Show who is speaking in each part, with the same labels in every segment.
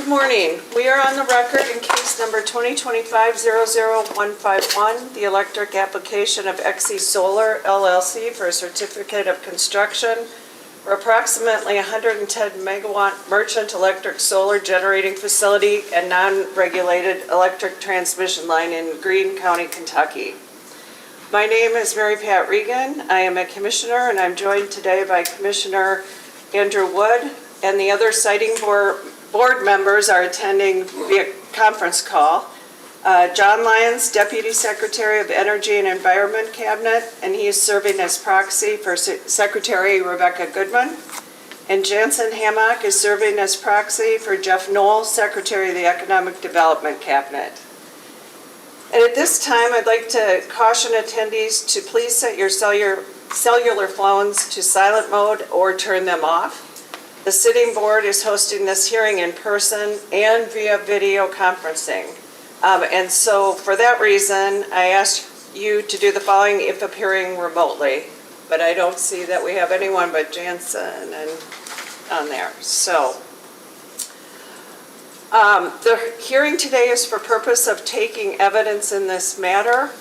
Speaker 1: morning. We are on the record in case number 2025-00151, the electric application of Exie Solar, LLC for a certificate of construction for approximately 110 megawatt merchant electric solar generating facility and non-regulated electric transmission line in Greene County, Kentucky. My name is Mary Pat Regan. I am a commissioner, and I'm joined today by Commissioner Andrew Wood, and the other siting board members are attending via conference call. John Lyons, Deputy Secretary of Energy and Environment Cabinet, and he is serving as proxy for Secretary Rebecca Goodman. And Jansen Hammock is serving as proxy for Jeff Knoll, Secretary of the Economic Development Cabinet. And at this time, I'd like to caution attendees to please set your cellular phones to silent mode or turn them off. The sitting board is hosting this hearing in person and via video conferencing. And so for that reason, I ask you to do the following if appearing remotely. But I don't see that we have anyone but Jansen and on there. So the hearing today is for purpose of taking evidence in this matter.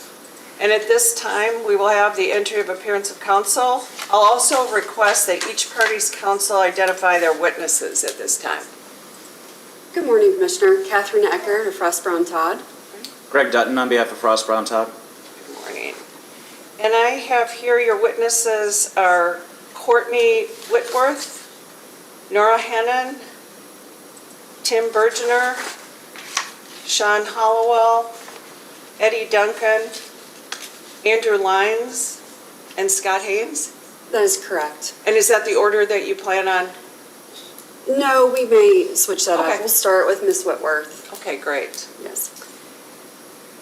Speaker 1: And at this time, we will have the entry of appearance of counsel. I'll also request that each party's counsel identify their witnesses at this time.
Speaker 2: Good morning, Commissioner. Catherine Eckert of Frost Brown Todd.
Speaker 3: Greg Dutton on behalf of Frost Brown Todd.
Speaker 1: Good morning. And I have here your witnesses are Courtney Whitworth, Nora Hannon, Tim Bergener, Sean Hollowell, Eddie Duncan, Andrew Lyons, and Scott Haynes?
Speaker 2: That is correct.
Speaker 1: And is that the order that you plan on?
Speaker 2: No, we may switch that
Speaker 1: Okay.
Speaker 2: up. We'll start with Ms. Whitworth.
Speaker 1: Okay, great.
Speaker 2: Yes.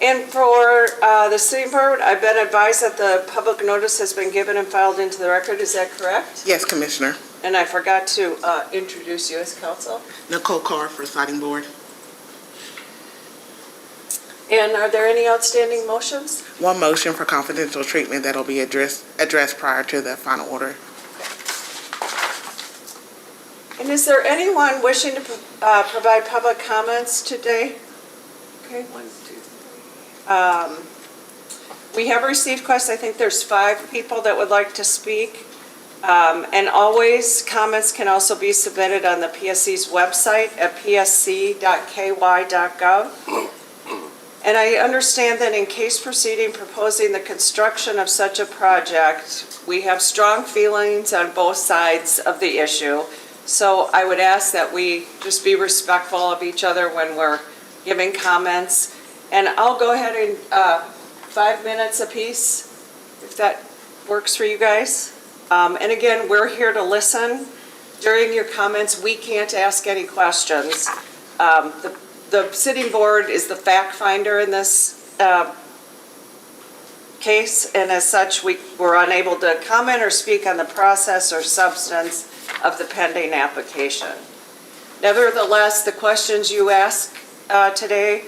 Speaker 1: And for the city board, I've been advised that the public notice has been given and filed into the record. Is that correct?
Speaker 4: Yes, Commissioner.
Speaker 1: And I forgot to introduce you as counsel.
Speaker 4: Nicole Carr for Siting Board.
Speaker 1: And are there any outstanding motions?
Speaker 4: One motion for confidential treatment that'll be addressed prior to the final order.
Speaker 1: And is there anyone wishing to provide public comments today? Okay, 1, 2, 3. We have received questions. I think there's 5 people that would like to speak. And always, comments can also be submitted on the PSC's website at psc.ky.gov. And I understand that in case proceeding proposing the construction of such a project, we have strong feelings on both sides of the issue. So I would ask that we just be respectful of each other when we're giving comments. And I'll go ahead and 5 minutes apiece, if that works for you guys. And again, we're here to listen. During your comments, we can't ask any questions. The sitting board is the fact finder in this case, and as such, we were unable to comment or speak on the process or substance of the pending application. Nevertheless, the questions you ask today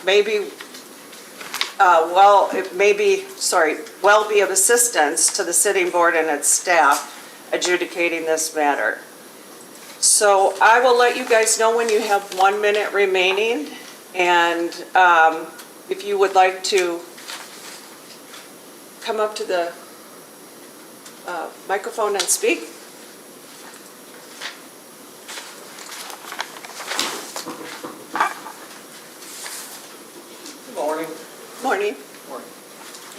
Speaker 1: may be well be of assistance to the sitting board and its staff adjudicating this matter. So I will let you guys know when you have 1 minute remaining, and if you would like to come up to the microphone and speak.
Speaker 5: Good morning.
Speaker 1: Morning.
Speaker 5: Morning.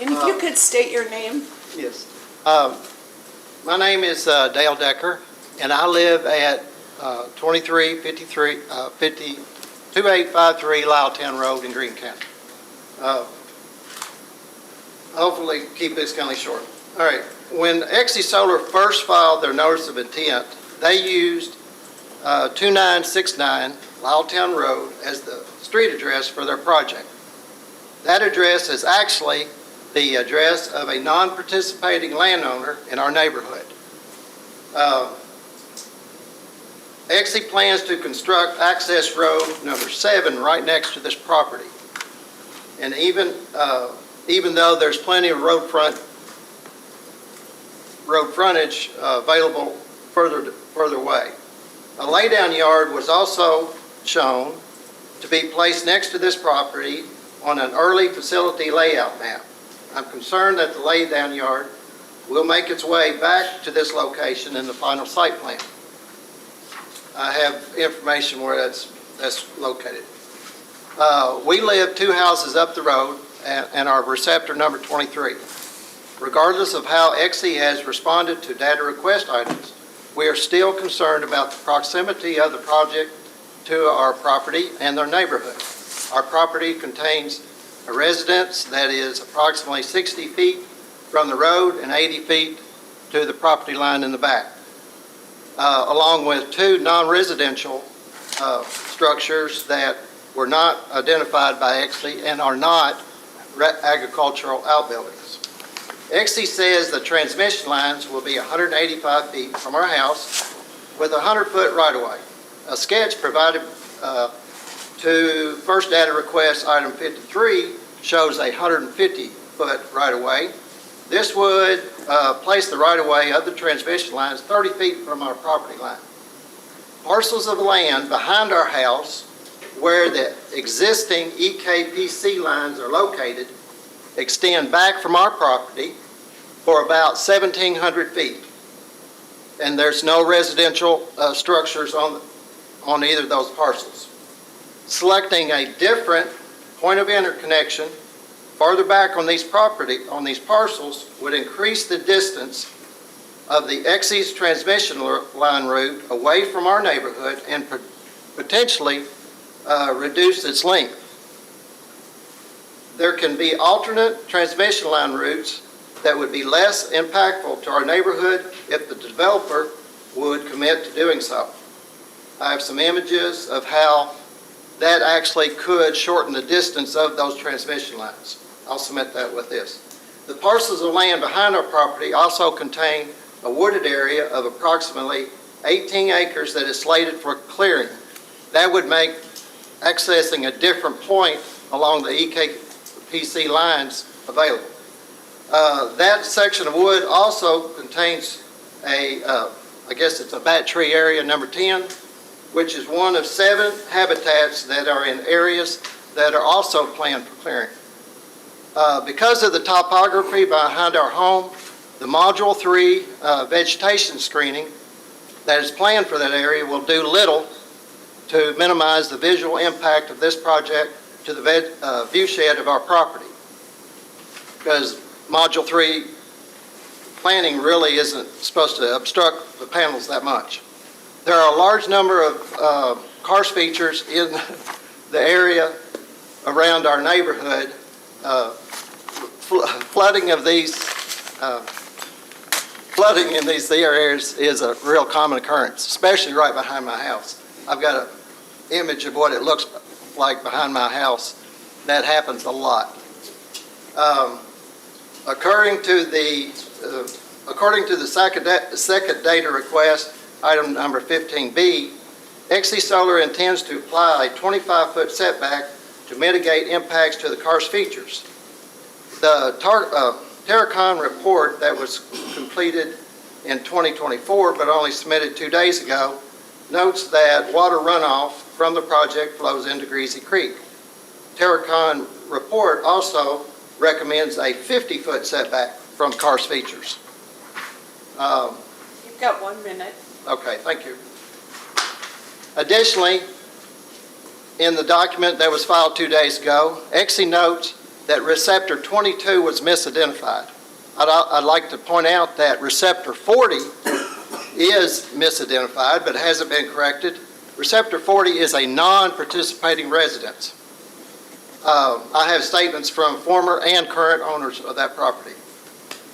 Speaker 1: And if you could state your name.
Speaker 5: Yes. My name is Dale Decker, and I live at 2853 Lyelltown Road in Greene County. Hopefully keep this kind of short. All right. When Exie Solar first filed their notice of intent, they used 2969 Lyelltown Road as the street address for their project. That address is actually the address of a non-participating landowner in our neighborhood. Exie plans to construct access road number 7 right next to this property. And even though there's plenty of road frontage available further away. A laydown yard was also shown to be placed next to this property on an early facility layout map. I'm concerned that the laydown yard will make its way back to this location in the final site plan. I have information where that's located. We live 2 houses up the road and are receptor number 23. Regardless of how Exie has responded to data request items, we are still concerned about the proximity of the project to our property and their neighborhood. Our property contains a residence that is approximately 60 feet from the road and 80 feet to the property line in the back, along with 2 non-residential structures that were not identified by Exie and are not agricultural outbuildings. Exie says the transmission lines will be 185 feet from our house with a 100-foot right-of-way. A sketch provided to first data request item 53 shows a 150-foot right-of-way. This would place the right-of-way of the transmission lines 30 feet from our property line. Parcels of land behind our house where the existing EKPC lines are located extend back from our property for about 1,700 feet. And there's no residential structures on either of those parcels. Selecting a different point of interconnection farther back on these parcels would increase the distance of the Exie's transmission line route away from our neighborhood and potentially reduce its length. There can be alternate transmission line routes that would be less impactful to our neighborhood if the developer would commit to doing so. I have some images of how that actually could shorten the distance of those transmission lines. I'll submit that with this. The parcels of land behind our property also contain a wooded area of approximately 18 acres that is slated for clearing. That would make accessing a different point along the EKPC lines available. That section of wood also contains I guess it's a bat tree area number 10, which is one of 7 habitats that are in areas that are also planned for clearing. Because of the topography behind our home, the Module 3 vegetation screening that is planned for that area will do little to minimize the visual impact of this project to the view shed of our property. Because Module 3 planning really isn't supposed to obstruct the panels that much. There are a large number of karst features in the area around our neighborhood. Flooding in these areas is a real common occurrence, especially right behind my house. I've got an image of what it looks like behind my house. That happens a lot. According to the second data request, item number 15B, Exie Solar intends to apply a 25-foot setback to mitigate impacts to the karst features. The Terracon report that was completed in 2024 but only submitted 2 days ago notes that water runoff from the project flows into Greasy Creek. Terracon report also recommends a 50-foot setback from karst features.
Speaker 1: You've got 1 minute.
Speaker 5: Okay, thank you. Additionally, in the document that was filed 2 days ago, Exie notes that receptor 22 was misidentified. I'd like to point out that receptor 40 is misidentified but hasn't been corrected. Receptor 40 is a non-participating residence. I have statements from former and current owners of that property.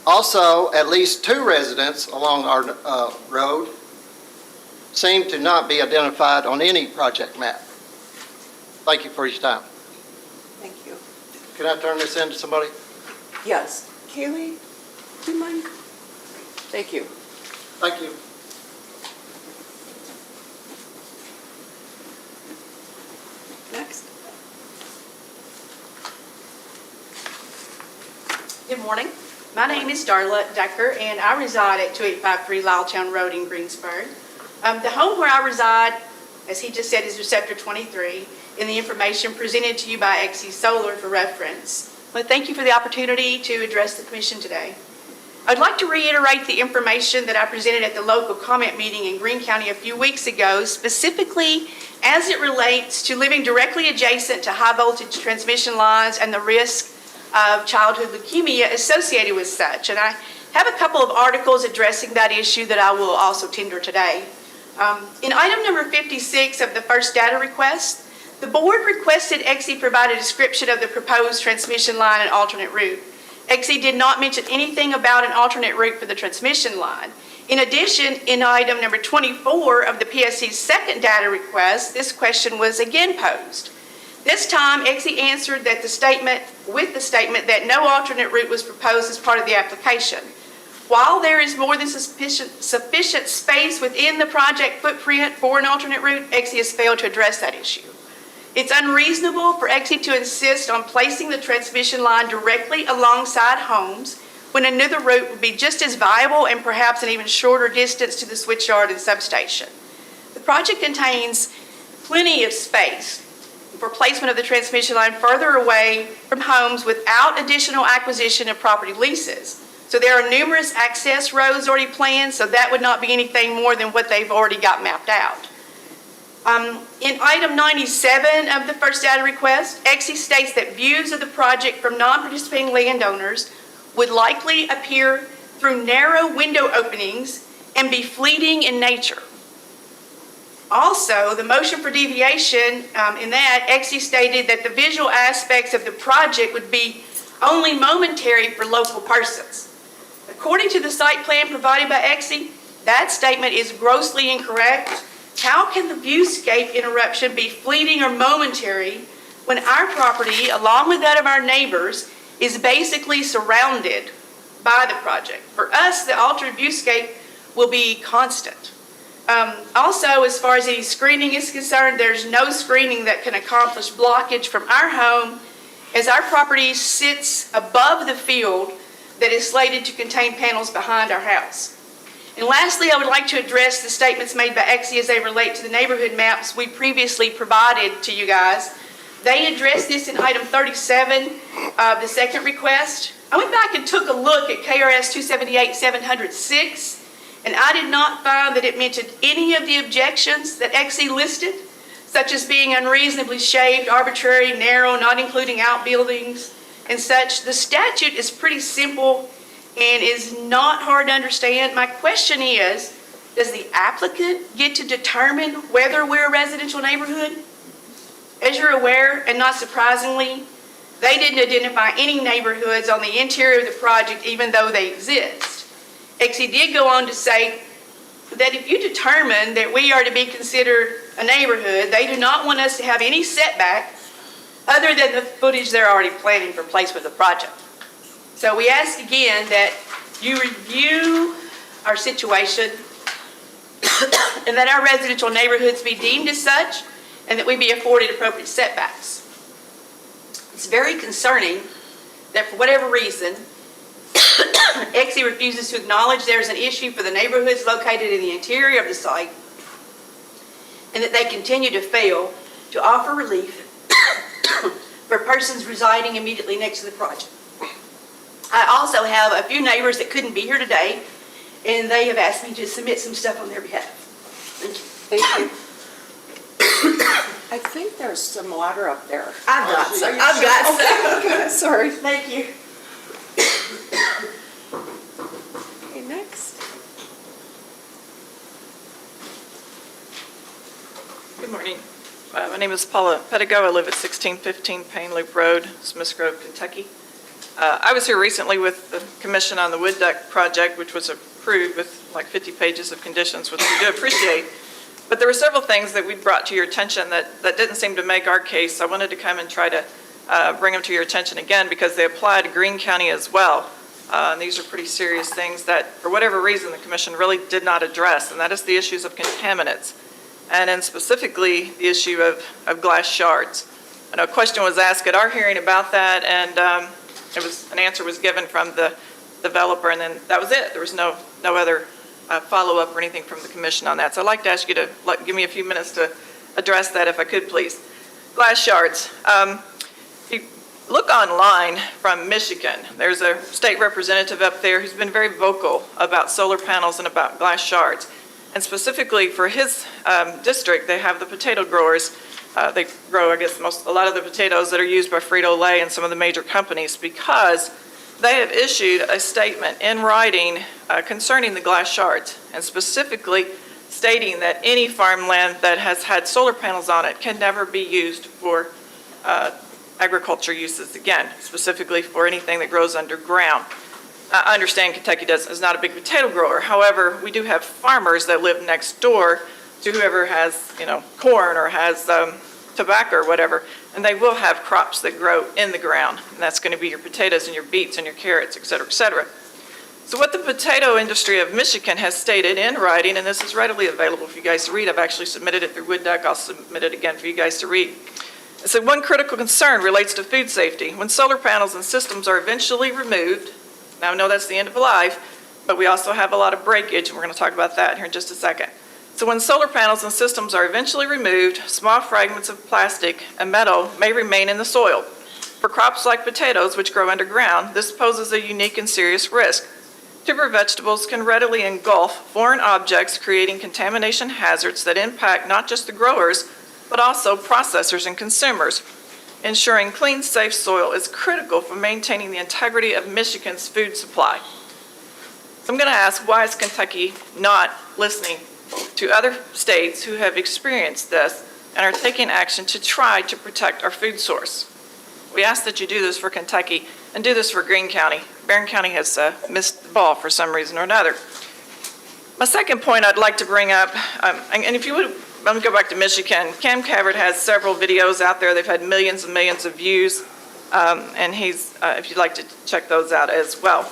Speaker 5: Also, at least 2 residents along our road seem to not be identified on any project map. Thank you for your time.
Speaker 1: Thank you.
Speaker 5: Can I turn this in to somebody?
Speaker 1: Yes. Kaylee, do you mind? Thank you.
Speaker 5: Thank you.
Speaker 1: Next.
Speaker 6: Good morning. My name is Darla Decker, and I reside at 2853 Lyletown Road in Greensburg. The home where I reside as he just said, is Receptor 23, in the information presented to you by Exie Solar for reference. Well, thank you for the opportunity to address the commission today. I'd like to reiterate the information that I presented at the local comment meeting in Greene County a few weeks ago, specifically as it relates to living directly adjacent to high voltage transmission lines and the risk of childhood leukemia associated with such. And I have a couple of articles addressing that issue that I will also tender today. In item number 56 of the first data request, the board requested Exie provide a description of the proposed transmission line and alternate route. Exie did not mention anything about an alternate route for the transmission line. In addition, in item number 24 of the PSC's second data request, this question was again posed. This time, Exie answered that the statement that no alternate route was proposed as part of the application. While there is more than sufficient space within the project footprint for an alternate route, Exie has failed to address that issue. It's unreasonable for Exie to insist on placing the transmission line directly alongside homes when another route would be just as viable and perhaps an even shorter distance to the switchyard and substation. The project contains plenty of space for placement of the transmission line further away from homes without additional acquisition of property leases. So there are numerous access roads already planned, so that would not be anything more than what they've already got mapped out. In item 97 of the first data request, Exie states that views of the project from non-participating landowners would likely appear through narrow window openings and be fleeting in nature. Also, the motion for deviation in that, Exie stated that the visual aspects of the project would be only momentary for local persons. According to the site plan provided by Exie, that statement is grossly incorrect. How can the viewscape interruption be fleeting or momentary when our property, along with that of our neighbors, is basically surrounded by the project? For us, the altered viewscape will be constant. Also, as far as any screening is concerned, there's no screening that can accomplish blockage from our home, as our property sits above the field that is slated to contain panels behind our house. And lastly, I would like to address the statements made by Exie as they relate to the neighborhood maps we previously provided to you guys. They addressed this in item 37 of the second request. I went back and took a look at KRS 278-706, and I did not find that it mentioned any of the objections that Exie listed, such as being unreasonably shaped, arbitrary, narrow, not including outbuildings, and such. The statute is pretty simple and is not hard to understand. My question is, does the applicant get to determine whether we're a residential neighborhood? As you're aware, and not surprisingly, they didn't identify any neighborhoods on the interior of the project, even though they exist. Exie did go on to say that if you determine that we are to be considered a neighborhood, they do not want us to have any setback other than the footage they're already planning for placement of the project. So we ask again that you review our situation and that our residential neighborhoods be deemed as such and that we be afforded appropriate setbacks. It's very concerning that for whatever reason, Exie refuses to acknowledge there's an issue for the neighborhoods located in the interior of the site and that they continue to fail to offer relief for persons residing immediately next to the project. I also have a few neighbors that couldn't be here today, and they have asked me to submit some stuff on their behalf. Thank you.
Speaker 1: Thank you. I think there's some water up there.
Speaker 6: I've got some.
Speaker 1: Okay, sorry.
Speaker 6: Thank you.
Speaker 1: Okay, next.
Speaker 7: Good morning. My name is Paula Pedigo. I live at 1615 Payne Loop Road, Smiths Grove, Kentucky. I was here recently with the commission on the wood duct project, which was approved with like 50 pages of conditions, which we do appreciate. But there were several things that we brought to your attention that didn't seem to make our case. I wanted to come and try to bring them to your attention again because they apply to Greene County as well. And these are pretty serious things that, for whatever reason, the commission really did not address, and that is the issues of contaminants, and then specifically the issue of glass shards. And a question was asked at our hearing about that, and an answer was given from the developer, and then that was it. There was no other follow-up or anything from the commission on that. So I'd like to ask you to give me a few minutes to address that if I could, please. Glass shards. If you look online from Michigan, there's a state representative up there who's been very vocal about solar panels and about glass shards. And specifically for his district, they have the potato growers. They grow, I guess, a lot of the potatoes that are used by Frito-Lay and some of the major companies because they have issued a statement in writing concerning the glass shards, and specifically stating that any farmland that has had solar panels on it can never be used for agriculture uses again, specifically for anything that grows underground. I understand Kentucky is not a big potato grower. However, we do have farmers that live next door to whoever has, corn or has tobacco or whatever, and they will have crops that grow in the ground. And that's going to be your potatoes and your beets and your carrots, et cetera, et cetera. So what the potato industry of Michigan has stated in writing, and this is readily available for you guys to read. I've actually submitted it through Wood Duck. I'll submit it again for you guys to read. It said, one critical concern relates to food safety. When solar panels and systems are eventually removed, now I know that's the end of life, but we also have a lot of breakage, and we're going to talk about that here in just a second. So when solar panels and systems are eventually removed, small fragments of plastic and metal may remain in the soil. For crops like potatoes, which grow underground, this poses a unique and serious risk. Tuber vegetables can readily engulf foreign objects, creating contamination hazards that impact not just the growers, but also processors and consumers. Ensuring clean, safe soil is critical for maintaining the integrity of Michigan's food supply. So I'm going to ask, why is Kentucky not listening to other states who have experienced this and are taking action to try to protect our food source? We ask that you do this for Kentucky and do this for Greene County. Barron County has missed the ball for some reason or another. My second point I'd like to bring up, and if you would, let me go back to Michigan. Cam Cavert has several videos out there. They've had millions and millions of views, and if you'd like to check those out as well.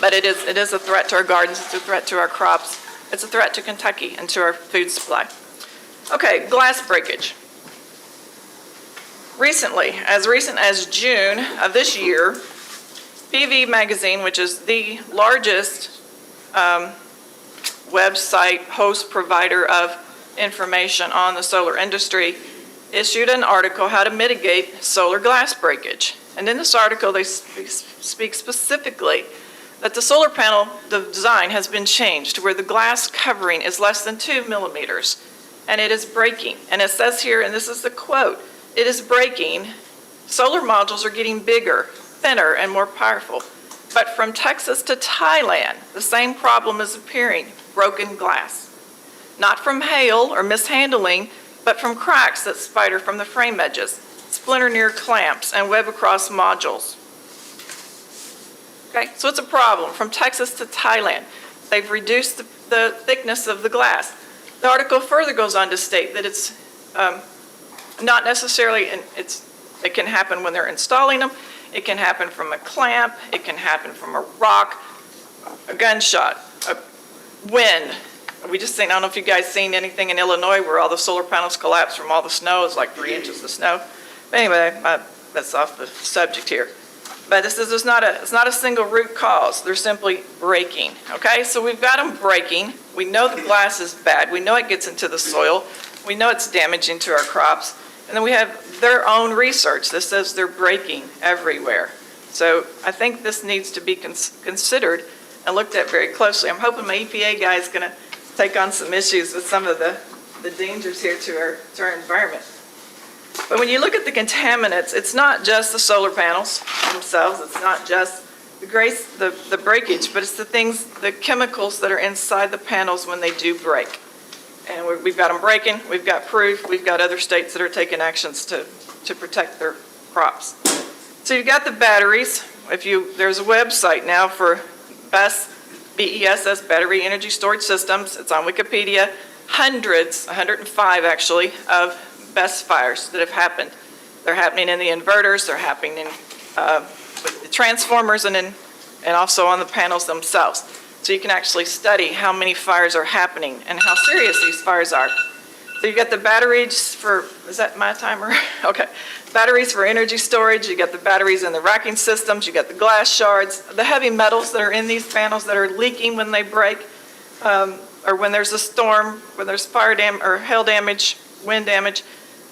Speaker 7: But it is a threat to our gardens. It's a threat to our crops. It's a threat to Kentucky and to our food supply. Okay, glass breakage. Recently, as recent as June of this year, PV Magazine, which is the largest website host provider of information on the solar industry, issued an article, How to Mitigate Solar Glass Breakage. And in this article, they speak specifically that the solar panel, the design has been changed to where the glass covering is less than 2 millimeters, and it is breaking. And it says here, and this is the quote, it is breaking. Solar modules are getting bigger, thinner, and more powerful. But from Texas to Thailand, the same problem is appearing, broken glass. Not from hail or mishandling, but from cracks that spider from the frame edges, splinter near clamps, and web across modules. Okay, so it's a problem. From Texas to Thailand, they've reduced the thickness of the glass. The article further goes on to state that it's not necessarily, it can happen when they're installing them, it can happen from a clamp, it can happen from a rock, a gunshot, a wind. We just seen, I don't know if you guys seen anything in Illinois where all the solar panels collapsed from all the snow. It's like 3 inches of snow. But anyway, that's off the subject here. But this is not a single root cause. They're simply breaking. Okay, so we've got them breaking. We know the glass is bad. We know it gets into the soil. We know it's damaging to our crops. And then we have their own research that says they're breaking everywhere. So I think this needs to be considered and looked at very closely. I'm hoping my EPA guy is going to take on some issues with some of the dangers here to our environment. But when you look at the contaminants, it's not just the solar panels themselves, it's not just the breakage, but it's the chemicals that are inside the panels when they do break. And we've got them breaking, we've got proof, we've got other states that are taking actions to protect their crops. So you've got the batteries. There's a website now for BESS, Battery Energy Storage Systems. It's on Wikipedia. Hundreds, 105 actually, of BESS fires that have happened. They're happening in the inverters, they're happening in with the transformers, and also on the panels themselves. So you can actually study how many fires are happening and how serious these fires are. So you've got the batteries for, is that my timer? Okay. Batteries for energy storage, you got the batteries in the racking systems, you got the glass shards, the heavy metals that are in these panels that are leaking when they break, or when there's a storm, when there's fire or hail damage, wind damage.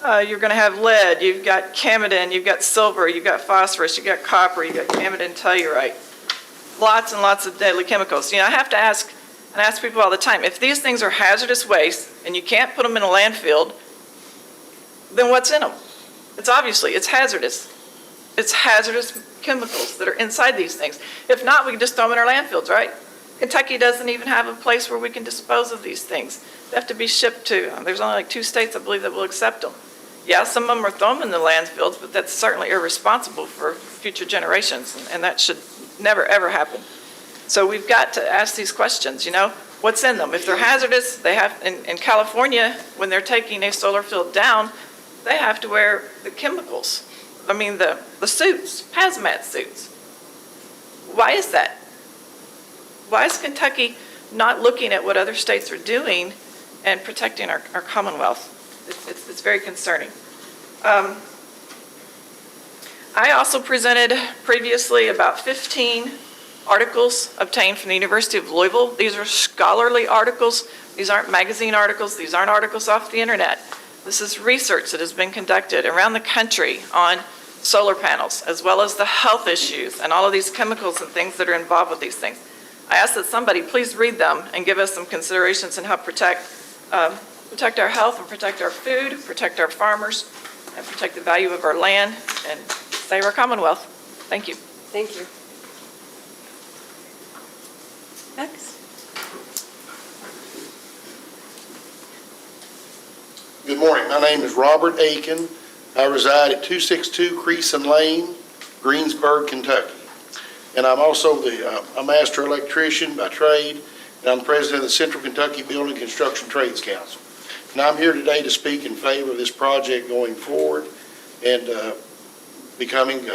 Speaker 7: You're going to have lead, you've got camodin, you've got silver, you've got phosphorus, you've got copper, you've got camodin tellurite. Lots and lots of deadly chemicals. I have to ask, and I ask people all the time, if these things are hazardous waste and you can't put them in a landfill, then what's in them? It's hazardous. It's hazardous chemicals that are inside these things. If not, we can just throw them in our landfills, right? Kentucky doesn't even have a place where we can dispose of these things. They have to be shipped to, there's only like 2 states, I believe, that will accept them. Yeah, some of them are thrown in the landfills, but that's certainly irresponsible for future generations, and that should never, ever happen. So we've got to ask these questions, what's in them? If they're hazardous, they have, in California, when they're taking a solar field down, they have to wear the chemicals. The suits, hazmat suits. Why is that? Why is Kentucky not looking at what other states are doing and protecting our Commonwealth? It's very concerning. I also presented previously about 15 articles obtained from the University of Louisville. These are scholarly articles. These aren't magazine articles. These aren't articles off the internet. This is research that has been conducted around the country on solar panels, as well as the health issues and all of these chemicals and things that are involved with these things. I ask that somebody please read them and give us some considerations and help protect our health and protect our food, protect our farmers, and protect the value of our land and save our Commonwealth. Thank you.
Speaker 1: Thank you. Next.
Speaker 8: Good morning. My name is Robert Aiken. I reside at 262 Creason Lane, Greensburg, Kentucky. And I'm also a master electrician by trade, and I'm president of the Central Kentucky Building Construction Trades Council. And I'm here today to speak in favor of this project going forward and becoming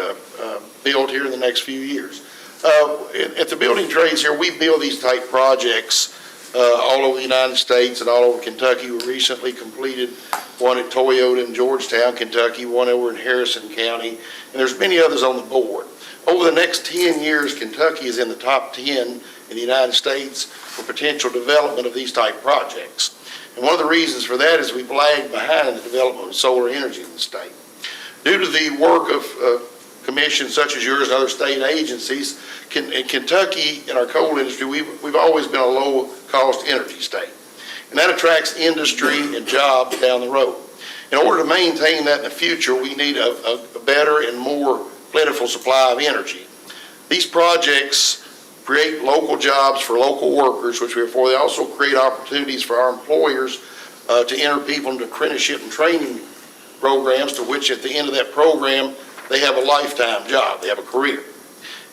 Speaker 8: built here in the next few years. At the building trades here, we build these type projects all over the United States and all over Kentucky. We recently completed one at Toyota in Georgetown, Kentucky, one over in Harrison County, and there's many others on the board. Over the next 10 years, Kentucky is in the top 10 in the United States for potential development of these type projects. And one of the reasons for that is we've lagged behind in the development of solar energy in the state. Due to the work of commissions such as yours and other state agencies, in Kentucky, in our coal industry, we've always been a low-cost energy state. And that attracts industry and jobs down the road. In order to maintain that in the future, we need a better and more plentiful supply of energy. These projects create local jobs for local workers, which therefore they also create opportunities for our employers to enter people into apprenticeship and training programs, to which at the end of that program, they have a lifetime job, they have a career.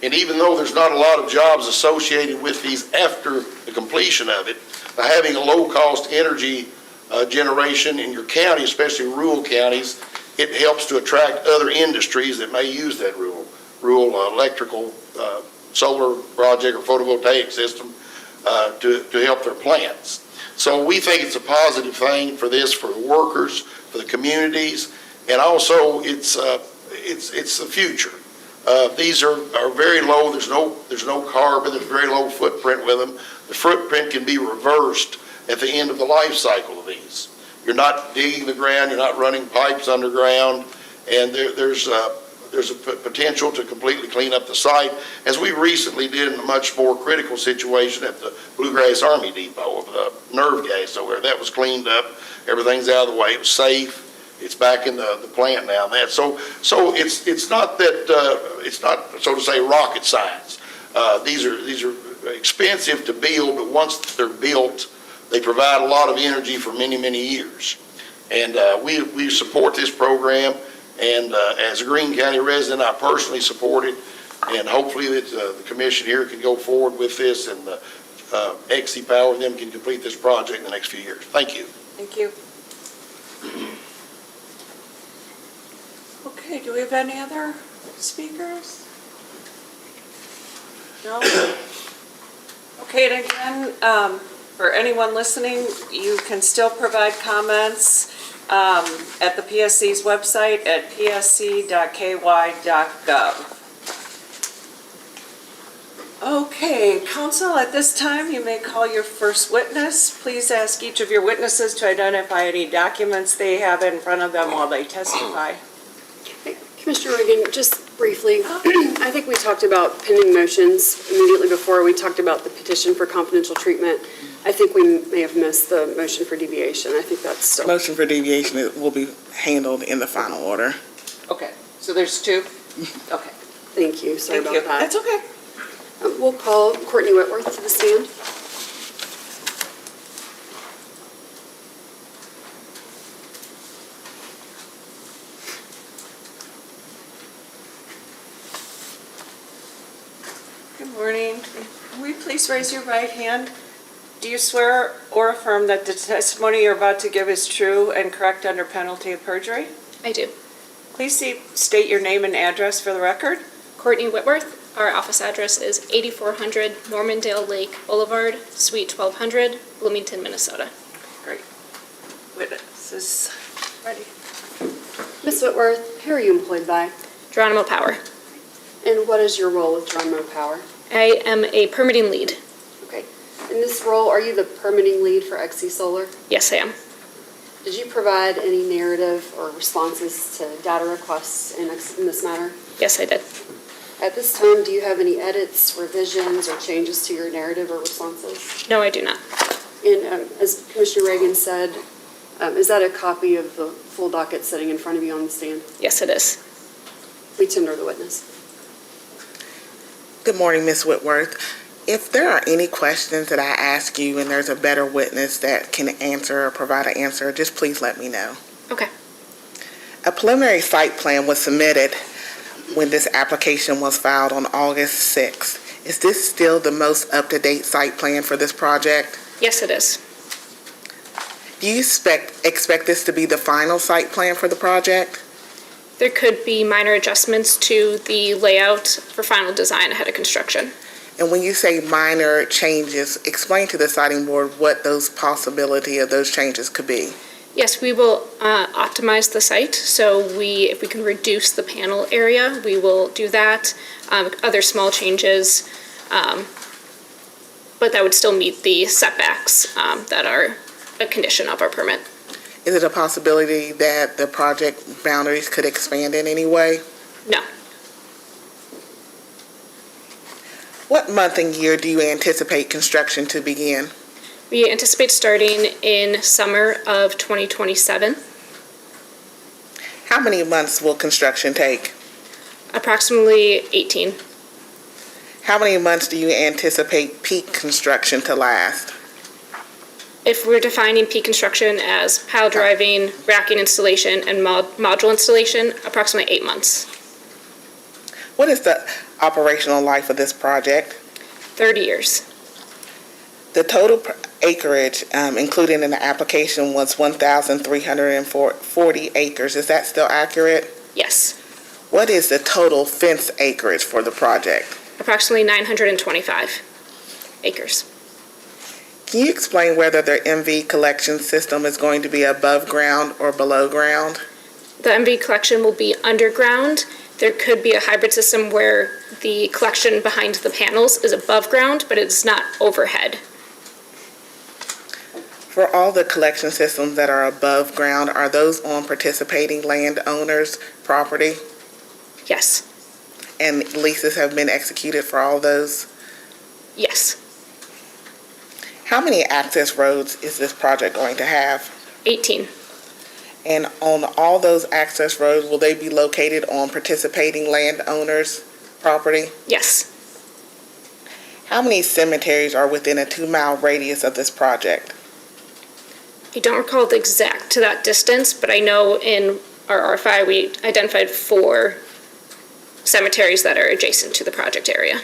Speaker 8: And even though there's not a lot of jobs associated with these after the completion of it, by having a low-cost energy generation in your county, especially rural counties, it helps to attract other industries that may use that rural electrical solar project or photovoltaic system to help their plants. So we think it's a positive thing for this, for the workers, for the communities, and also it's the future. These are very low. There's no carbon. There's very low footprint with them. The footprint can be reversed at the end of the life cycle of these. You're not digging the ground. You're not running pipes underground, and there's a potential to completely clean up the site, as we recently did in a much more critical situation at the Bluegrass Army Depot of the nerve gas over there. That was cleaned up. Everything's out of the way. It was safe. It's back in the plant now. And that so it's not that it's not, so to say, rocket science. These are expensive to build, but once they're built, they provide a lot of energy for many years. And we support this program. And as a Greene County resident, I personally support it. And hopefully that the commission here can go forward with this, and Exie Power them can complete this project in the next few years. Thank you.
Speaker 1: Thank you. Okay, do we have any other speakers? No? Okay, and again, for anyone listening, you can still provide comments at the PSC's website at psc.ky.gov. Okay, counsel, at this time, you may call your first witness. Please ask each of your witnesses to identify any documents they have in front of them while they testify.
Speaker 2: Commissioner Reagan, just briefly, I think we talked about pending motions immediately before. We talked about the petition for confidential treatment. I think we may have missed the motion for deviation. I think that's still.
Speaker 4: Motion for deviation will be handled in the final order.
Speaker 1: Okay, so there's two? Okay,
Speaker 2: Thank you. Sorry
Speaker 1: thank you.
Speaker 2: about that.
Speaker 1: That's okay.
Speaker 2: We'll call Courtney Whitworth to the stand.
Speaker 1: Good morning. Will you please raise your right hand? Do you swear or affirm that the testimony you're about to give is true and correct under penalty of perjury?
Speaker 9: I do.
Speaker 1: Please state your name and address for the record.
Speaker 9: Courtney Whitworth. Our office address is 8400 Normandale Lake Boulevard, Suite 1200, Bloomington, Minnesota.
Speaker 1: Great. Witnesses ready.
Speaker 2: Ms. Whitworth, who are you employed by?
Speaker 9: Geronimo Power.
Speaker 2: And what is your role with Geronimo Power?
Speaker 9: I am a permitting lead.
Speaker 2: Okay. In this role, are you the permitting lead for Exie Solar?
Speaker 9: Yes, I am.
Speaker 2: Did you provide any narrative or responses to data requests in this matter?
Speaker 9: Yes, I did.
Speaker 2: At this time, do you have any edits, revisions, or changes to your narrative or responses?
Speaker 9: No, I do not.
Speaker 2: And as Commissioner Reagan said, is that a copy of the full docket sitting in front of you on the stand?
Speaker 9: Yes, it is.
Speaker 2: We tender the witness.
Speaker 4: Good morning, Ms. Whitworth. If there are any questions that I ask you and there's a better witness that can answer or provide an answer, just please let me know.
Speaker 9: Okay.
Speaker 4: A preliminary site plan was submitted when this application was filed on August 6th. Is this still the most up-to-date site plan for this project?
Speaker 9: Yes, it is.
Speaker 4: Do you expect this to be the final site plan for the project?
Speaker 9: There could be minor adjustments to the layout for final design ahead of construction.
Speaker 4: And when you say minor changes, explain to the siting board what those possibility of those changes could be.
Speaker 9: Yes, we will optimize the site, so if we can reduce the panel area, we will do that. Other small changes, but that would still meet the setbacks that are a condition of our permit.
Speaker 4: Is it a possibility that the project boundaries could expand in any way?
Speaker 9: No.
Speaker 4: What month and year do you anticipate construction to begin?
Speaker 9: We anticipate starting in summer of 2027.
Speaker 4: How many months will construction take?
Speaker 9: Approximately 18.
Speaker 4: How many months do you anticipate peak construction to last?
Speaker 9: If we're defining peak construction as pile driving, racking installation, and module installation, approximately 8 months.
Speaker 4: What is the operational life of this project?
Speaker 9: 30 years.
Speaker 4: The total acreage included in the application was 1,340 acres. Is that still accurate?
Speaker 9: Yes.
Speaker 4: What is the total fence acreage for the project?
Speaker 9: Approximately 925 acres.
Speaker 4: Can you explain whether the MV collection system is going to be above ground or below ground?
Speaker 9: The MV collection will be underground. There could be a hybrid system where the collection behind the panels is above ground, but it's not overhead.
Speaker 4: For all the collection systems that are above ground, are those on participating landowners' property?
Speaker 9: Yes.
Speaker 4: And leases have been executed for all those?
Speaker 9: Yes.
Speaker 4: How many access roads is this project going to have?
Speaker 9: 18.
Speaker 4: And on all those access roads, will they be located on participating landowners' property?
Speaker 9: Yes.
Speaker 4: How many cemeteries are within a 2-mile radius of this project?
Speaker 9: I don't recall the exact to that distance, but I know in our R5 we identified 4 cemeteries that are adjacent to the project area.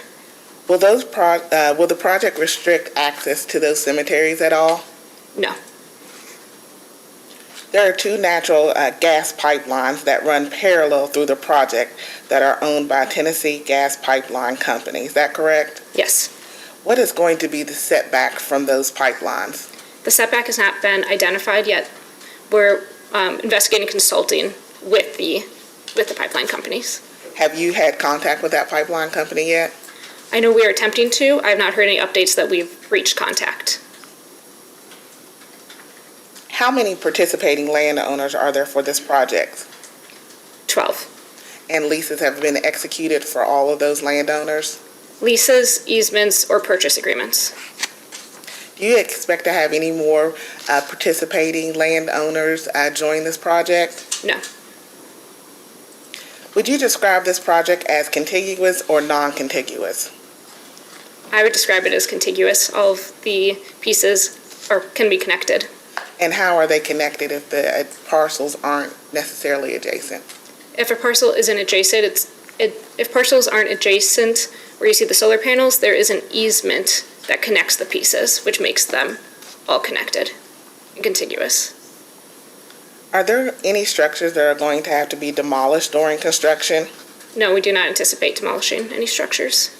Speaker 4: Will the project restrict access to those cemeteries at all?
Speaker 9: No.
Speaker 4: There are 2 natural gas pipelines that run parallel through the project that are owned by Tennessee Gas Pipeline Company. Is that correct?
Speaker 9: Yes.
Speaker 4: What is going to be the setback from those pipelines?
Speaker 9: The setback has not been identified yet. We're investigating consulting with the pipeline companies.
Speaker 4: Have you had contact with that pipeline company yet?
Speaker 9: I know we are attempting to. I have not heard any updates that we've reached contact.
Speaker 4: How many participating landowners are there for this project?
Speaker 9: 12.
Speaker 4: And leases have been executed for all of those landowners?
Speaker 9: Leases, easements, or purchase agreements.
Speaker 4: Do you expect to have any more participating landowners join this project?
Speaker 9: No.
Speaker 4: Would you describe this project as contiguous or non-contiguous?
Speaker 9: I would describe it as contiguous. All of the pieces can be connected.
Speaker 4: And how are they connected if the parcels aren't necessarily adjacent?
Speaker 9: If a parcel isn't adjacent, if parcels aren't adjacent where you see the solar panels, there is an easement that connects the pieces, which makes them all connected and contiguous.
Speaker 4: Are there any structures that are going to have to be demolished during construction?
Speaker 9: No, we do not anticipate demolishing any structures.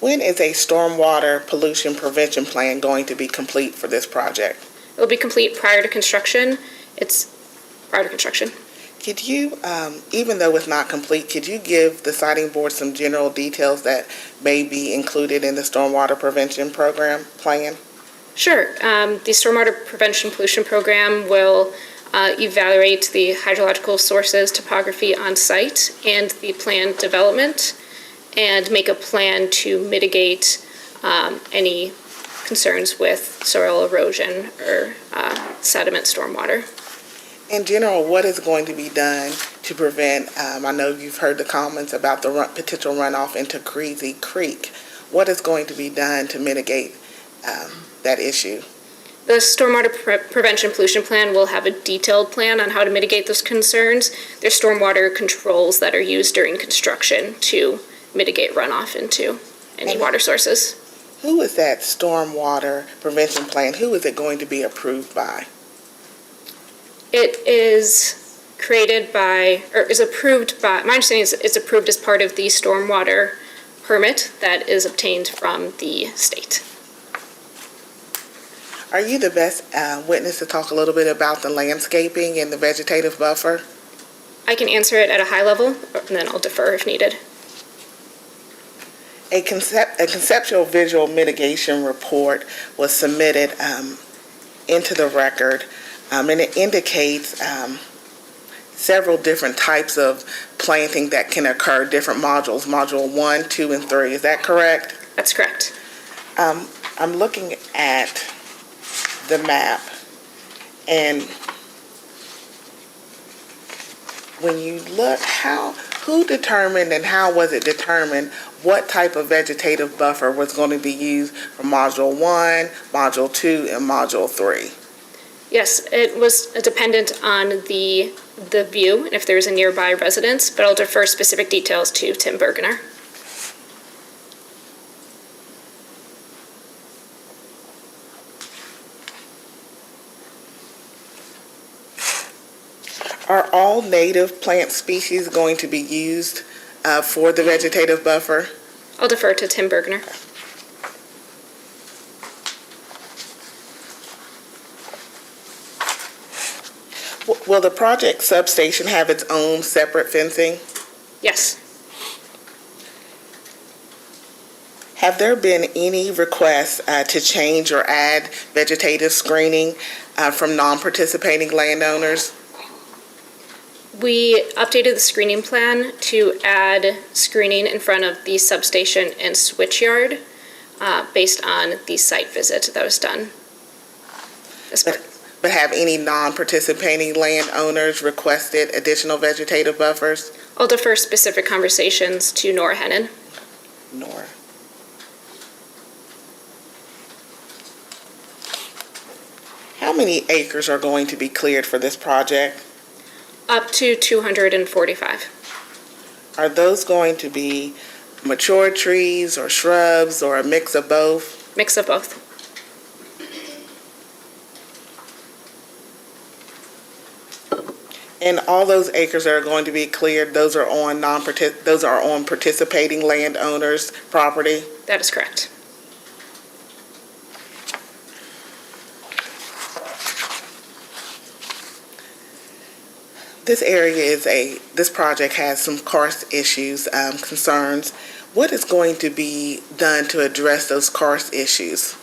Speaker 4: When is a stormwater pollution prevention plan going to be complete for this project?
Speaker 9: It will be complete prior to construction. It's prior to construction.
Speaker 4: Could you, even though it's not complete, could you give the siting board some general details that may be included in the stormwater prevention program plan?
Speaker 9: Sure. The Stormwater Prevention Pollution Program will evaluate the hydrological sources, topography on site, and the planned development, and make a plan to mitigate any concerns with soil erosion or sediment stormwater.
Speaker 4: In general, what is going to be done to prevent, I know you've heard the comments about the potential runoff into Exie Creek. What is going to be done to mitigate that issue?
Speaker 9: The Stormwater Prevention Pollution Plan will have a detailed plan on how to mitigate those concerns. There's stormwater controls that are used during construction to mitigate runoff into any water sources.
Speaker 4: Who is that stormwater prevention plan? Who is it going to be approved by?
Speaker 9: It is created by, or is approved by, my understanding is it's approved as part of the stormwater permit that is obtained from the state.
Speaker 4: Are you the best witness to talk a little bit about the landscaping and the vegetative buffer?
Speaker 9: I can answer it at a high level, and then I'll defer if needed.
Speaker 4: A conceptual visual mitigation report was submitted into the record, and it indicates several different types of planting that can occur, different modules, module 1, 2, and 3. Is that correct?
Speaker 9: That's correct.
Speaker 4: I'm looking at the map, and when you look, who determined and how was it determined what type of vegetative buffer was going to be used for module 1, module 2, and module 3?
Speaker 9: Yes, it was dependent on the view and if there's a nearby residence, but I'll defer specific details to Tim Bergener.
Speaker 4: Are all native plant species going to be used for the vegetative buffer?
Speaker 9: I'll defer to Tim Bergener.
Speaker 4: Will the project substation have its own separate fencing?
Speaker 9: Yes.
Speaker 4: Have there been any requests to change or add vegetative screening from non-participating landowners?
Speaker 9: We updated the screening plan to add screening in front of the substation and switchyard based on the site visit that was done.
Speaker 4: But have any non-participating landowners requested additional vegetative buffers?
Speaker 9: I'll defer specific conversations to Nora Hennon.
Speaker 4: Nora. How many acres are going to be cleared for this project?
Speaker 9: Up to 245.
Speaker 4: Are those going to be mature trees or shrubs or a mix of both?
Speaker 9: Mix of both.
Speaker 4: And all those acres that are going to be cleared, those are on participating landowners' property?
Speaker 9: That is correct.
Speaker 4: This this project has some karst issues, concerns. What is going to be done to address those karst issues?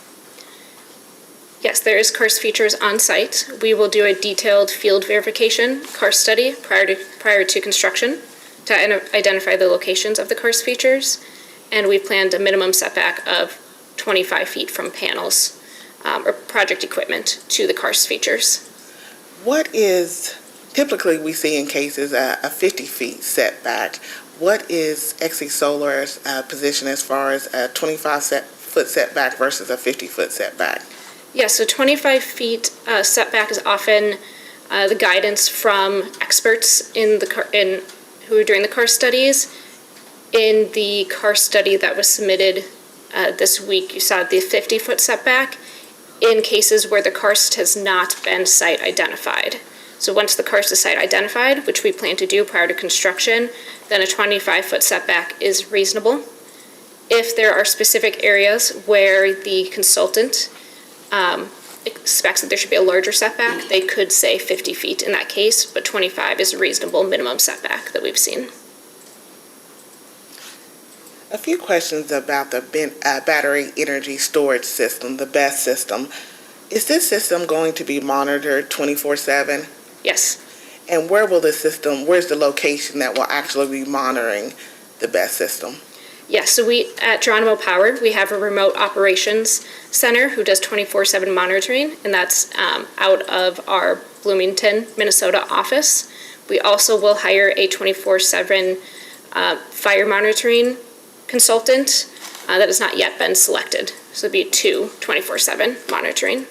Speaker 9: Yes, there is karst features on site. We will do a detailed field verification karst study prior to construction to identify the locations of the karst features. And we planned a minimum setback of 25 feet from panels or project equipment to the karst features.
Speaker 4: What is, typically we see in cases a 50 feet setback. What is Exie Solar's position as far as a 25-foot setback versus a 50-foot setback?
Speaker 9: Yes, so 25 feet setback is often the guidance from experts who are doing the karst studies. In the karst study that was submitted this week, you saw the 50-foot setback in cases where the karst has not been site identified. So once the karst is site identified, which we plan to do prior to construction, then a 25-foot setback is reasonable. If there are specific areas where the consultant expects that there should be a larger setback, they could say 50 feet in that case, but 25 is a reasonable minimum setback that we've seen.
Speaker 4: A few questions about the battery energy storage system, the BESS system. Is this system going to be monitored 24/7?
Speaker 9: Yes.
Speaker 4: And where's the location that will actually be monitoring the BESS system?
Speaker 9: Yes, so at Geronimo Power, we have a remote operations center who does 24/7 monitoring, and that's out of our Bloomington, Minnesota office. We also will hire a 24/7 fire monitoring consultant that has not yet been selected. So it'd be 24/7 monitoring.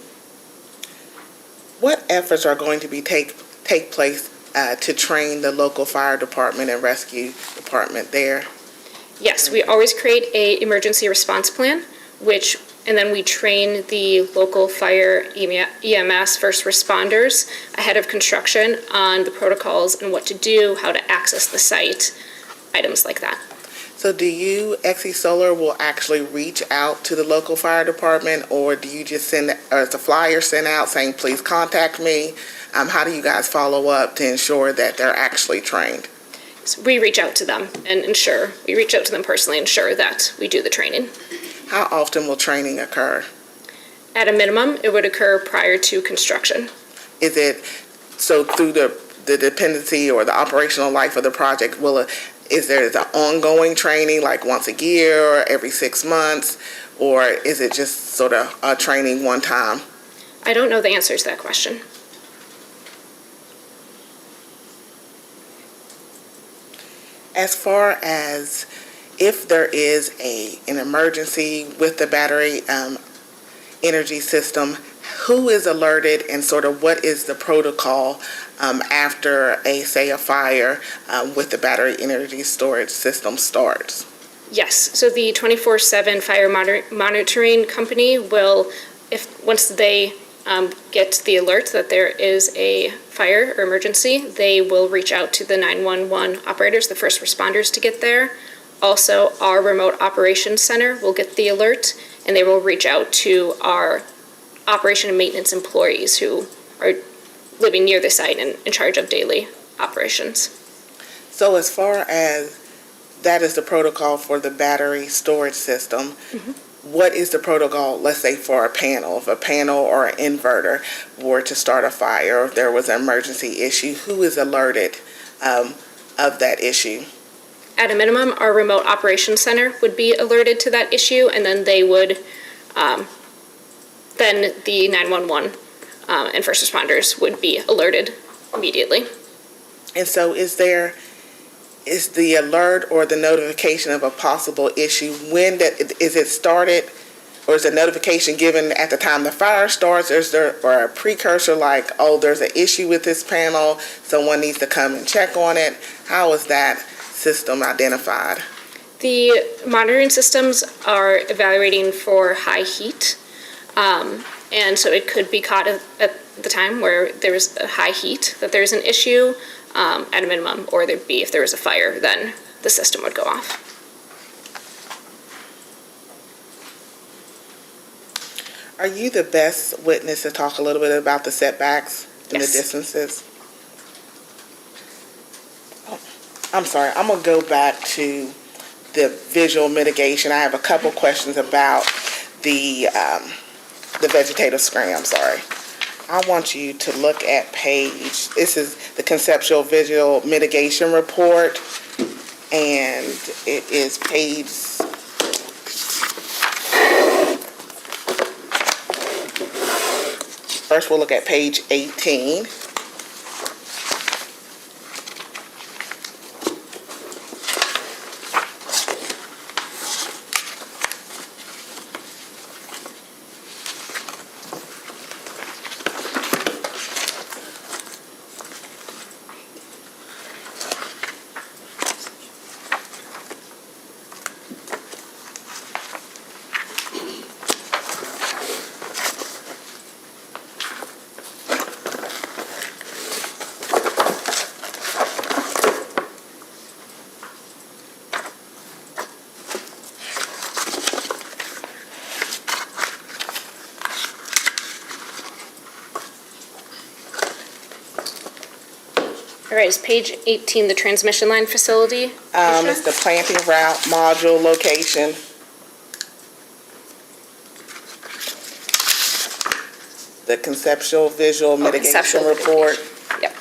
Speaker 4: What efforts are going to be take place to train the local fire department and rescue department there?
Speaker 9: Yes, we always create a emergency response plan, and then we train the local fire EMS first responders ahead of construction on the protocols and what to do, how to access the site, items like that.
Speaker 4: So do you, Exie Solar, will actually reach out to the local fire department, or do you just is a flyer sent out saying, please contact me? How do you guys follow up to ensure that they're actually trained?
Speaker 9: So we reach out to them personally, ensure that we do the training.
Speaker 4: How often will training occur?
Speaker 9: At a minimum, it would occur prior to construction.
Speaker 4: Is it, so through the dependency or the operational life of the project, is there the ongoing training like once a year or every 6 months, or is it just sort of a training one time?
Speaker 9: I don't know the answer to that question.
Speaker 4: As far as if there is an emergency with the battery energy system, who is alerted and sort of what is the protocol after a fire with the battery energy storage system starts?
Speaker 9: Yes, so the 24/7 fire monitoring company will, once they get the alert that there is a fire or emergency, they will reach out to the 911 operators, the first responders, to get there. Also, our remote operations center will get the alert, and they will reach out to our operation and maintenance employees who are living near the site and in charge of daily operations.
Speaker 4: So as far as that is the protocol for the battery storage system, what is the protocol, let's say, for a panel? If a panel or an inverter were to start a fire, or if there was an emergency issue, who is alerted of that issue?
Speaker 9: At a minimum, our remote operations center would be alerted to that issue, and then they would, then the 911 and first responders would be alerted immediately.
Speaker 4: And so is the alert or the notification of a possible issue, is it started, or is the notification given at the time the fire starts, or is there a precursor like, oh, there's an issue with this panel, someone needs to come and check on it? How is that system identified?
Speaker 9: The monitoring systems are evaluating for high heat, and so it could be caught at the time where there was a high heat, that there's an issue at a minimum, or there'd be, if there was a fire, then the system would go off.
Speaker 4: Are you the best witness to talk a little bit about the setbacks and
Speaker 9: Yes.
Speaker 4: the distances? I'm sorry, I'm gonna go back to the visual mitigation. I have a couple questions about the vegetative screen, I'm sorry. I want you to look at this is the conceptual visual mitigation report, and it is page, first we'll look at page 18.
Speaker 9: All right, is page 18 the transmission line facility?
Speaker 4: It's the planting route module location. The conceptual visual mitigation
Speaker 9: conceptual
Speaker 4: report.
Speaker 9: Yep.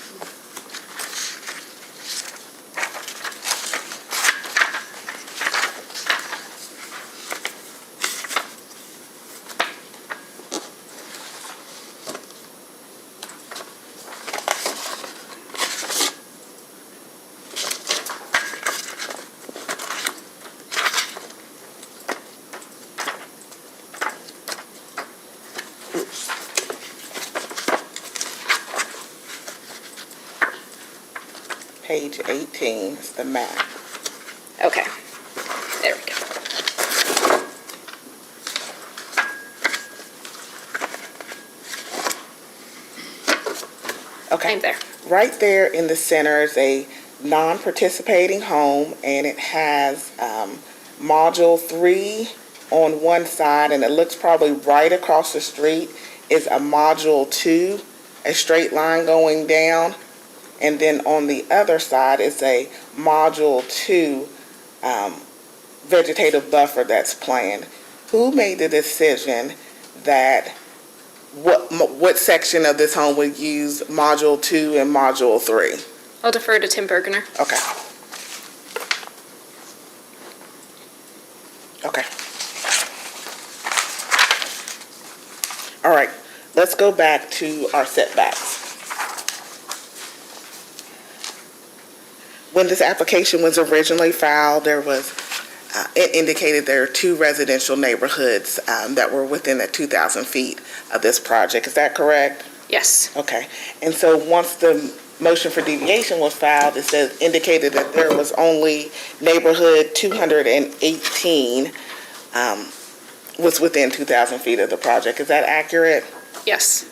Speaker 4: Page 18 is the map.
Speaker 9: Okay, there we go.
Speaker 4: Okay.
Speaker 9: I'm there.
Speaker 4: Right there in the center is a non-participating home, and it has module 3 on one side, and it looks probably right across the street is a module 2, a straight line going down, and then on the other side is a module 2 vegetative buffer that's planned. Who made the decision that what section of this home would use module 2 and module 3?
Speaker 9: I'll defer to Tim Bergener.
Speaker 4: Okay. Okay. All right, let's go back to our setbacks. When this application was originally filed, it indicated there are 2 residential neighborhoods that were within the 2,000 feet of this project. Is that correct?
Speaker 9: Yes.
Speaker 4: Okay. And so once the motion for deviation was filed, indicated that there was only neighborhood 218 was within 2,000 feet of the project. Is that accurate?
Speaker 9: Yes.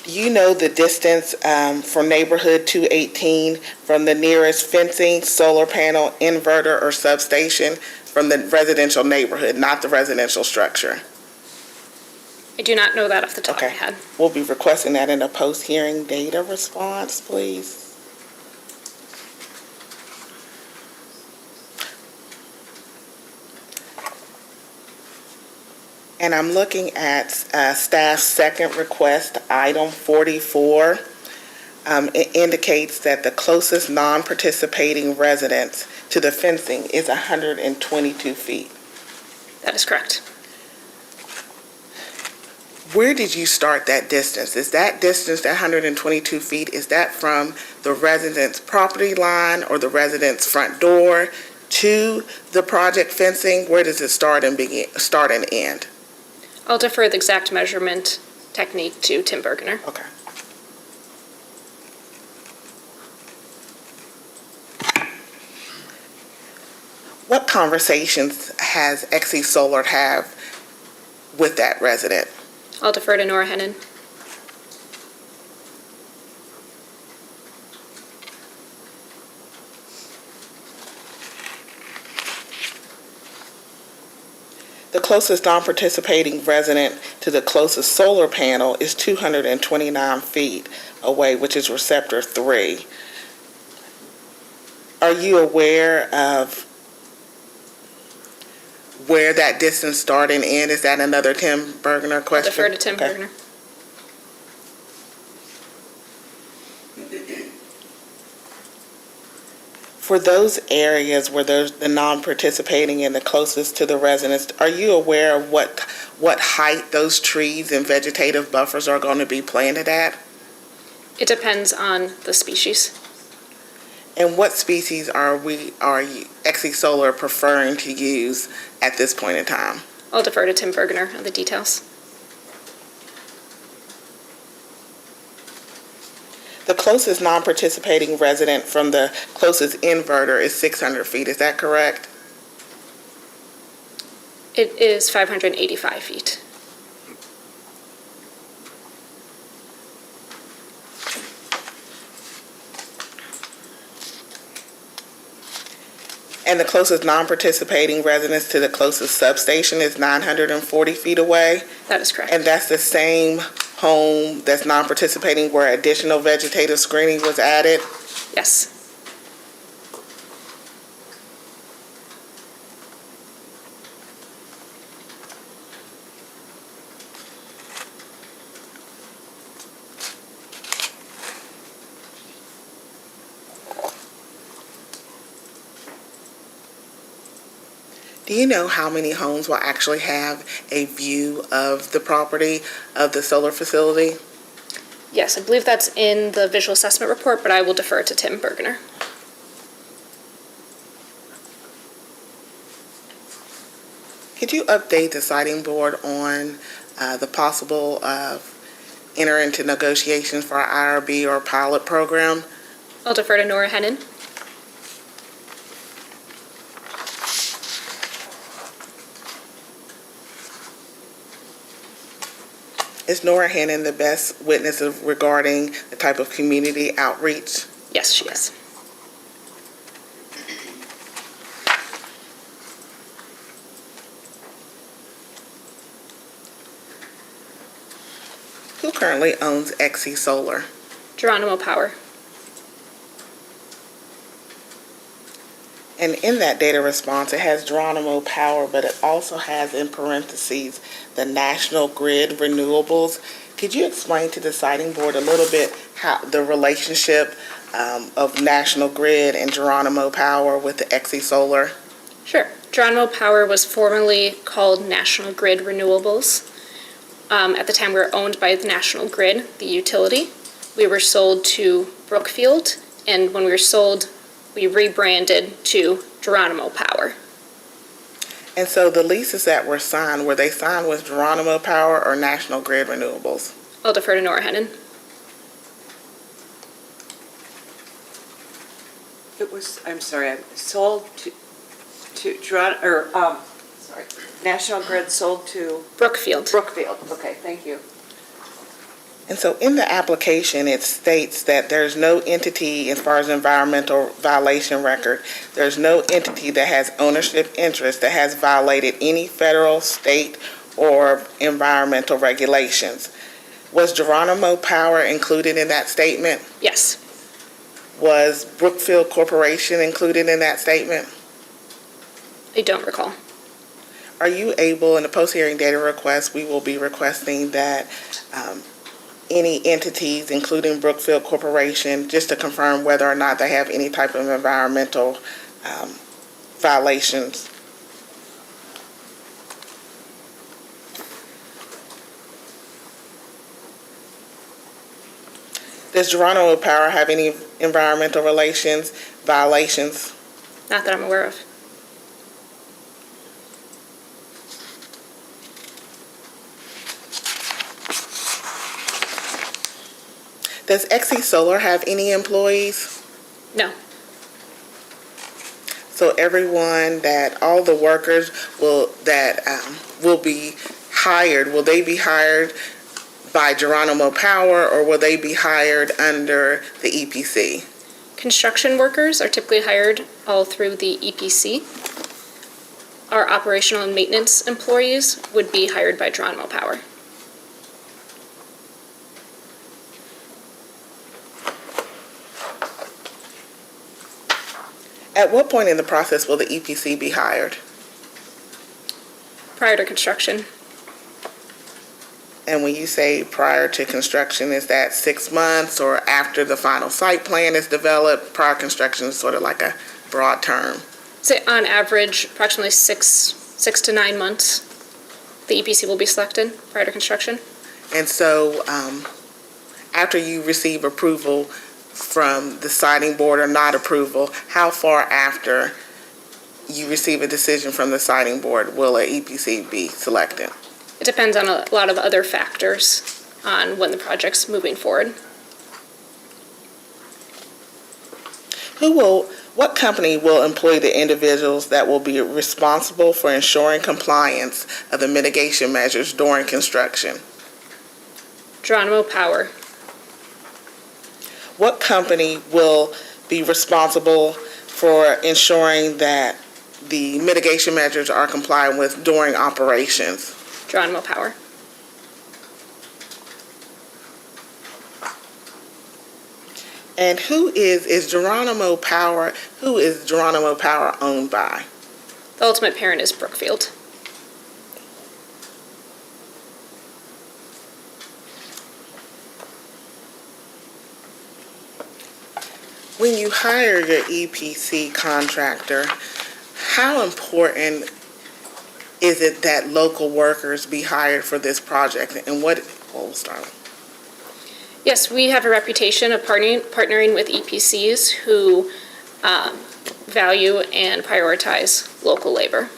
Speaker 4: Do you know the distance for neighborhood 218 from the nearest fencing, solar panel, inverter, or substation from the residential neighborhood, not the residential structure?
Speaker 9: I do not know that off the top of my
Speaker 4: Okay.
Speaker 9: head.
Speaker 4: We'll be requesting that in a post-hearing data response, please. And I'm looking at staff's second request, item 44. It indicates that the closest non-participating residence to the fencing is 122 feet.
Speaker 9: That is correct.
Speaker 4: Where did you start that distance? Is that distance, that 122 feet, is that from the resident's property line or the resident's front door to the project fencing? Where does it start and end?
Speaker 9: I'll defer the exact measurement technique to Tim Bergener.
Speaker 4: Okay. What conversations has Exie Solar have with that resident?
Speaker 9: I'll defer to Nora Hennon.
Speaker 4: The closest non-participating resident to the closest solar panel is 229 feet away, which is receptor 3. Are you aware of where that distance start and end? Is that another Tim Bergner
Speaker 9: I'll
Speaker 4: question?
Speaker 9: defer to Tim
Speaker 4: Okay.
Speaker 9: Bergner.
Speaker 4: For those areas where there's the non-participating and the closest to the residents, are you aware of what height those trees and vegetative buffers are going to be planted at?
Speaker 9: It depends on the species.
Speaker 4: And what species are you, Exie Solar, preferring to use at this point in time?
Speaker 9: I'll defer to Tim Bergner on the details.
Speaker 4: The closest non-participating resident from the closest inverter is 600 feet, is that correct?
Speaker 9: It is 585 feet.
Speaker 4: And the closest non-participating residence to the closest substation is 940 feet away?
Speaker 9: That is correct.
Speaker 4: And that's the same home that's non-participating where additional vegetative screening was added?
Speaker 9: Yes.
Speaker 4: Do you know how many homes will actually have a view of the property of the solar facility?
Speaker 9: Yes, I believe that's in the visual assessment report, but I will defer to Tim Bergner.
Speaker 4: Could you update the siting board on the possible enter into negotiations for our IRB or pilot program?
Speaker 9: I'll defer to Nora Hennon.
Speaker 4: Is Nora Hannon the best witness regarding the type of community outreach?
Speaker 9: Yes, she is.
Speaker 4: Who currently owns Exie Solar?
Speaker 9: Geronimo Power.
Speaker 4: And in that data response, it has Geronimo Power, but it also has in parentheses the National Grid Renewables. Could you explain to the siting board a little bit how the relationship of National Grid and Geronimo Power with the Exie Solar?
Speaker 9: Sure. Geronimo Power was formerly called National Grid Renewables. At the time, we were owned by the National Grid, the utility. We were sold to Brookfield, and when we were sold, we rebranded to Geronimo Power.
Speaker 4: And so the leases that were signed, were they signed with Geronimo Power or National Grid Renewables?
Speaker 9: I'll defer to Nora Hennon.
Speaker 1: It was, I'm sorry, sold to National Grid sold to
Speaker 9: Brookfield.
Speaker 1: Brookfield. Okay, thank you.
Speaker 4: And so in the application, it states that there's no entity, as far as environmental violation record, there's no entity that has ownership interest that has violated any federal, state, or environmental regulations. Was Geronimo Power included in that statement?
Speaker 9: Yes.
Speaker 4: Was Brookfield Corporation included in that statement?
Speaker 9: I don't recall.
Speaker 4: Are you able, in the post-hearing data request, we will be requesting that any entities, including Brookfield Corporation, just to confirm whether or not they have any type of environmental violations? Does Geronimo Power have any environmental violations?
Speaker 9: Not that I'm aware of.
Speaker 4: Does Exie Solar have any employees?
Speaker 9: No.
Speaker 4: So everyone all the workers will be hired, will they be hired by Geronimo Power or will they be hired under the EPC?
Speaker 9: Construction workers are typically hired all through the EPC. Our operational and maintenance employees would be hired by Geronimo Power.
Speaker 4: At what point in the process will the EPC be hired?
Speaker 9: Prior to construction,
Speaker 4: And when you say prior to construction, is that 6 months or after the final site plan is developed? Prior construction is sort of like a broad term.
Speaker 9: say on average, approximately 6 to 9 months, the EPC will be selected prior to construction.
Speaker 4: And so, after you receive approval from the siting board or not approval, how far after you receive a decision from the siting board will a EPC be selected?
Speaker 9: It depends on a lot of other factors on when the project's moving forward.
Speaker 4: What company will employ the individuals that will be responsible for ensuring compliance of the mitigation measures during construction?
Speaker 9: Geronimo Power,
Speaker 4: What company will be responsible for ensuring that the mitigation measures are complied with during operations?
Speaker 9: Geronimo Power,
Speaker 4: And who is Geronimo Power owned by?
Speaker 9: the ultimate parent is Brookfield.
Speaker 4: When you hire your EPC contractor, how important is it that local workers be hired for this project? And we'll start.
Speaker 9: Yes, we have a reputation of partnering with EPCs who value and prioritize local labor.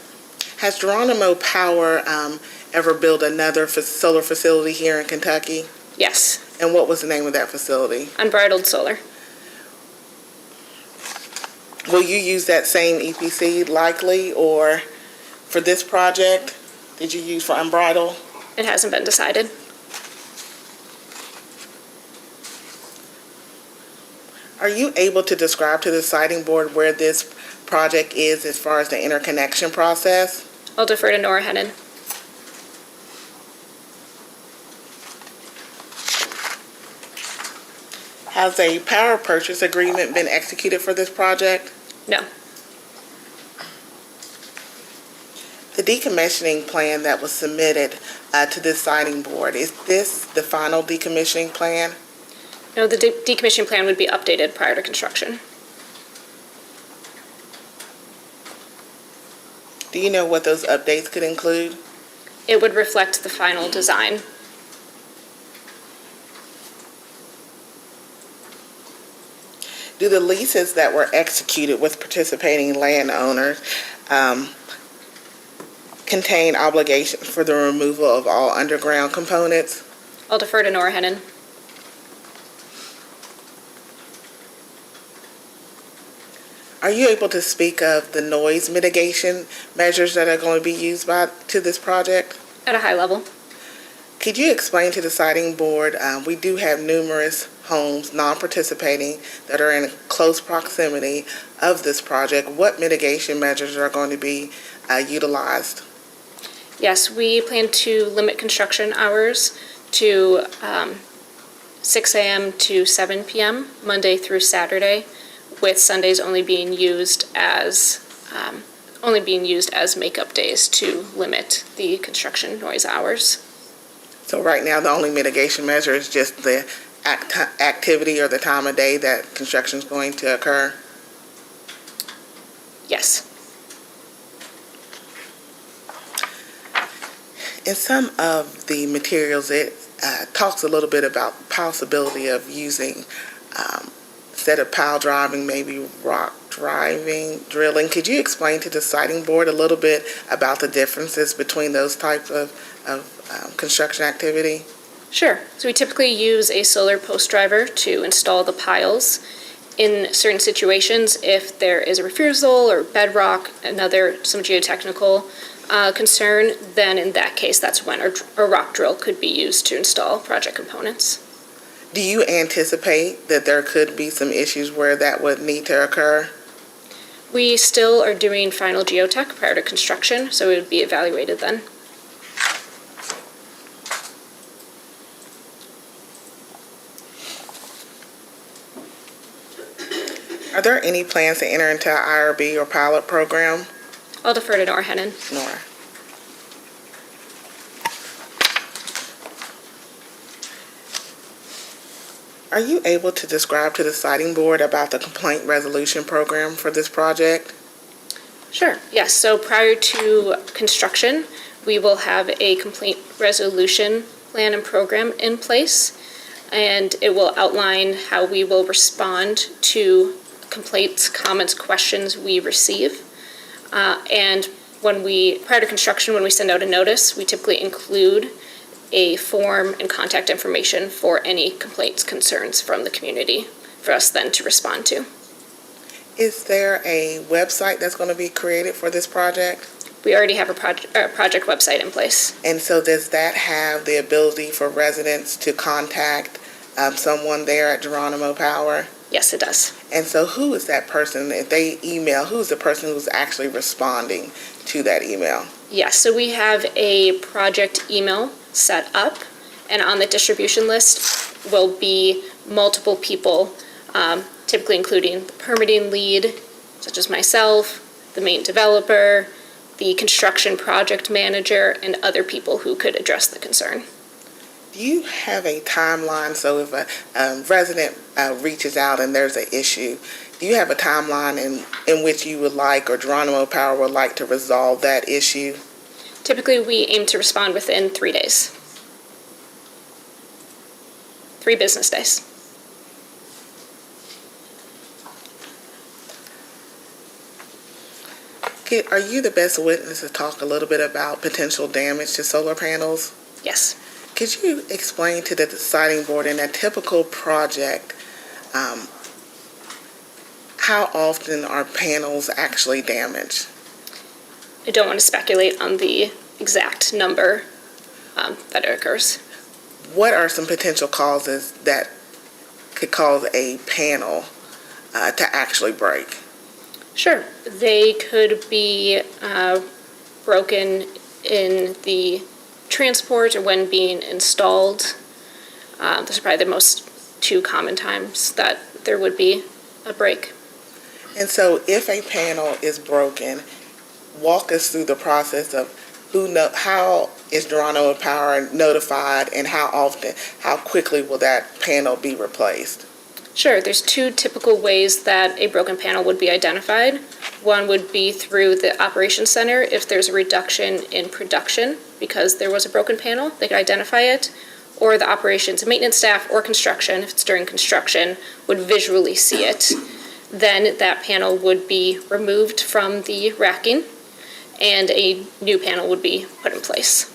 Speaker 4: Has Geronimo Power ever built another solar facility here in Kentucky?
Speaker 9: Yes,
Speaker 4: And what was the name of that facility?
Speaker 9: Unbridled Solar.
Speaker 4: Will you use that same EPC likely, or for this project, did you use for Unbridled?
Speaker 9: It hasn't been decided.
Speaker 4: Are you able to describe to the siting board where this project is as far as the interconnection process?
Speaker 9: I'll defer to Nora Hennon.
Speaker 4: Has a power purchase agreement been executed for this project?
Speaker 9: No.
Speaker 4: The decommissioning plan that was submitted to this siting board, is this the final decommissioning plan?
Speaker 9: No, the decommissioning plan would be updated prior to construction.
Speaker 4: Do you know what those updates could include?
Speaker 9: It would reflect the final design.
Speaker 4: Do the leases that were executed with participating landowners contain obligations for the removal of all underground components?
Speaker 9: I'll defer to Nora Hennon.
Speaker 4: Are you able to speak of the noise mitigation measures that are going to be used to this project?
Speaker 9: At a high level.
Speaker 4: Could you explain to the siting board, we do have numerous homes, non-participating, that are in close proximity of this project. What mitigation measures are going to be utilized?
Speaker 9: Yes, we plan to limit construction hours to 6 a.m. to 7 p.m., Monday through Saturday, with Sundays only being used as makeup days to limit the construction noise hours.
Speaker 4: So right now, the only mitigation measure is just the activity or the time of day that construction is going to occur?
Speaker 9: Yes.
Speaker 4: In some of the materials, it talks a little bit about the possibility of using, instead of pile driving, maybe rock drilling. Could you explain to the siting board a little bit about the differences between those types of construction activity?
Speaker 9: Sure. So we typically use a solar post driver to install the piles. In certain situations, if there is a refusal or bedrock, some geotechnical concern, then in that case, that's when a rock drill could be used to install project components.
Speaker 4: Do you anticipate that there could be some issues where that would need to occur?
Speaker 9: We still are doing final geotech prior to construction, so it would be evaluated then.
Speaker 4: Are there any plans to enter into an IRB or pilot program?
Speaker 9: I'll defer to Nora Hennon.
Speaker 4: Nora? Are you able to describe to the siting board about the complaint resolution program for this project?
Speaker 9: Sure, yes. So prior to construction, we will have a complaint resolution plan and program in place, and it will outline how we will respond to complaints, comments, questions we receive. And prior to construction, when we send out a notice, we typically include a form and contact information for any complaints, concerns from the community for us then to respond to.
Speaker 4: Is there a website that's going to be created for this project?
Speaker 9: We already have a project website in place.
Speaker 4: And so does that have the ability for residents to contact someone there at Geronimo Power?
Speaker 9: Yes, it does.
Speaker 4: And so who is that person? If they email, who's the person who's actually responding to that email?
Speaker 9: Yes, so we have a project email set up, and on the distribution list will be multiple people, typically including the permitting lead, such as myself, the main developer, the construction project manager, and other people who could address the concern.
Speaker 4: Do you have a timeline? So if a resident reaches out and there's an issue, do you have a timeline in which you would like, or Geronimo Power would like to resolve that issue?
Speaker 9: Typically, we aim to respond within 3 days. 3 business days.
Speaker 4: Are you the best witness to talk a little bit about potential damage to solar panels?
Speaker 9: Yes.
Speaker 4: Could you explain to the siting board in a typical project, how often are panels actually damaged?
Speaker 9: I don't want to speculate on the exact number that occurs.
Speaker 4: What are some potential causes that could cause a panel to actually break?
Speaker 9: Sure. They could be broken in the transport or when being installed. Those are probably the most 2 common times that there would be a break.
Speaker 4: And so if a panel is broken, walk us through the process of how is Geronimo Power notified, and how often, how quickly will that panel be replaced?
Speaker 9: Sure. There's 2 typical ways that a broken panel would be identified. One would be through the operations center. If there's a reduction in production because there was a broken panel, they could identify it. Or the operations and maintenance staff or construction, if it's during construction, would visually see it. Then that panel would be removed from the racking and a new panel would be put in place.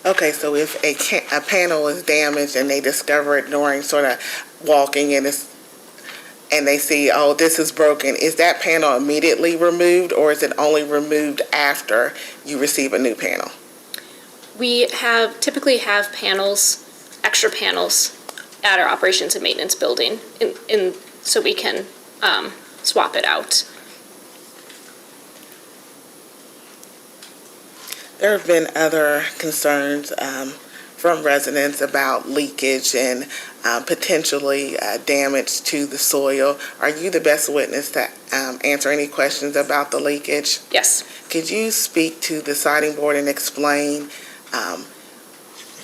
Speaker 4: Okay, so if a panel is damaged and they discover it during sort of walking and they see, oh, this is broken, is that panel immediately removed, or is it only removed after you receive a new panel?
Speaker 9: We typically have panels, extra panels, at our operations and maintenance building, so we can swap it out.
Speaker 4: There have been other concerns from residents about leakage and potentially damage to the soil. Are you the best witness to answer any questions about the leakage?
Speaker 9: Yes.
Speaker 4: Could you speak to the siting board and explain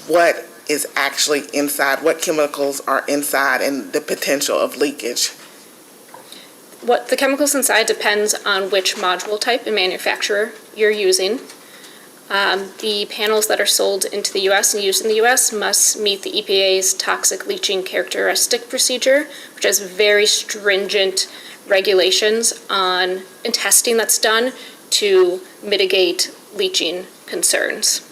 Speaker 4: what is actually inside, what chemicals are inside, and the potential of leakage?
Speaker 9: What the chemicals inside depends on which module type and manufacturer you're using. The panels that are sold into the U.S. and used in the U.S. must meet the EPA's toxic leaching characteristic procedure, which has very stringent regulations and testing that's done to mitigate leaching concerns.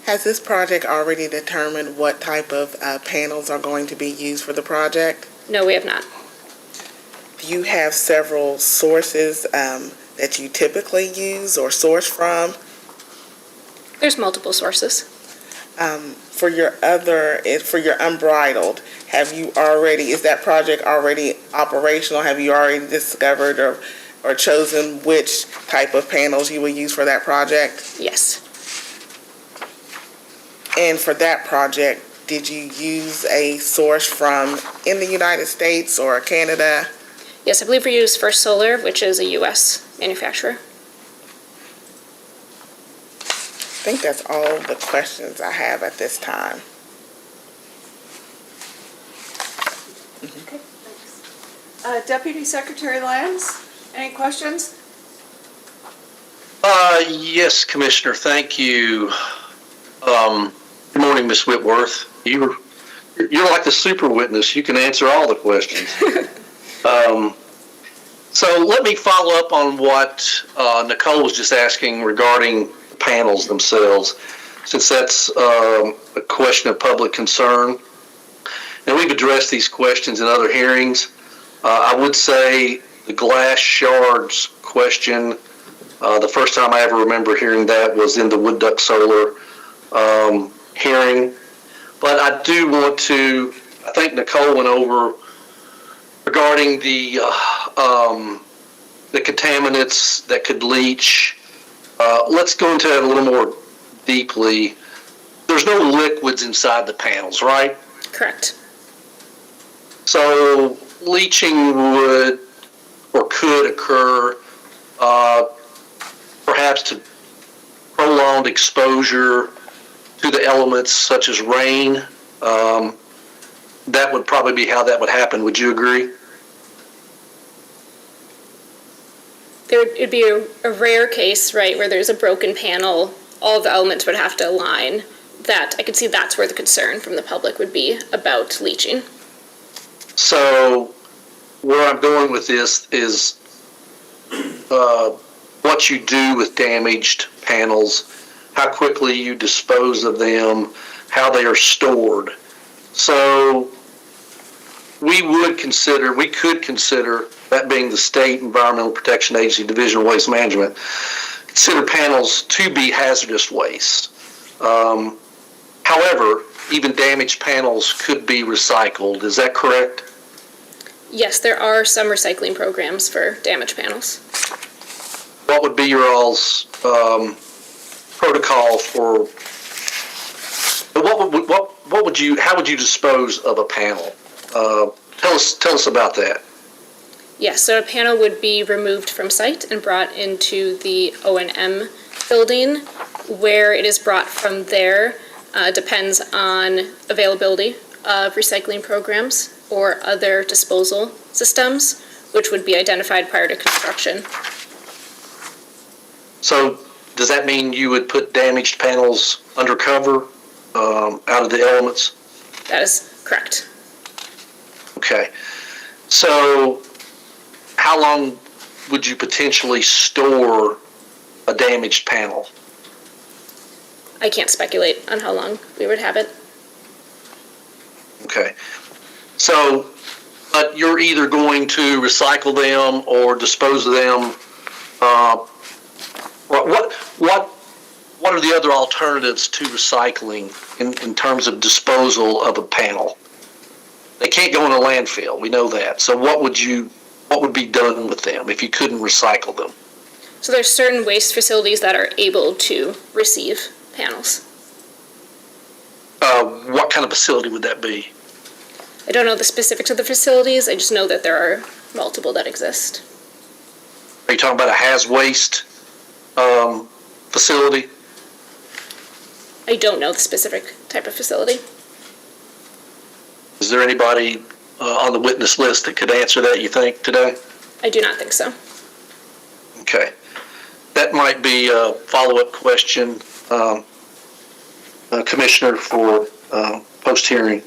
Speaker 4: Has this project already determined what type of panels are going to be used for the project?
Speaker 9: No, we have not.
Speaker 4: Do you have several sources that you typically use or source from?
Speaker 9: There's multiple sources.
Speaker 4: For your unbridled, is that project already operational? Have you already discovered or chosen which type of panels you will use for that project?
Speaker 9: Yes.
Speaker 4: And for that project, did you use a source from in the United States or Canada?
Speaker 9: Yes, I believe we use First Solar, which is a U.S. manufacturer.
Speaker 4: I think that's all the questions I have at this time.
Speaker 1: Deputy Secretary Lyons, any questions?
Speaker 10: Yes, Commissioner, thank you. Good morning, Ms. Whitworth. You're like the super witness. You can answer all the questions. So let me follow up on what Nicole was just asking regarding the panels themselves, since that's a question of public concern. And we've addressed these questions in other hearings. I would say the glass shards question, the first time I ever remember hearing that was in the Wood Duck Solar hearing. But I do want to, I think Nicole went over regarding the contaminants that could leach. Let's go into that a little more deeply. There's no liquids inside the panels, right?
Speaker 9: Correct.
Speaker 10: So leaching would or could occur perhaps to prolonged exposure to the elements such as rain. That would probably be how that would happen. Would you agree?
Speaker 9: It'd be a rare case, right, where there's a broken panel, all the elements would have to align. That, I could see that's where the concern from the public would be about leaching.
Speaker 10: So where I'm going with this is what you do with damaged panels, how quickly you dispose of them, how they are stored. So we could consider, that being the State Environmental Protection Agency Division of Waste Management, consider panels to be hazardous waste. However, even damaged panels could be recycled. Is that correct?
Speaker 9: Yes, there are some recycling programs for damaged panels.
Speaker 10: What would be your all's protocol for? How would you dispose of a panel? Tell us about that.
Speaker 9: Yes, so a panel would be removed from site and brought into the O&M building. Where it is brought from there depends on availability of recycling programs or other disposal systems, which would be identified prior to construction.
Speaker 10: So does that mean you would put damaged panels under cover out of the elements?
Speaker 9: That is correct.
Speaker 10: Okay. So how long would you potentially store a damaged panel?
Speaker 9: I can't speculate on how long we would have it.
Speaker 10: Okay. So, but you're either going to recycle them or dispose of them. What are the other alternatives to recycling in terms of disposal of a panel? They can't go in a landfill. We know that. So what would be done with them if you couldn't recycle them?
Speaker 9: So there's certain waste facilities that are able to receive panels.
Speaker 10: What kind of facility would that be?
Speaker 9: I don't know the specifics of the facilities, I just know that there are multiple that exist.
Speaker 10: Are you talking about a haz waste facility?
Speaker 9: I don't know the specific type of facility.
Speaker 10: Is there anybody on the witness list that could answer that, you think, today?
Speaker 9: I do not think so.
Speaker 10: Okay. That might be a follow-up question, Commissioner, for post-hearing.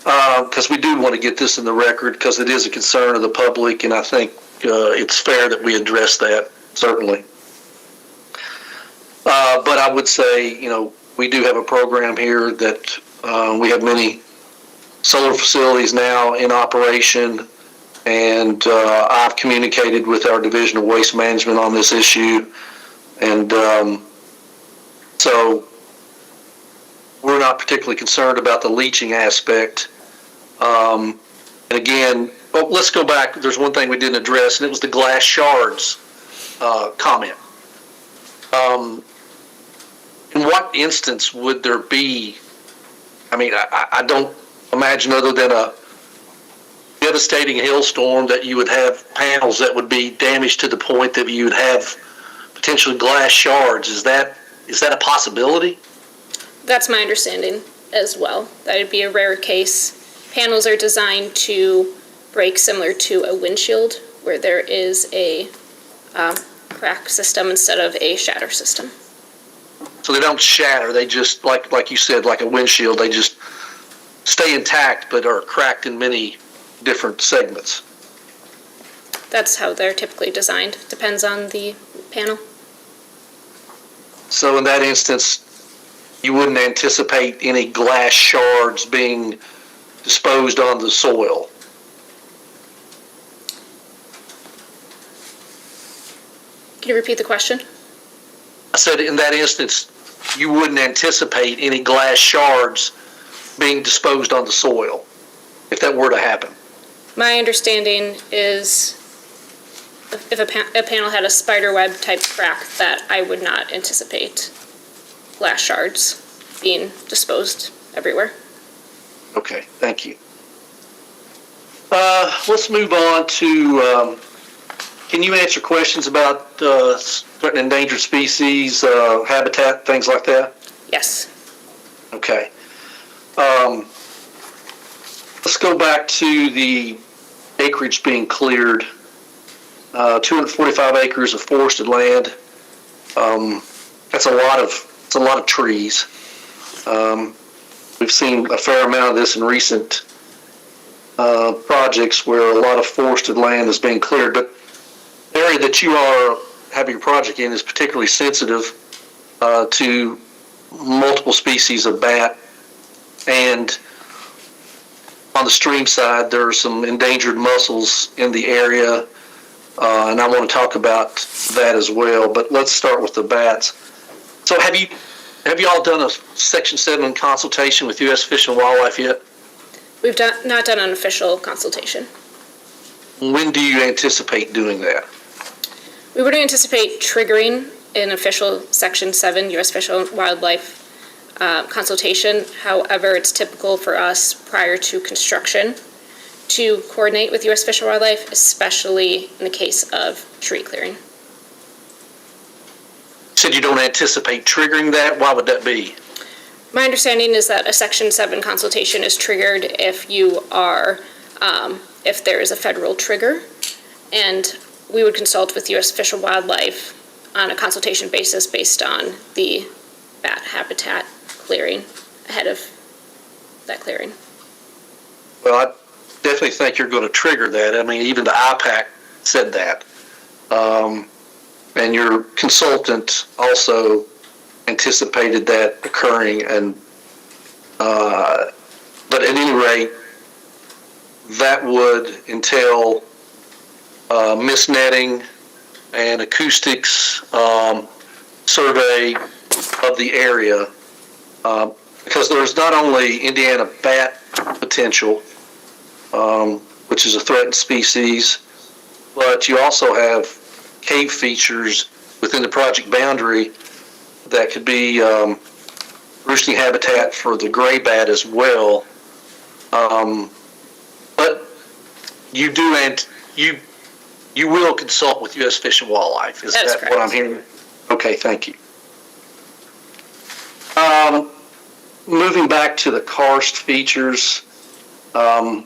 Speaker 10: Because we do want to get this in the record because it is a concern of the public, and I think it's fair that we address that, certainly. But I would say, we do have a program here that we have many solar facilities now in operation, and I've communicated with our Division of Waste Management on this issue, and so we're not particularly concerned about the leaching aspect. And again, let's go back. There's one thing we didn't address, and it was the glass shards comment. In what instance would there be I mean, I don't imagine other than a devastating hailstorm that you would have panels that would be damaged to the point that you would have potentially glass shards. Is that a possibility?
Speaker 9: That's my understanding as well. That would be a rare case. Panels are designed to break similar to a windshield, where there is a crack system instead of a shatter system.
Speaker 10: So they don't shatter. They just, like you said, like a windshield, they just stay intact but are cracked in many different segments.
Speaker 9: That's how they're typically designed. Depends on the panel.
Speaker 10: So in that instance, you wouldn't anticipate any glass shards being disposed on the soil.
Speaker 9: Can you repeat the question?
Speaker 10: I said in that instance, you wouldn't anticipate any glass shards being disposed on the soil if that were to happen.
Speaker 9: My understanding is if a panel had a spider web type crack, that I would not anticipate glass shards being disposed everywhere.
Speaker 10: Okay, thank you. Let's move on to, can you answer questions about threatened endangered species, habitat, things like that?
Speaker 9: Yes.
Speaker 10: Okay. Let's go back to the acreage being cleared. 245 acres of forested land. That's a lot of trees. We've seen a fair amount of this in recent projects where a lot of forested land is being cleared, but the area that you are having your project in is particularly sensitive to multiple species of bat, and on the stream side there are some endangered mussels in the area, and I want to talk about that as well, but let's start with the bats. So have you all done a Section 7 consultation with U.S. Fish and Wildlife yet?
Speaker 9: We've not done an official consultation.
Speaker 10: When do you anticipate doing that?
Speaker 9: We would anticipate triggering an official Section 7 U.S. Fish and Wildlife consultation. However, it's typical for us prior to construction to coordinate with U.S. Fish and Wildlife, especially in the case of tree clearing.
Speaker 10: You said you don't anticipate triggering that. Why would that be?
Speaker 9: My understanding is that a Section 7 consultation is triggered if you are, if there is a federal trigger, and we would consult with U.S. Fish and Wildlife on a consultation basis based on the bat habitat clearing ahead of that clearing.
Speaker 10: Well, I definitely think you're going to trigger that. I mean, even the IPAC said that. And your consultant also anticipated that occurring, and but at any rate, that would entail mist netting and acoustics survey of the area, because there's not only Indiana bat potential, which is a threatened species, but you also have cave features within the project boundary that could be roosting habitat for the gray bat as well. But you do, and you will consult with U.S. Fish and Wildlife. Is that
Speaker 9: correct.
Speaker 10: what I'm hearing? Okay, thank you. Moving back to the karst features, I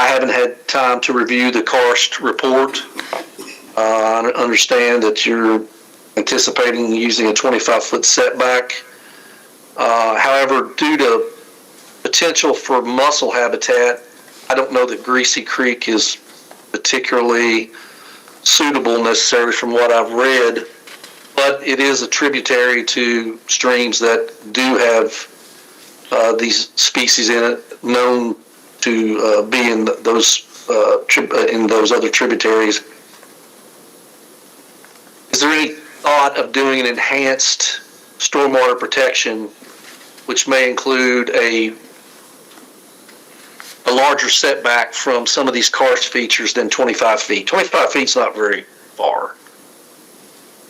Speaker 10: haven't had time to review the karst report. I understand that you're anticipating using a 25-foot setback. However, due to potential for mussel habitat, I don't know that Greasy Creek is particularly suitable necessarily from what I've read, but it is a tributary to streams that do have these species in it, known to be in those other tributaries. Is there any thought of doing an enhanced stormwater protection, which may include a larger setback from some of these karst features than 25 feet? 25 feet is not very far.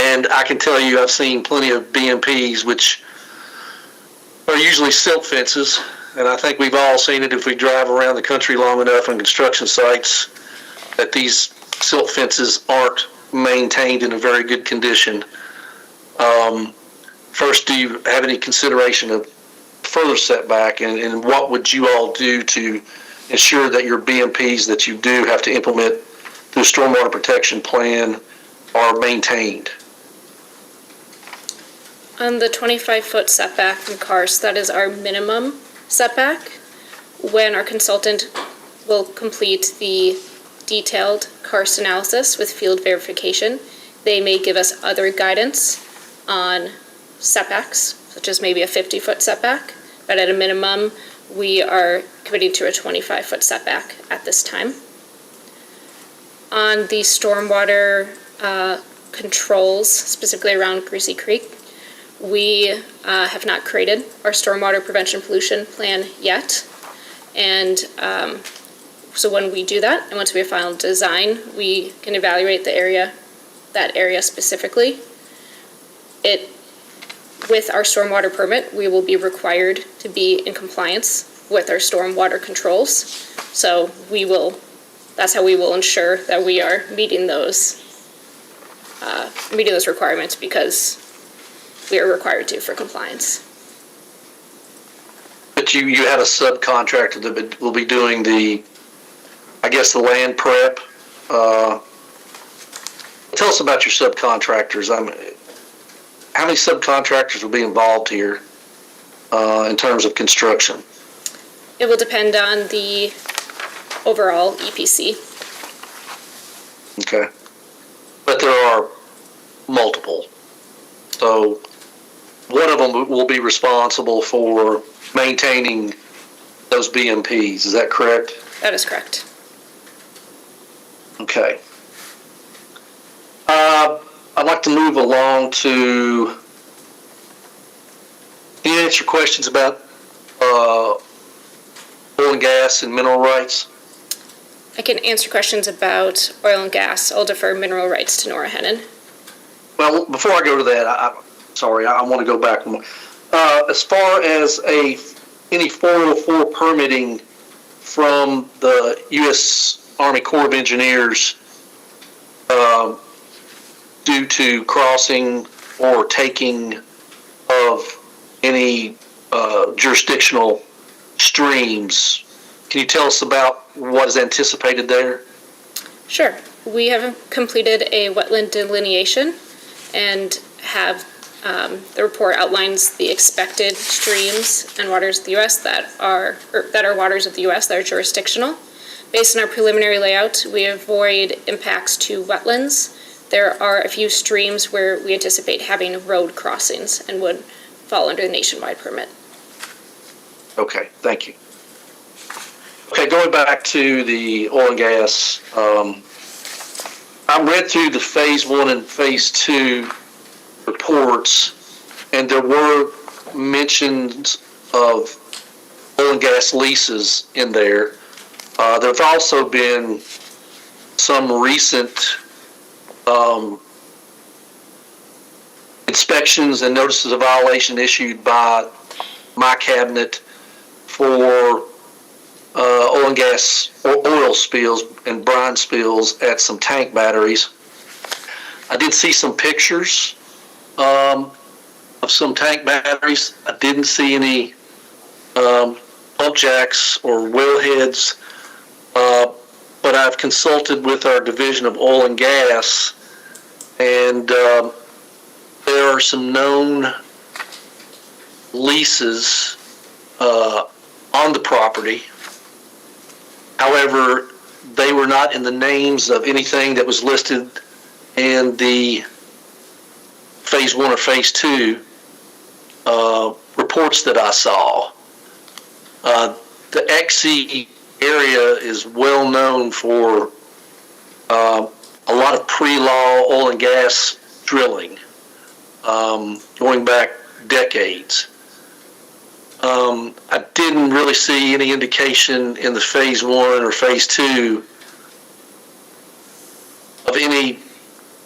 Speaker 10: And I can tell you I've seen plenty of BMPs which are are usually silt fences, and I think we've all seen it if we drive around the country long enough on construction sites, that these silt fences aren't maintained in a very good condition. First, do you have any consideration of further setback, and what would you all do to ensure that your BMPs that you do have to implement through stormwater protection plan are maintained?
Speaker 9: On the 25-foot setback from cars, that is our minimum setback. When our consultant will complete the detailed karst analysis with field verification, they may give us other guidance on setbacks, such as maybe a 50-foot setback, but at a minimum, we are committing to a 25-foot setback at this time. On the stormwater controls, specifically around Greasy Creek, we have not created our stormwater prevention pollution plan yet. And so when we do that, and once we have final design, we can evaluate that area specifically. With our stormwater permit, we will be required to be in compliance with our stormwater controls. So that's how we will ensure that we are meeting those requirements, because we are required to for compliance.
Speaker 10: But you have a subcontractor that will be doing the land prep. Tell us about your subcontractors. How many subcontractors will be involved here in terms of construction?
Speaker 9: It will depend on the overall EPC.
Speaker 10: Okay. But there are multiple. So one of them will be responsible for maintaining those BMPs. Is that correct?
Speaker 9: That is correct.
Speaker 10: Okay. I'd like to move along to, can you answer questions about oil and gas and mineral rights?
Speaker 9: I can answer questions about oil and gas. I'll defer mineral rights to Nora Hennon.
Speaker 10: Well, before I go to that, I want to go back. As far as any 404 permitting from the U.S. Army Corps of Engineers due to crossing or taking of any jurisdictional streams, can you tell us about what is anticipated there?
Speaker 9: Sure. We have completed a wetland delineation and have the report outlines the expected streams and waters of the U.S. that are waters of the U.S. that are jurisdictional. Based on our preliminary layout, we avoid impacts to wetlands. There are a few streams where we anticipate having road crossings and would fall under the nationwide permit.
Speaker 10: Okay, thank you. Okay, going back to the oil and gas, I read through the phase 1 and phase 2 reports, and there were mentions of oil and gas leases in there. There have also been some recent inspections and notices of violation issued by my cabinet for oil and gas oil spills and brine spills at some tank batteries. I did see some pictures of some tank batteries. I didn't see any pump jacks or wellheads, but I've consulted with our Division of Oil and Gas, and there are some known leases on the property. However, they were not in the names of anything that was listed in the phase 1 or phase 2 reports that I saw. The Exie area is well known for a lot of pre-law oil and gas drilling, going back decades. I didn't really see any indication in the phase 1 or phase 2 of any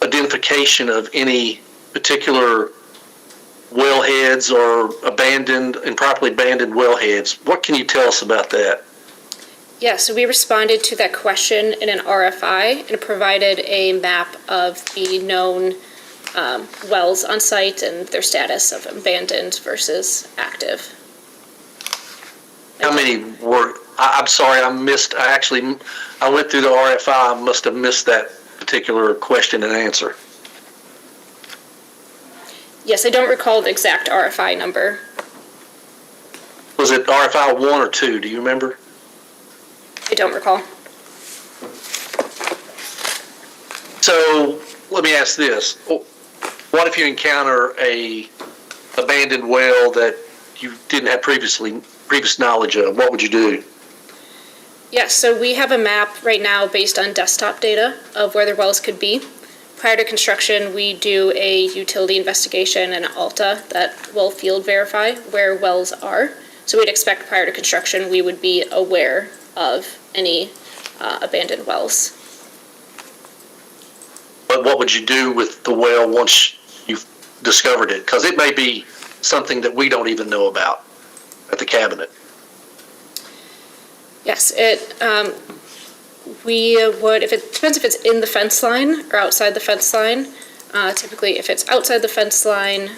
Speaker 10: identification of any particular wellheads or improperly abandoned wellheads. What can you tell us about that?
Speaker 9: Yeah, so we responded to that question in an RFI and provided a map of the known wells on site and their status of abandoned versus active.
Speaker 10: How many were, I'm sorry, I went through the RFI, I must have missed that particular question and answer.
Speaker 9: Yes, I don't recall the exact RFI number.
Speaker 10: Was it RFI 1 or 2, do you remember?
Speaker 9: I don't recall.
Speaker 10: So, let me ask this. What if you encounter a abandoned well that you didn't have previous knowledge of? What would you do?
Speaker 9: Yes, so we have a map right now based on desktop data of where their wells could be. Prior to construction, we do a utility investigation and ALTA that will field verify where wells are. So we'd expect prior to construction, we would be aware of any abandoned wells.
Speaker 10: But what would you do with the well once you've discovered it? Because it may be something that we don't even know about at the cabinet.
Speaker 9: Yes, we would, depends if it's in the fence line or outside the fence line. Typically, if it's outside the fence line,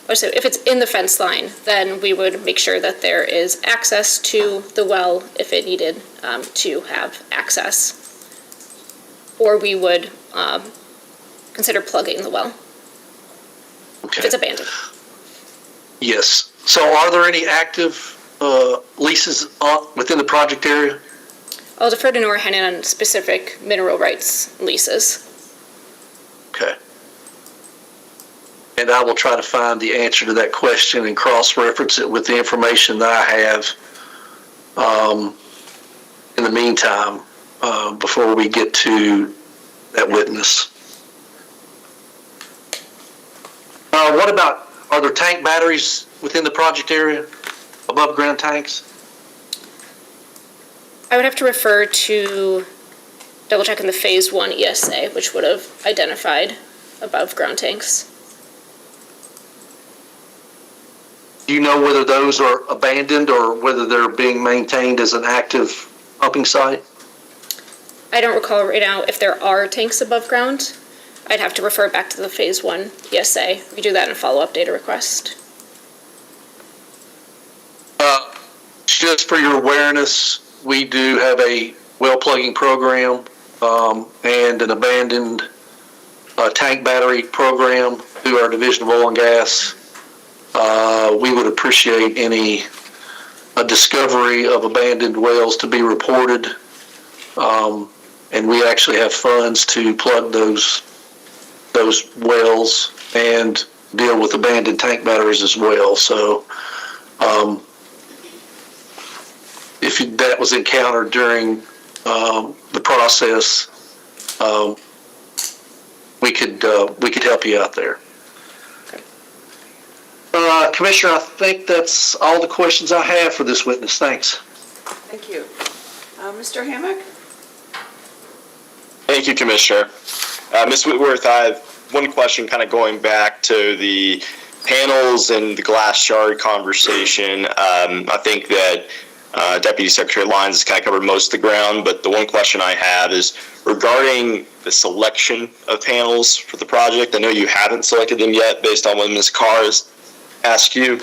Speaker 9: if it's in the fence line, then we would make sure that there is access to the well if it needed to have access. Or we would consider plugging the well if it's abandoned.
Speaker 10: Yes. So are there any active leases within the project area?
Speaker 9: I'll defer to Nora Hennon on specific mineral rights leases.
Speaker 10: Okay. And I will try to find the answer to that question and cross-reference it with the information that I have in the meantime before we get to that witness. What about, are there tank batteries within the project area, above ground tanks?
Speaker 9: I would have to refer to double check in the phase 1 ESA, which would have identified above ground tanks.
Speaker 10: Do you know whether those are abandoned or whether they're being maintained as an active pumping site?
Speaker 9: I don't recall right now if there are tanks above ground. I'd have to refer back to the phase 1 ESA. We do that in a follow-up data request.
Speaker 10: Just for your awareness, we do have a well plugging program and an abandoned tank battery program through our Division of Oil and Gas. We would appreciate any discovery of abandoned wells to be reported. And we actually have funds to plug those wells and deal with abandoned tank batteries as well. So if that was encountered during the process, we could help you out there. Commissioner, I think that's all the questions I have for this witness. Thanks.
Speaker 1: Thank you. Mr. Hammock?
Speaker 11: Thank you, Commissioner. Ms. Whitworth, I have one question kind of going back to the panels and the glass shard conversation. I think that Deputy Secretary Lyons has kind of covered most of the ground, but the one question I have is regarding the selection of panels for the project. I know you haven't selected them yet based on what Ms. Carr has asked you,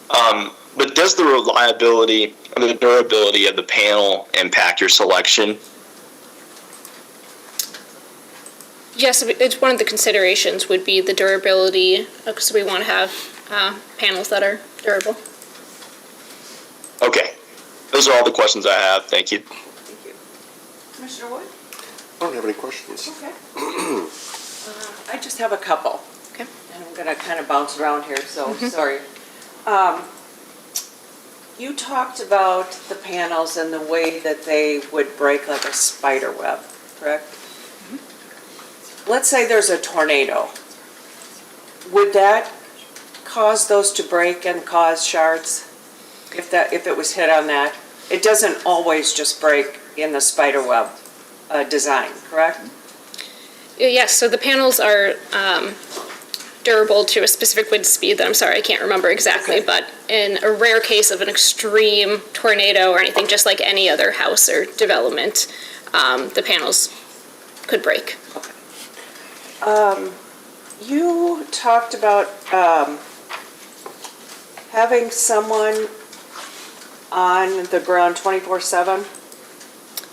Speaker 11: but does the reliability and the durability of the panel impact your selection?
Speaker 9: Yes, it's one of the considerations would be the durability, because we want to have panels that are durable.
Speaker 11: Okay. Those are all the questions I have. Thank you.
Speaker 1: Thank you. Commissioner Wood?
Speaker 12: I don't have any questions.
Speaker 1: Okay. I just have a couple.
Speaker 9: Okay.
Speaker 1: And I'm going to kind of bounce around here, so sorry. You talked about the panels and the way that they would break like a spider web, correct? Let's say there's a tornado. Would that cause those to break and cause shards if it was hit on that? It doesn't always just break in the spider web design, correct?
Speaker 9: Yes, so the panels are durable to a specific wind speed that I'm sorry, I can't remember exactly,
Speaker 1: Okay.
Speaker 9: but in a rare case of an extreme tornado or anything, just like any other house or development, the panels could break.
Speaker 1: You talked about having someone on the ground 24/7?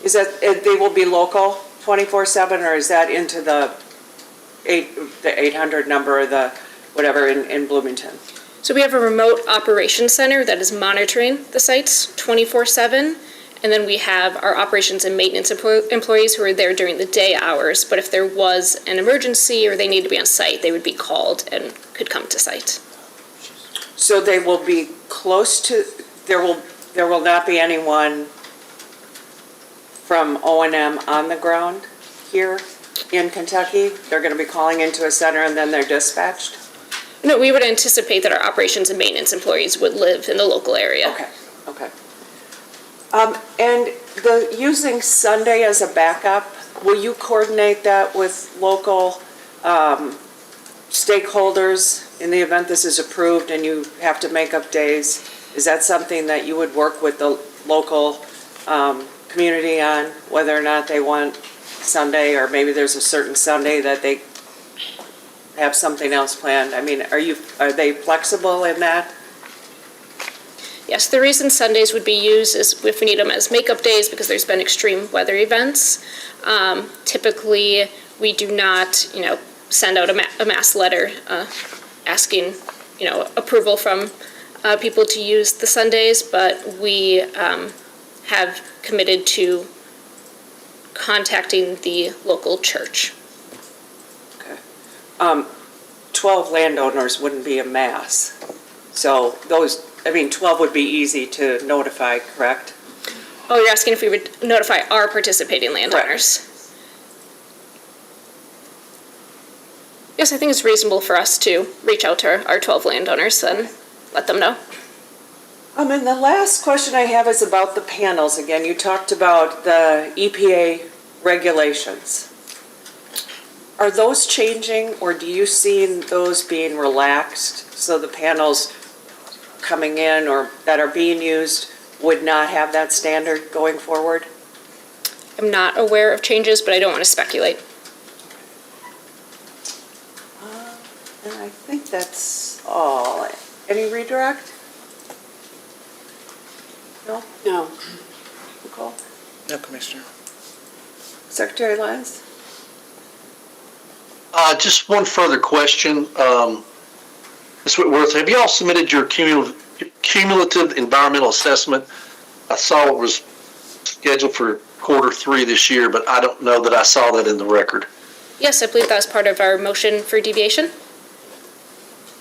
Speaker 1: Is that, they will be local 24/7, or is that into the 800 number or the whatever in Bloomington?
Speaker 9: So we have a remote operations center that is monitoring the sites 24/7. And then we have our operations and maintenance employees who are there during the day hours. But if there was an emergency or they need to be on site, they would be called and could come to site.
Speaker 1: So they will be close to, there will not be anyone from O&M on the ground here in Kentucky? They're going to be calling into a center and then they're dispatched?
Speaker 9: No, we would anticipate that our operations and maintenance employees would live in the local area.
Speaker 1: Okay, okay. And using Sunday as a backup, will you coordinate that with local stakeholders in the event this is approved and you have to make up days? Is that something that you would work with the local community on, whether or not they want Sunday, or maybe there's a certain Sunday that they have something else planned? I mean, are they flexible in that?
Speaker 9: Yes, the reason Sundays would be used is if we need them as makeup days because there's been extreme weather events. Typically, we do not, send out a mass letter asking, approval from people to use the Sundays, but we have committed to contacting the local church.
Speaker 1: Okay. 12 landowners wouldn't be a mass. So 12 would be easy to notify, correct?
Speaker 9: Oh, you're asking if we would notify our participating landowners? Yes, I think it's reasonable for us to reach out to our 12 landowners and let them know.
Speaker 1: And the last question I have is about the panels. Again, you talked about the EPA regulations. Are those changing, or do you see those being relaxed so the panels coming in or that are being used would not have that standard going forward?
Speaker 9: I'm not aware of changes, but I don't want to speculate.
Speaker 1: And I think that's all. Any redirect? No?
Speaker 2: No.
Speaker 1: Nicole?
Speaker 4: No, Commissioner.
Speaker 1: Secretary Lyons?
Speaker 10: Just one further question. Ms. Whitworth, have you all submitted your cumulative environmental assessment? I saw it was scheduled for Q3 this year, but I don't know that I saw that in the record.
Speaker 9: Yes, I believe that was part of our motion for deviation.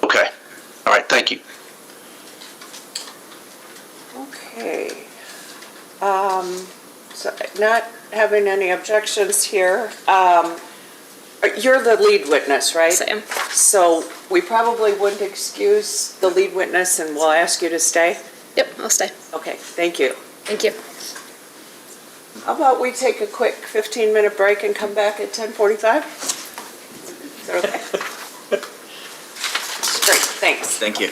Speaker 10: Okay. All right. Thank you.
Speaker 1: Okay. So not having any objections here. You're the lead witness, right?
Speaker 9: Yes, I am.
Speaker 1: So we probably wouldn't excuse the lead witness and we'll ask you to stay?
Speaker 9: Yep, I'll stay.
Speaker 1: Okay, thank you.
Speaker 9: Thank you.
Speaker 1: How about we take a quick 15-minute break and come back at 10:45? Is that okay? Great, thanks.
Speaker 3: Thank you.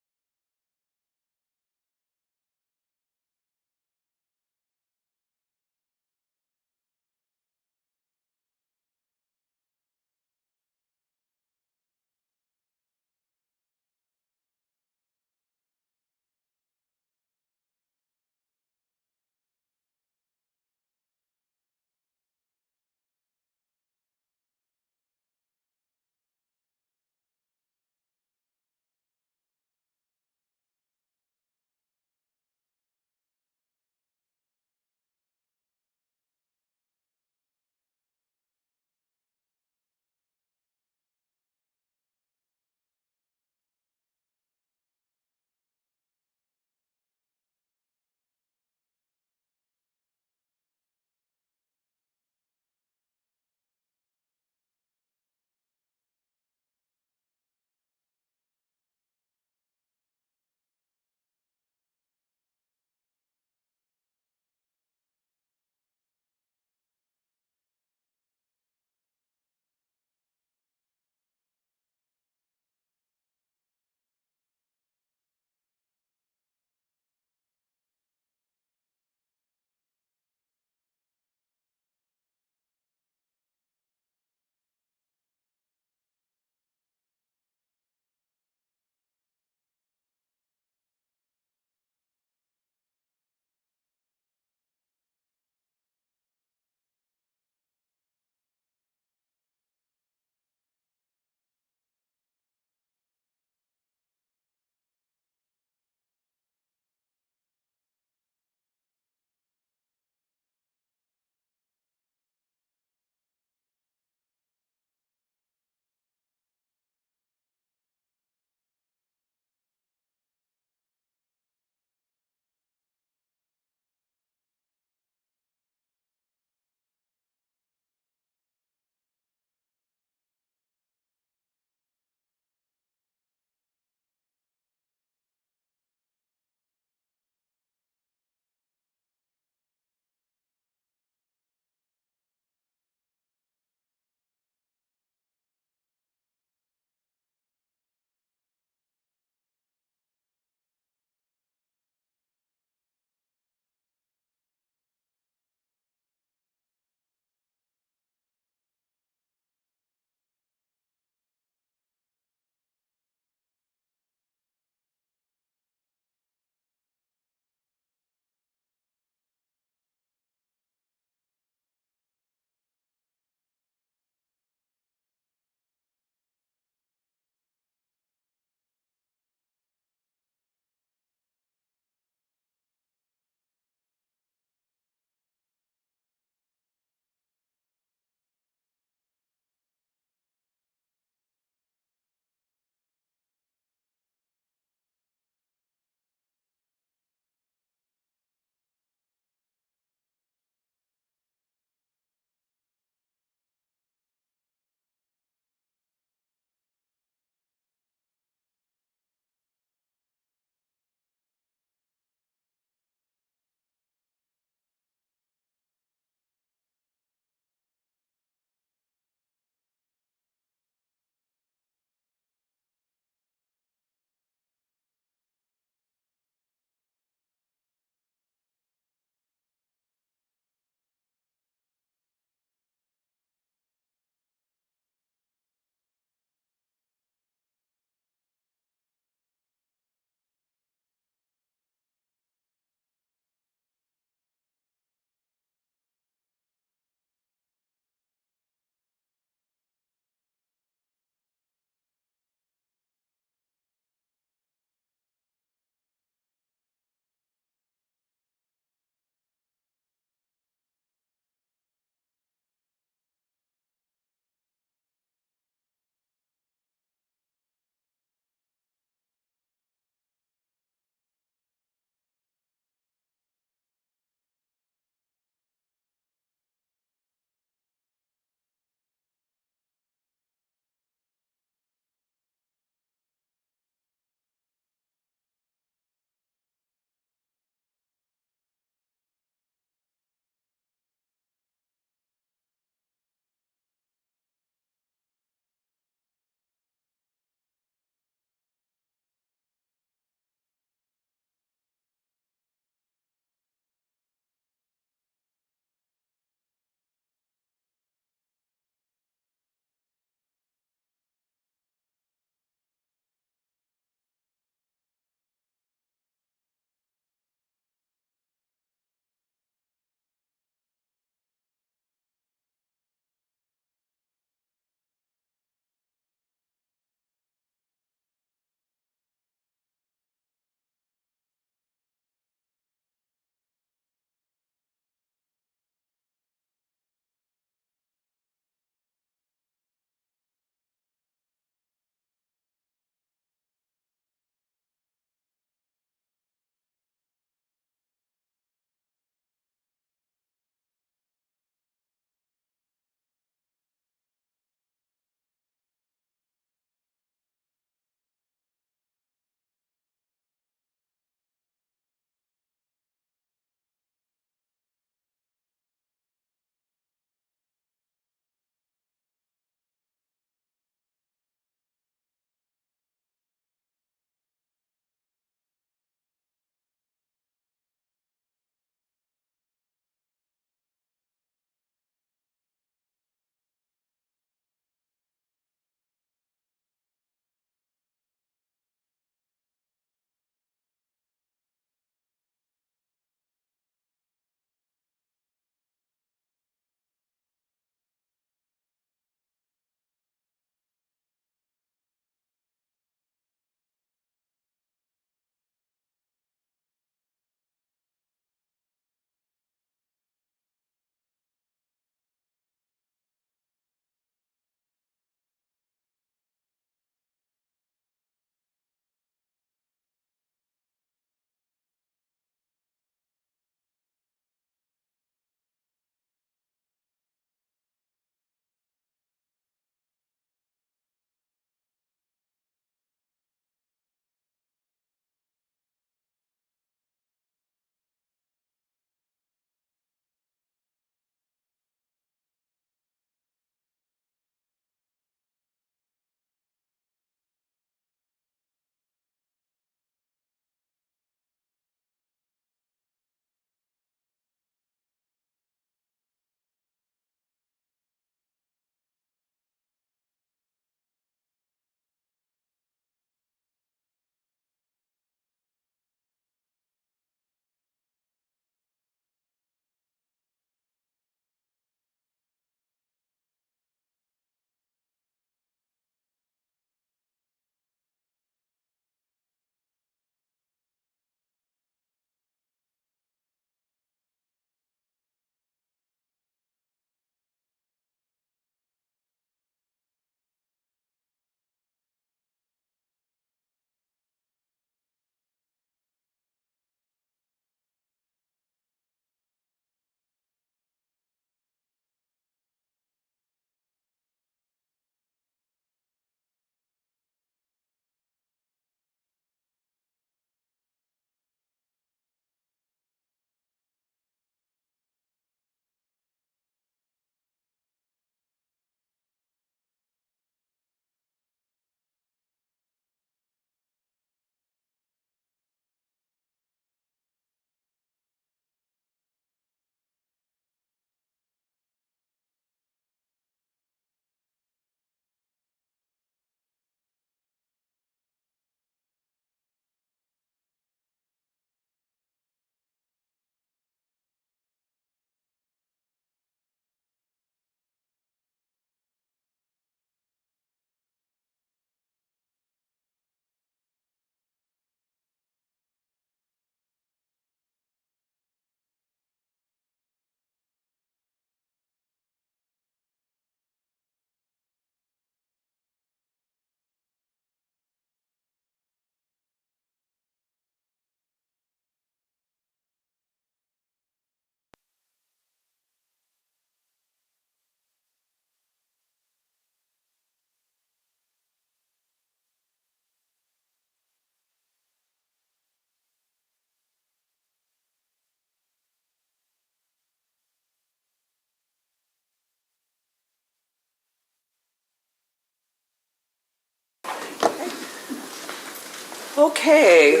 Speaker 1: Okay,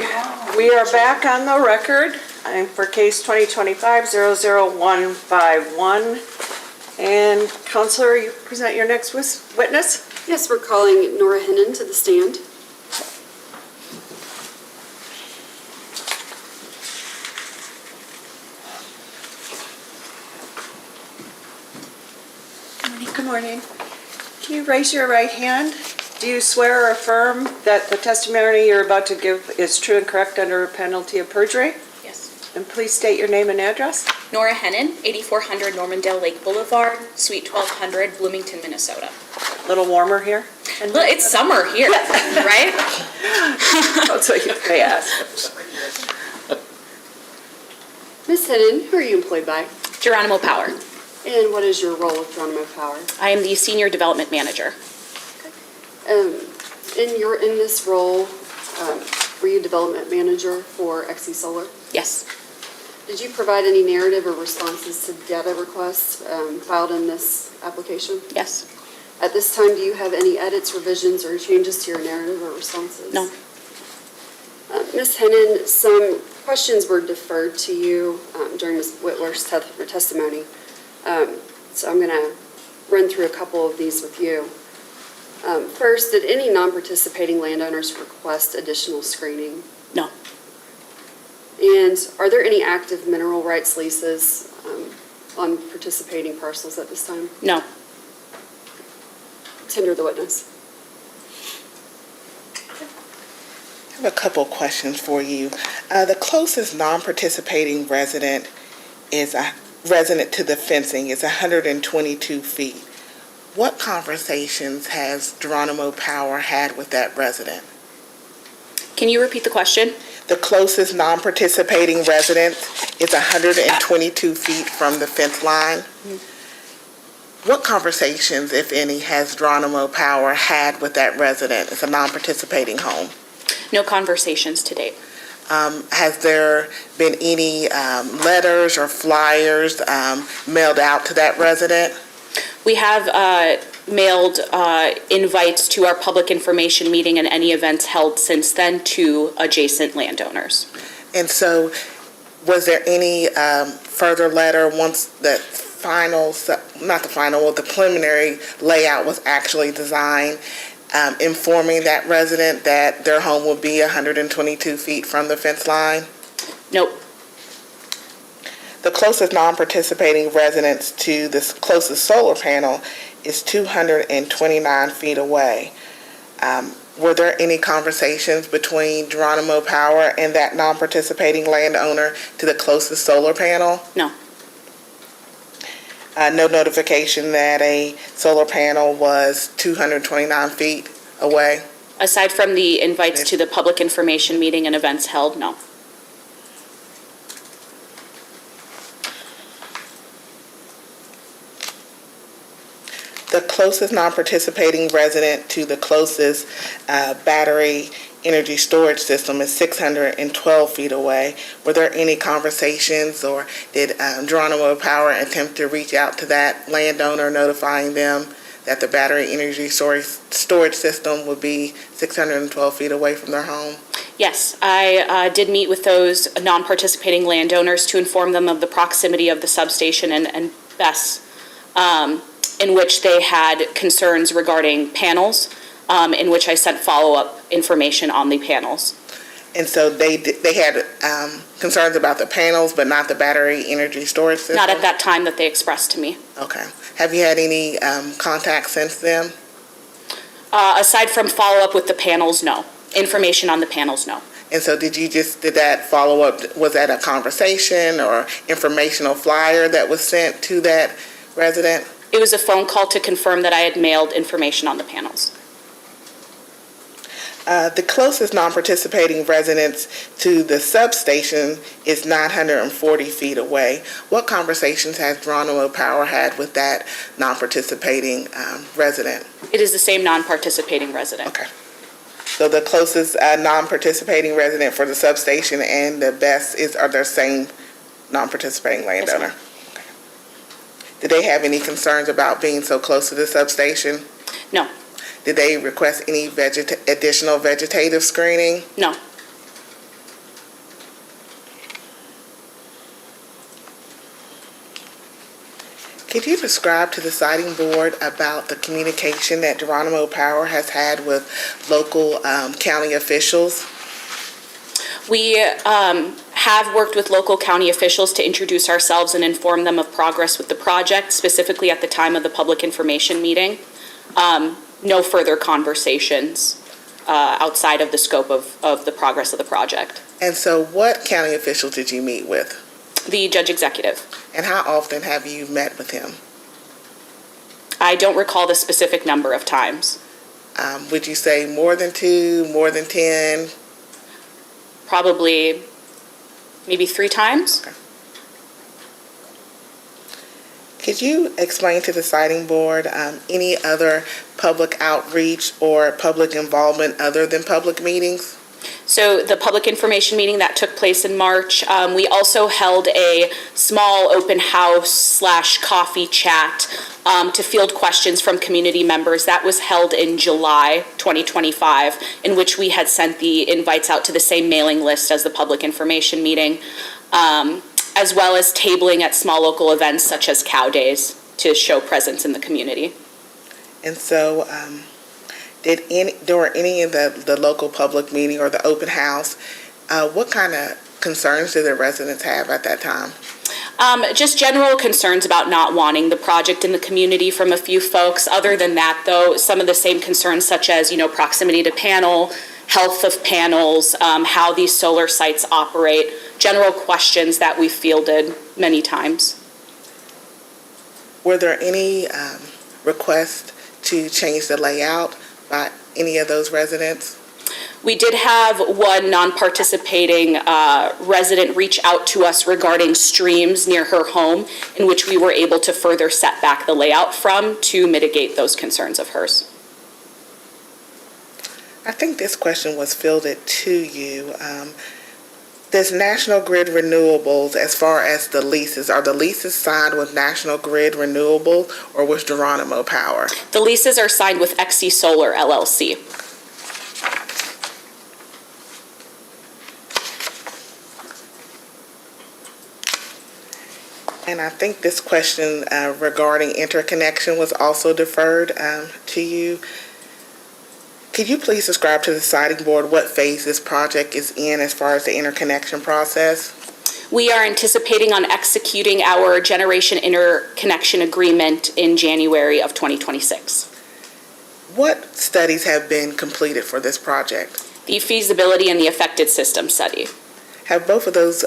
Speaker 1: we are back on the record for case 2025-00151. And Counselor, you present your next witness?
Speaker 2: Yes, we're calling Nora Hennon to the stand.
Speaker 1: Good morning. Can you raise your right hand? Do you swear or affirm that the testimony you're about to give is true and correct under penalty of perjury?
Speaker 13: Yes.
Speaker 1: And please state your name and address.
Speaker 13: Nora Hennon, 8400 Normandale Lake Boulevard, Suite 1200, Bloomington, Minnesota.
Speaker 1: A little warmer here?
Speaker 13: Look, it's summer here, right?
Speaker 1: That's what you may ask.
Speaker 2: Ms. Hennon, who are you employed by?
Speaker 13: Geronimo Power.
Speaker 2: And what is your role with Geronimo Power?
Speaker 13: I am the Senior Development Manager.
Speaker 2: In this role, were you development manager for Exie Solar?
Speaker 13: Yes.
Speaker 2: Did you provide any narrative or responses to data requests filed in this application?
Speaker 13: Yes.
Speaker 2: At this time, do you have any edits, revisions, or changes to your narrative or responses?
Speaker 13: No.
Speaker 2: Ms. Hennon, some questions were deferred to you during Ms. Whitworth's testimony. So I'm going to run through a couple of these with you. First, did any non-participating landowners request additional screening?
Speaker 13: No.
Speaker 2: And are there any active mineral rights leases on participating parcels at this time?
Speaker 13: No.
Speaker 2: Tender the witness.
Speaker 4: I have a couple questions for you. The closest non-participating resident to the fencing is 122 feet. What conversations has Geronimo Power had with that resident?
Speaker 13: Can you repeat the question?
Speaker 4: The closest non-participating resident is 122 feet from the fence line. What conversations, if any, has Geronimo Power had with that resident? It's a non-participating home.
Speaker 13: No conversations to date.
Speaker 4: Has there been any letters or flyers mailed out to that resident?
Speaker 13: We have mailed invites to our public information meeting and any events held since then to adjacent landowners.
Speaker 4: And so, was there any further letter once the preliminary layout was actually designed, informing that resident that their home would be 122 feet from the fence line?
Speaker 13: Nope.
Speaker 4: The closest non-participating residence to the closest solar panel is 229 feet away. Were there any conversations between Geronimo Power and that non-participating landowner to the closest solar panel?
Speaker 13: No.
Speaker 4: No notification that a solar panel was 229 feet away?
Speaker 13: Aside from the invites to the public information meeting and events held, no.
Speaker 4: The closest non-participating resident to the closest battery energy storage system is 612 feet away. Were there any conversations, or did Geronimo Power attempt to reach out to that landowner, notifying them that the battery energy storage system would be 612 feet away from their home?
Speaker 13: Yes, I did meet with those non-participating landowners to inform them of the proximity of the substation and BESS, in which they had concerns regarding panels, in which I sent follow-up information on the panels.
Speaker 4: And so they had concerns about the panels, but not the battery energy storage system?
Speaker 13: Not at that time that they expressed to me.
Speaker 4: Okay. Have you had any contact since then?
Speaker 13: Aside from follow-up with the panels, no. Information on the panels, no.
Speaker 4: And so did that follow-up, was that a conversation or informational flyer that was sent to that resident?
Speaker 13: It was a phone call to confirm that I had mailed information on the panels.
Speaker 4: The closest non-participating residence to the substation is 940 feet away. What conversations has Geronimo Power had with that non-participating resident?
Speaker 13: It is the same non-participating resident.
Speaker 4: Okay. So the closest non-participating resident for the substation and the BESS are their same non-participating landowner?
Speaker 13: Yes,
Speaker 4: okay. Did they have any concerns about being so close to the substation?
Speaker 13: No.
Speaker 4: Did they request any additional vegetative screening?
Speaker 13: No.
Speaker 4: Could you describe to the siting board about the communication that Geronimo Power has had with local county officials?
Speaker 13: We have worked with local county officials to introduce ourselves and inform them of progress with the project, specifically at the time of the public information meeting. No further conversations outside of the scope of the progress of the project.
Speaker 4: And so what county officials did you meet with?
Speaker 13: The judge executive.
Speaker 4: And how often have you met with him?
Speaker 13: I don't recall the specific number of times.
Speaker 4: Would you say more than 2, more than 10?
Speaker 13: Probably maybe 3 times.
Speaker 4: Could you explain to the siting board any other public outreach or public involvement other than public meetings?
Speaker 13: So the public information meeting that took place in March, we also held a small open house / coffee chat to field questions from community members. That was held in July 2025, in which we had sent the invites out to the same mailing list as the public information meeting, as well as tabling at small local events such as Cow Days to show presence in the community.
Speaker 4: And so during any of the local public meeting or the open house, what kind of concerns did the residents have at that time?
Speaker 13: Just general concerns about not wanting the project in the community from a few folks. Other than that, though, some of the same concerns such as, proximity to panel, health of panels, how these solar sites operate, general questions that we fielded many times.
Speaker 4: Were there any requests to change the layout by any of those residents?
Speaker 13: We did have one non-participating resident reach out to us regarding streams near her home, in which we were able to further set back the layout from to mitigate those concerns of hers.
Speaker 4: I think this question was fielded to you. Does National Grid Renewables, as far as the leases, are the leases signed with National Grid Renewable or with Geronimo Power?
Speaker 13: The leases are signed with Exie Solar, LLC.
Speaker 4: And I think this question regarding interconnection was also deferred to you. Could you please describe to the siting board what phase this project is in as far as the interconnection process?
Speaker 13: We are anticipating on executing our generation interconnection agreement in January of 2026.
Speaker 4: What studies have been completed for this project?
Speaker 13: The feasibility and the affected system study.
Speaker 4: Have both of those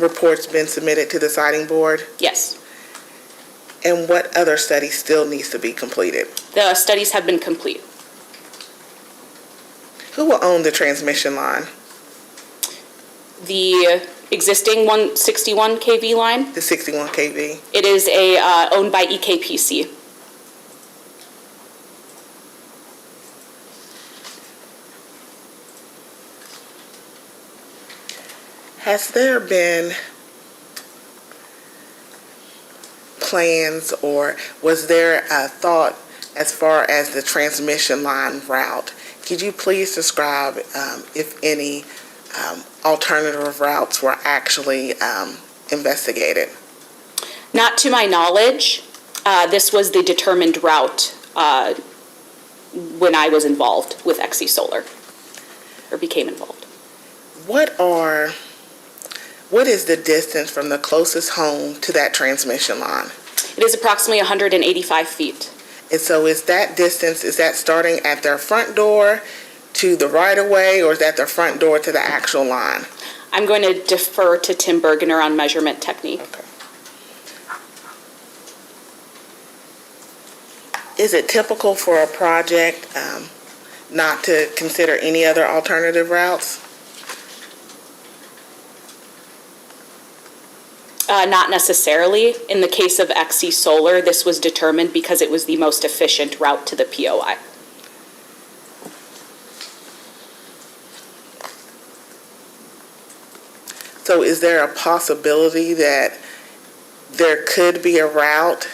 Speaker 4: reports been submitted to the siting board?
Speaker 13: Yes.
Speaker 4: And what other study still needs to be completed?
Speaker 13: The studies have been complete.
Speaker 4: Who will own the transmission line?
Speaker 13: The existing 161 kV line,
Speaker 4: The 61 kV?
Speaker 13: it is owned by EKPC.
Speaker 4: Has there been plans or was there a thought as far as the transmission line route? Could you please describe if any alternative routes were actually investigated?
Speaker 13: Not to my knowledge. This was the determined route when I was involved with Exie Solar, or became involved.
Speaker 4: What is the distance from the closest home to that transmission line?
Speaker 13: It is approximately 185 feet.
Speaker 4: And so is that distance, is that starting at their front door to the right-of-way, or is that their front door to the actual line?
Speaker 13: I'm going to defer to Tim Bergener on measurement technique.
Speaker 4: Okay. Is it typical for a project not to consider any other alternative routes?
Speaker 13: Not necessarily. In the case of Exie Solar, this was determined because it was the most efficient route to the POI.
Speaker 4: So is there a possibility that there could be a route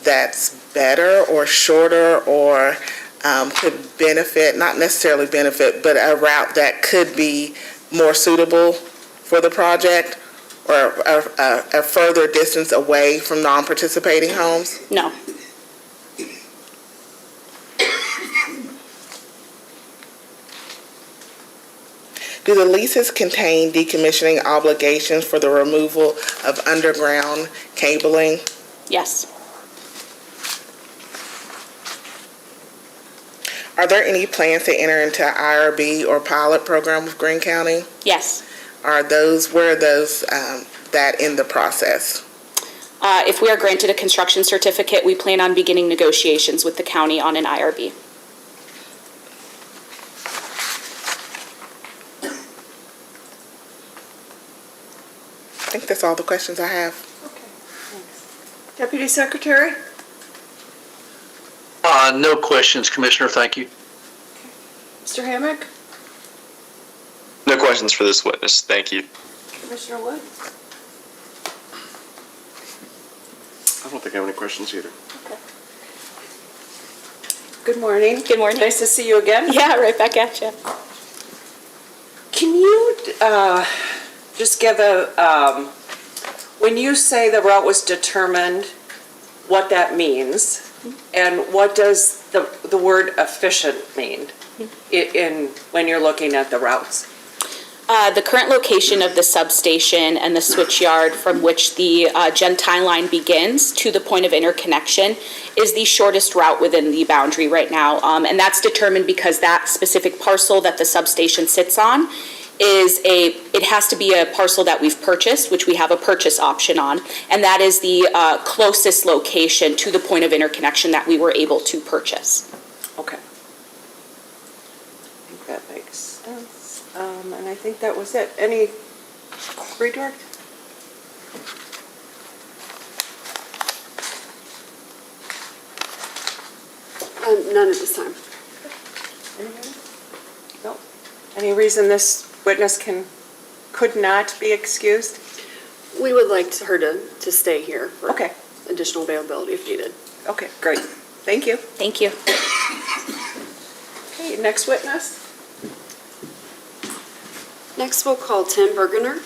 Speaker 4: that's better or shorter or could benefit, not necessarily benefit, but a route that could be more suitable for the project? or a further distance away from non-participating homes?
Speaker 13: No.
Speaker 4: Do the leases contain decommissioning obligations for the removal of underground cabling?
Speaker 13: Yes.
Speaker 4: Are there any plans to enter into IRB or pilot program with Greene County?
Speaker 13: Yes.
Speaker 4: Where are those that in the process?
Speaker 13: If we are granted a construction certificate, we plan on beginning negotiations with the county on an IRB.
Speaker 4: I think that's all the questions I have.
Speaker 1: Okay, thanks. Deputy Secretary?
Speaker 10: No questions, Commissioner, thank you.
Speaker 1: Mr. Hammack?
Speaker 11: No questions for this witness. Thank you.
Speaker 1: Commissioner Wood?
Speaker 12: I don't think I have any questions either.
Speaker 1: Good morning.
Speaker 13: Good morning.
Speaker 1: Nice to see you again.
Speaker 13: Yeah, right back at you.
Speaker 1: Can you just give when you say the route was determined, what that means? And what does the word efficient mean when you're looking at the routes?
Speaker 13: The current location of the substation and the switchyard from which the gen tie line begins to the point of interconnection is the shortest route within the boundary right now. And that's determined because that specific parcel that the substation sits on it has to be a parcel that we've purchased, which we have a purchase option on. And that is the closest location to the point of interconnection that we were able to purchase.
Speaker 1: Okay. I think that makes sense. And I think that was it. Any redirect?
Speaker 2: None at this time.
Speaker 1: Anybody? No. Any reason this witness could not be excused?
Speaker 2: We would like her to stay here for
Speaker 1: Okay.
Speaker 2: additional availability if needed.
Speaker 1: Okay, great. Thank you.
Speaker 13: Thank you.
Speaker 1: Okay, next witness.
Speaker 2: Next, we'll call Tim Bergener.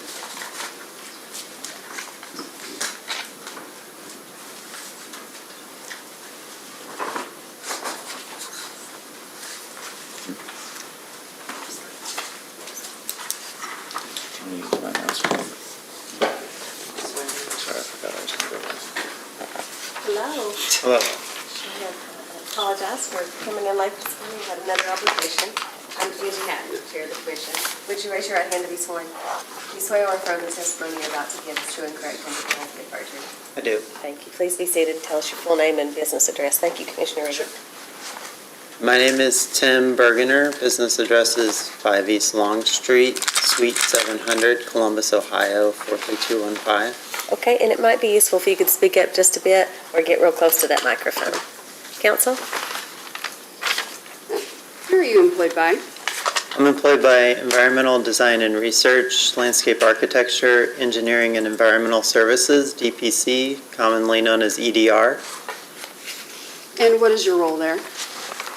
Speaker 14: Hello.
Speaker 3: Hello.
Speaker 14: I apologize for coming in late this morning. I had another obligation. I'm Angie Hatton, Chair of the Commission. Would you raise your right hand to be sworn? Do you swear or affirm the testimony you're about to give is true and correct under penalty of perjury?
Speaker 3: I do.
Speaker 14: Thank you. Please be seated and tell us your full name and business address. Thank you, Commissioner Reagan.
Speaker 15: My name is Tim Bergener. Business address is 5 East Long Street, Suite 700, Columbus, Ohio, 43215.
Speaker 14: Okay, and it might be useful if you could speak up just a bit or get real close to that microphone. Counsel?
Speaker 2: Who are you employed by?
Speaker 15: I'm employed by Environmental Design and Research, Landscape Architecture, Engineering and Environmental Services, DPC, commonly known as EDR.
Speaker 2: And what is your role there?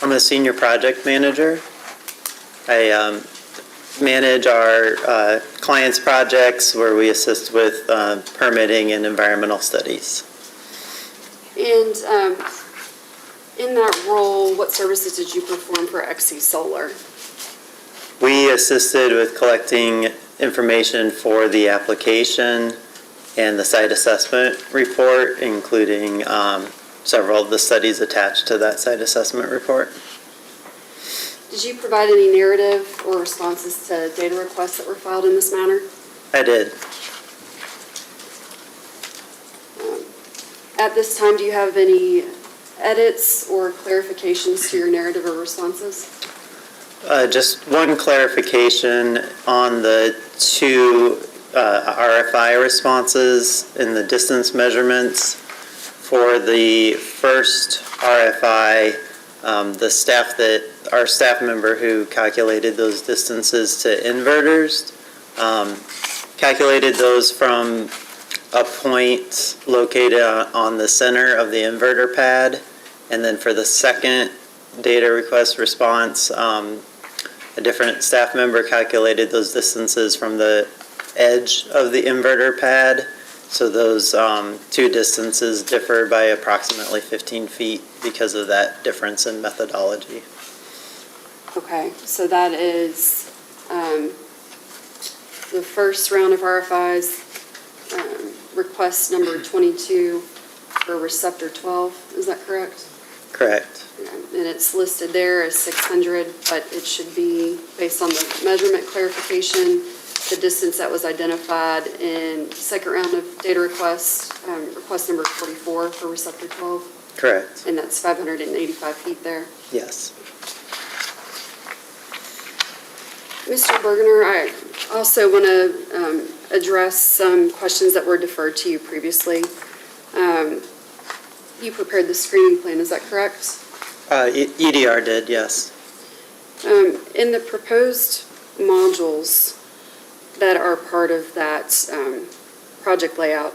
Speaker 15: I'm a senior project manager. I manage our clients' projects where we assist with permitting and environmental studies.
Speaker 2: And in that role, what services did you perform for Exie Solar?
Speaker 15: We assisted with collecting information for the application and the site assessment report, including several of the studies attached to that site assessment report.
Speaker 2: Did you provide any narrative or responses to data requests that were filed in this manner?
Speaker 15: I did.
Speaker 2: At this time, do you have any edits or clarifications to your narrative or responses?
Speaker 15: Just one clarification on the two RFI responses in the distance measurements. For the first RFI, our staff member who calculated those distances to inverters calculated those from a point located on the center of the inverter pad. And then for the second data request response, a different staff member calculated those distances from the edge of the inverter pad. So those two distances differ by approximately 15 feet because of that difference in methodology.
Speaker 2: Okay, so that is the first round of RFIs, request number 22 for receptor 12, is that correct?
Speaker 15: Correct.
Speaker 2: And it's listed there as 600, but it should be based on the measurement clarification, the distance that was identified in second round of data request, request number 44 for receptor 12,
Speaker 15: Correct.
Speaker 2: and that's 585 feet there.
Speaker 15: Yes.
Speaker 2: Mr. Bergener, I also want to address some questions that were deferred to you previously. You prepared the screening plan, is that correct?
Speaker 15: EDR did, yes.
Speaker 2: In the proposed modules that are part of that project layout,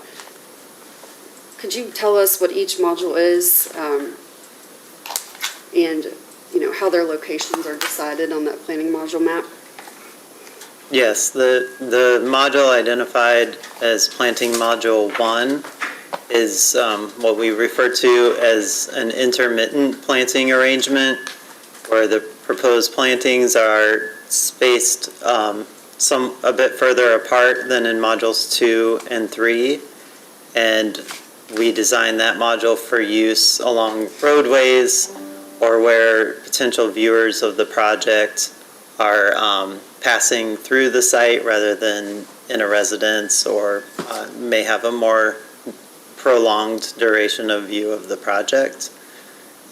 Speaker 2: could you tell us what each module is and, how their locations are decided on that planning module map?
Speaker 15: Yes, the module identified as planting module 1 is what we refer to as an intermittent planting arrangement, where the proposed plantings are spaced a bit further apart than in modules 2 and 3, and we designed that module for use along roadways or where potential viewers of the project are passing through the site rather than in a residence, or may have a more prolonged duration of view of the project.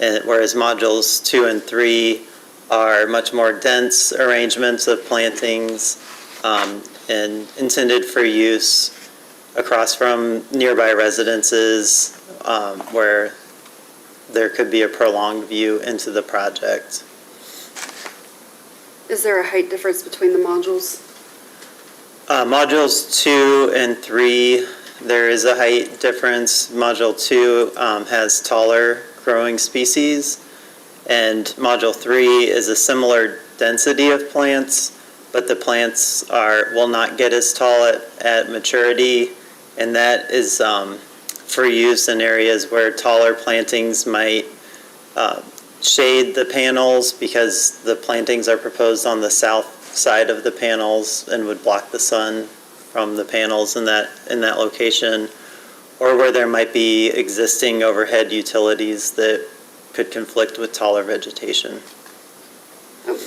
Speaker 15: And whereas modules 2 and 3 are much more dense arrangements of plantings and intended for use across from nearby residences where there could be a prolonged view into the project.
Speaker 2: Is there a height difference between the modules?
Speaker 15: Modules 2 and 3, there is a height difference. Module 2 has taller growing species, and Module 3 is a similar density of plants, but the plants will not get as tall at maturity, and that is for use in areas where taller plantings might shade the panels, because the plantings are proposed on the south side of the panels and would block the sun from the panels in that location, or where there might be existing overhead utilities that could conflict with taller vegetation.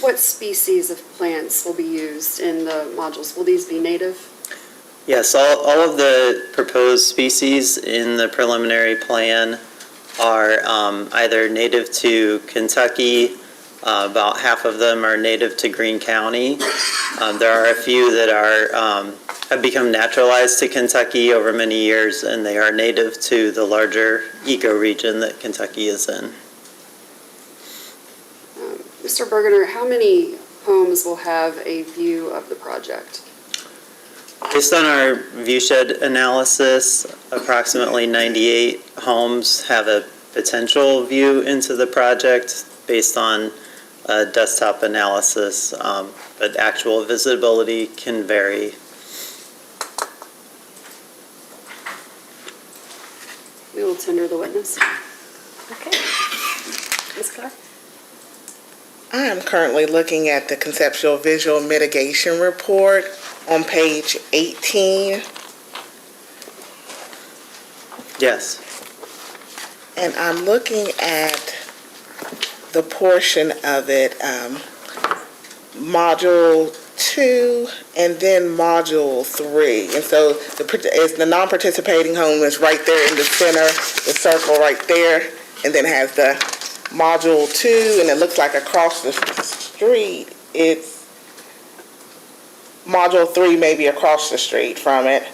Speaker 2: What species of plants will be used in the modules? Will these be native?
Speaker 15: Yes, all of the proposed species in the preliminary plan are either native to Kentucky. About half of them are native to Greene County. There are a few that have become naturalized to Kentucky over many years, and they are native to the larger ecoregion that Kentucky is in.
Speaker 2: Mr. Bergener, how many homes will have a view of the project?
Speaker 15: Based on our viewshed analysis, approximately 98 homes have a potential view into the project based on desktop analysis, but actual visibility can vary.
Speaker 2: We will tender the witness.
Speaker 14: Okay. Ms. Clark?
Speaker 4: I am currently looking at the conceptual visual mitigation report on page 18.
Speaker 15: Yes.
Speaker 4: And I'm looking at the portion of it, module 2 and then module 3. And so the non-participating home is right there in the center, the circle right there, and then has the module 2, and it looks like across the street, it's module 3 maybe across the street from it.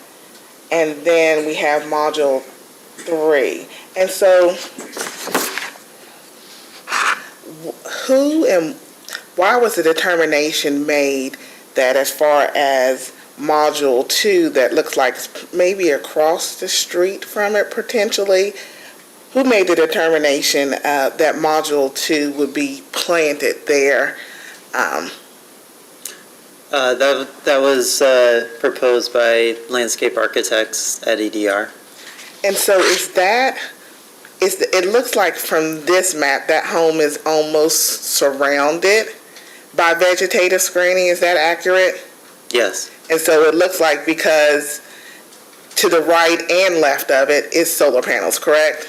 Speaker 4: And then we have module 3. And so who and why was the determination made that as far as module 2 that looks like maybe across the street from it potentially, who made the determination that module 2 would be planted there?
Speaker 15: That was proposed by landscape architects at EDR.
Speaker 4: And so it looks like from this map, that home is almost surrounded by vegetative screening. Is that accurate?
Speaker 15: Yes.
Speaker 4: And so it looks like because to the right and left of it is solar panels, correct?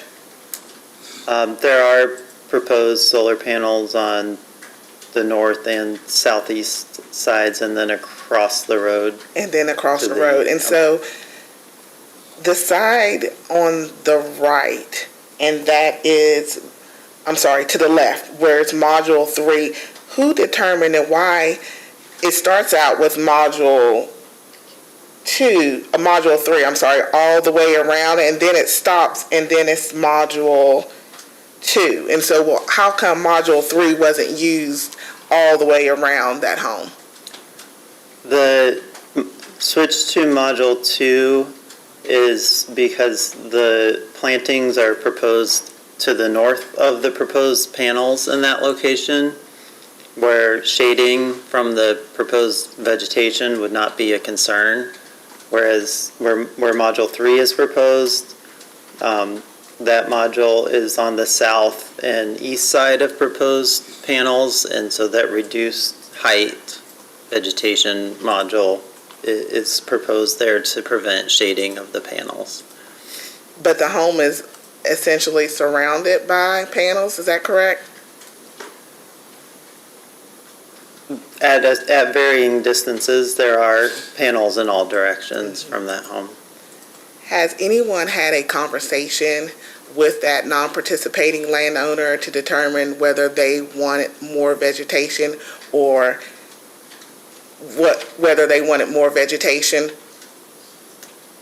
Speaker 15: There are proposed solar panels on the north and southeast sides and then across the road.
Speaker 4: And then across the road. And so the side on the right, and that is, I'm sorry, to the left, where it's module 3, who determined and why it starts out with module 3, I'm sorry, all the way around, and then it stops, and then it's module 2. And so how come module 3 wasn't used all the way around that home?
Speaker 15: The switch to module 2 is because the plantings are proposed to the north of the proposed panels in that location, where shading from the proposed vegetation would not be a concern. Whereas where module 3 is proposed, that module is on the south and east side of proposed panels, and so that reduced height vegetation module is proposed there to prevent shading of the panels.
Speaker 4: But the home is essentially surrounded by panels, is that correct?
Speaker 15: At varying distances, there are panels in all directions from that home.
Speaker 4: Has anyone had a conversation with that non-participating landowner to determine whether they wanted more vegetation or whether they wanted more vegetation?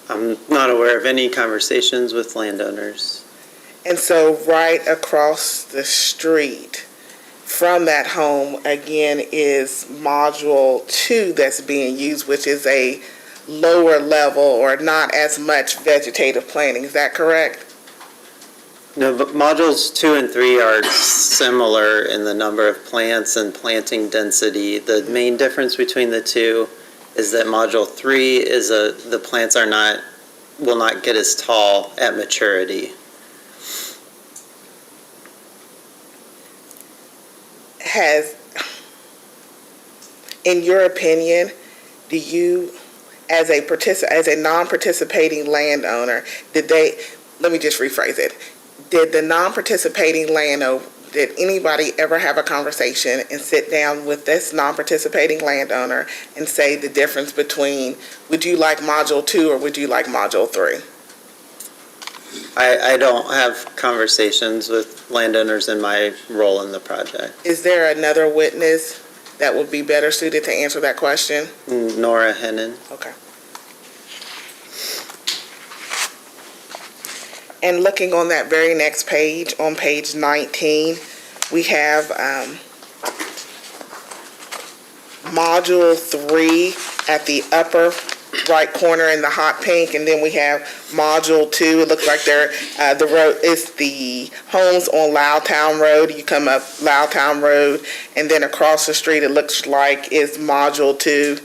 Speaker 15: I'm not aware of any conversations with landowners.
Speaker 4: And so right across the street from that home, again, is module 2 that's being used, which is a lower level or not as much vegetative planting. Is that correct?
Speaker 15: No, but modules 2 and 3 are similar in the number of plants and planting density. The main difference between the two is that module 3 is the plants will not get as tall at maturity.
Speaker 4: In your opinion, do you, as a non-participating landowner, let me just rephrase it. Did the non-participating landowner, did anybody ever have a conversation and sit down with this non-participating landowner and say the difference between, would you like module 2 or would you like module 3?
Speaker 15: I don't have conversations with landowners in my role in the project.
Speaker 4: Is there another witness that would be better suited to answer that question?
Speaker 15: Nora Hennon.
Speaker 4: Okay. And looking on that very next page, on page 19, we have module 3 at the upper right corner in the hot pink, and then we have module 2. It looks like the road is the homes on Loudtown Road. You come up Loudtown Road, and then across the street it looks like is module 2.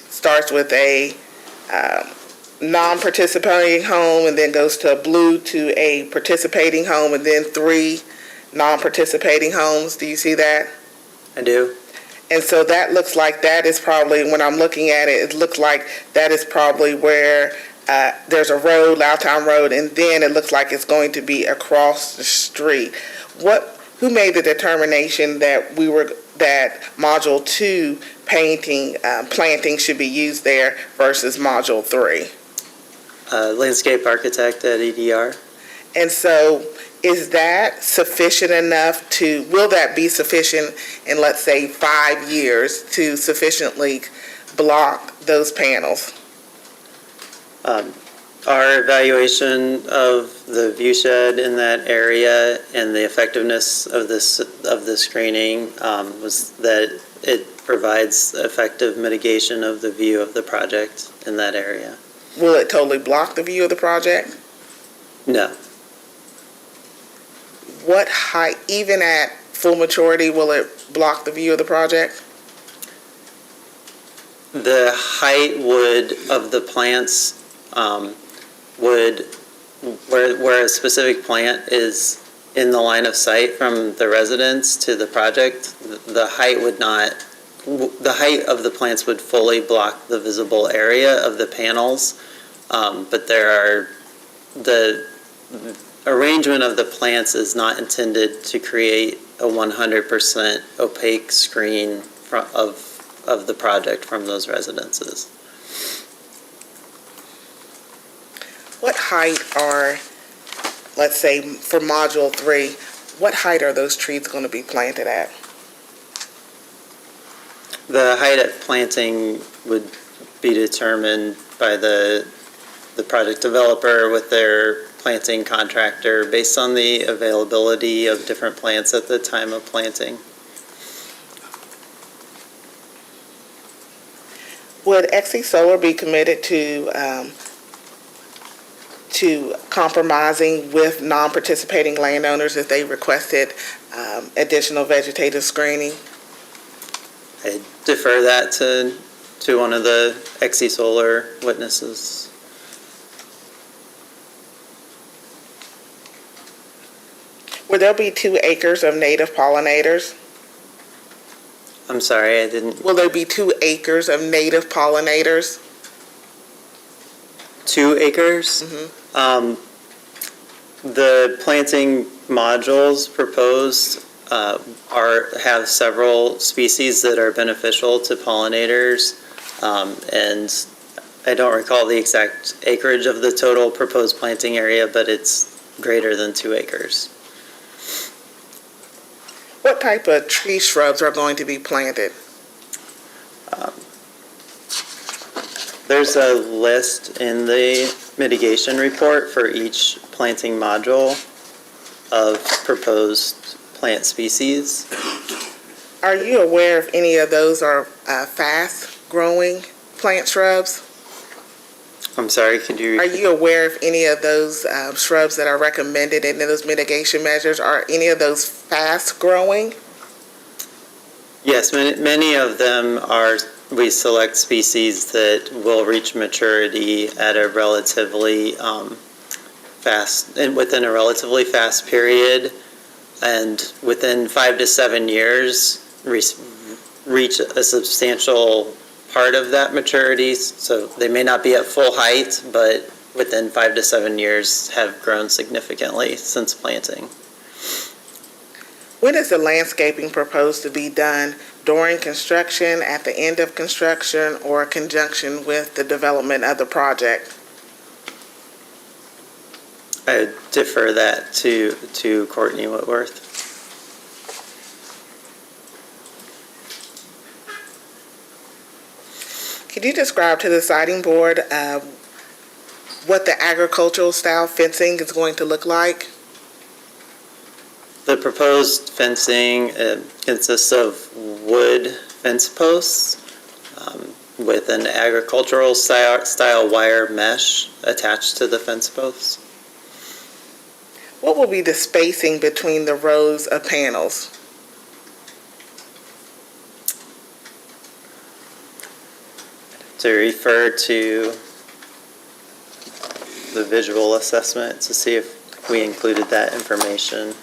Speaker 4: Starts with a non-participating home and then goes to a blue to a participating home and then 3 non-participating homes. Do you see that?
Speaker 15: I do.
Speaker 4: And so that looks like that is probably, when I'm looking at it, it looks like that is probably where there's a road, Loudtown Road, and then it looks like it's going to be across the street. Who made the determination that that module 2 planting should be used there versus module 3?
Speaker 15: Landscape architect at EDR.
Speaker 4: And so is that sufficient enough will that be sufficient in, let's say, 5 years to sufficiently block those panels?
Speaker 15: Our evaluation of the view shed in that area and the effectiveness of the screening was that it provides effective mitigation of the view of the project in that area.
Speaker 4: Will it totally block the view of the project?
Speaker 15: No.
Speaker 4: What height, even at full maturity, will it block the view of the project?
Speaker 15: The height of the plants would, where a specific plant is in the line of sight from the residence to the project, the height of the plants would fully block the visible area of the panels. But the arrangement of the plants is not intended to create a 100% opaque screen of the project from those residences.
Speaker 4: What height are, let's say, for Module 3, what height are those trees going to be planted at?
Speaker 15: The height at planting would be determined by the project developer with their planting contractor based on the availability of different plants at the time of planting.
Speaker 4: Would Exie Solar be committed to compromising with non-participating landowners if they requested additional vegetative screening?
Speaker 15: I defer that to one of the Exie Solar witnesses.
Speaker 4: Will there be 2 acres of native pollinators?
Speaker 15: I'm sorry, I didn't.
Speaker 4: Will there be 2 acres of native pollinators?
Speaker 15: 2 acres?
Speaker 4: Mm-hmm.
Speaker 15: The planting modules proposed have several species that are beneficial to pollinators, and I don't recall the exact acreage of the total proposed planting area, but it's greater than 2 acres.
Speaker 4: What type of tree shrubs are going to be planted?
Speaker 15: There's a list in the mitigation report for each planting module of proposed plant species.
Speaker 4: Are you aware if any of those are fast-growing plant shrubs?
Speaker 15: I'm sorry, could you
Speaker 4: Are
Speaker 15: repeat?
Speaker 4: you aware if any of those shrubs that are recommended in those mitigation measures, are any of those fast-growing?
Speaker 15: Yes, many of them are. We select species that will reach maturity at a relatively within a relatively fast period, and within 5 to 7 years reach a substantial part of that maturity. So they may not be at full height, but within 5 to 7 years have grown significantly since planting.
Speaker 4: When is the landscaping proposed to be done? During construction, at the end of construction, or in conjunction with the development of the project?
Speaker 15: I defer that to Courtney Whitworth.
Speaker 4: Could you describe to the siting board what the agricultural style fencing is going to look like?
Speaker 15: The proposed fencing consists of wood fence posts with an agricultural style wire mesh attached to the fence posts.
Speaker 4: What will be the spacing between the rows of panels?
Speaker 15: To refer to the visual assessment to see if we included that information.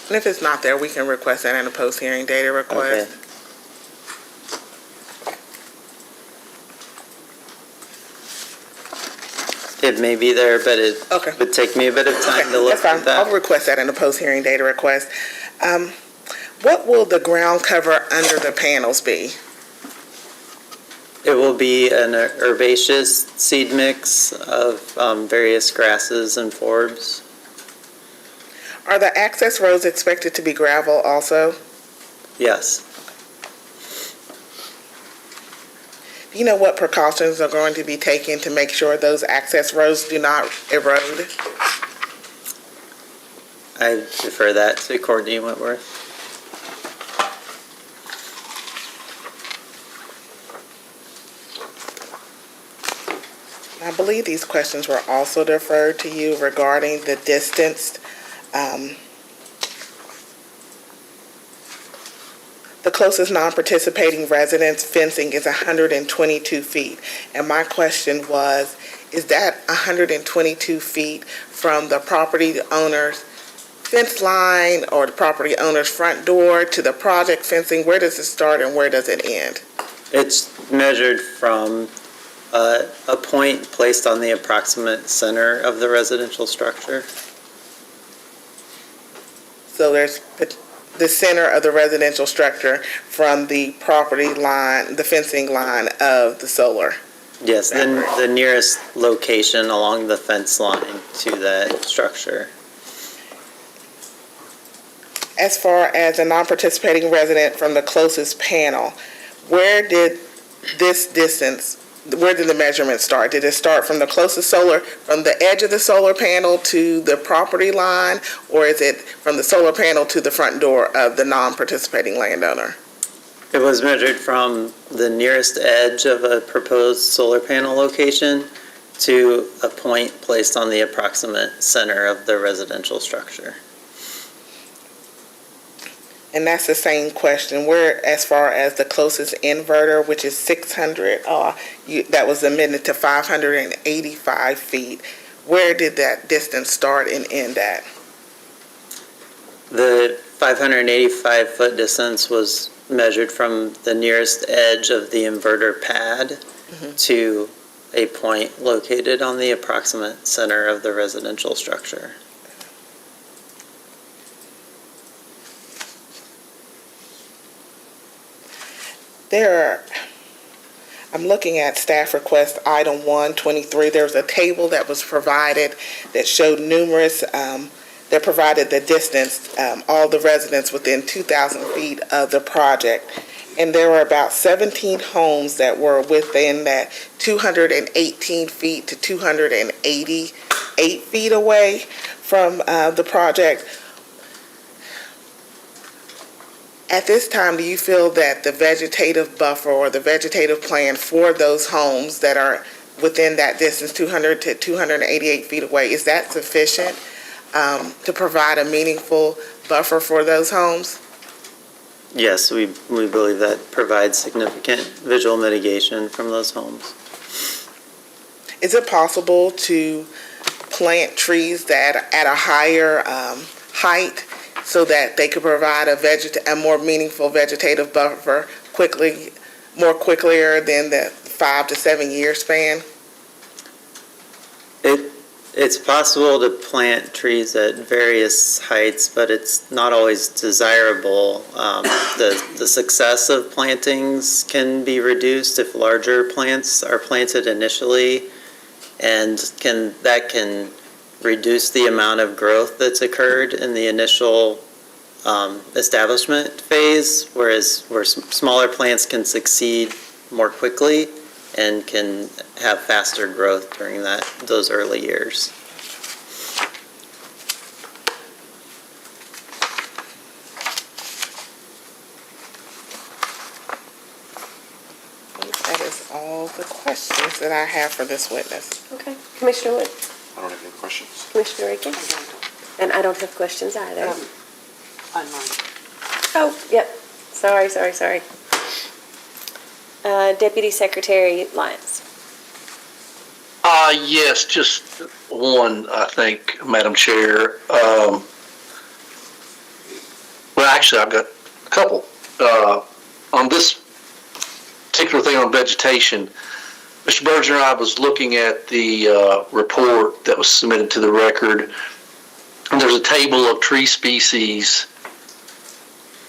Speaker 15: And if it's not there, we can request that in a post-hearing data request. Okay. It may be there, but it
Speaker 4: Okay.
Speaker 15: would take me a bit of time
Speaker 4: Okay,
Speaker 15: to look
Speaker 4: that's fine.
Speaker 15: at that.
Speaker 4: I'll request that in the post-hearing data request. What will the ground cover under the panels be?
Speaker 15: It will be an herbaceous seed mix of various grasses and forbs.
Speaker 4: Are the access roads expected to be gravel also?
Speaker 15: Yes.
Speaker 4: Do you know what precautions are going to be taken to make sure those access roads do not erode?
Speaker 15: I defer that to Courtney Wentworth.
Speaker 4: I believe these questions were also deferred to you regarding the distance. The closest non-participating residence fencing is 122 feet. And my question was, is that 122 feet from the property owner's fence line or the property owner's front door to the project fencing? Where does it start and where does it end?
Speaker 15: It's measured from a point placed on the approximate center of the residential structure.
Speaker 4: So there's the center of the residential structure from the property line, the fencing line of the solar.
Speaker 15: Yes, the nearest location along the fence line to that structure.
Speaker 4: As far as a non-participating resident from the closest panel, where did the measurement start? Did it start from the closest solar, from the edge of the solar panel to the property line, or is it from the solar panel to the front door of the non-participating landowner?
Speaker 15: It was measured from the nearest edge of a proposed solar panel location to a point placed on the approximate center of the residential structure.
Speaker 4: And that's the same question. Where, as far as the closest inverter, which is 600, that was amended to 585 feet, where did that distance start and end at?
Speaker 15: The 585-foot distance was measured from the nearest edge of the inverter pad to a point located on the approximate center of the residential structure.
Speaker 4: I'm looking at staff request item 123. There was a table that was provided that showed numerous, that provided the distance, all the residents within 2,000 feet of the project. And there were about 17 homes that were within that 218 feet to 288 feet away from the project. At this time, do you feel that the vegetative buffer or the vegetative plan for those homes that are within that distance, 200 to 288 feet away, is that sufficient to provide a meaningful buffer for those homes?
Speaker 15: Yes, we believe that provides significant visual mitigation from those homes.
Speaker 4: Is it possible to plant trees that at a higher height so that they could provide a more meaningful vegetative buffer more quicklier than the 5 to 7 year span?
Speaker 15: It's possible to plant trees at various heights, but it's not always desirable. The success of plantings can be reduced if larger plants are planted initially, and that can reduce the amount of growth that's occurred in the initial establishment phase, where smaller plants can succeed more quickly and can have faster growth during those early years.
Speaker 4: That is all the questions that I have for this witness.
Speaker 14: Okay. Commissioner Wood?
Speaker 12: I don't have any questions.
Speaker 14: Commissioner Reagan? And I don't have questions either.
Speaker 1: Online.
Speaker 14: Oh, yep. Sorry. Deputy Secretary Lyons.
Speaker 10: Yes, just one, I think, Madam Chair. Well, actually, I've got a couple. On this particular thing on vegetation, Mr. Berger, I was looking at the report that was submitted to the record, and there's a table of tree species.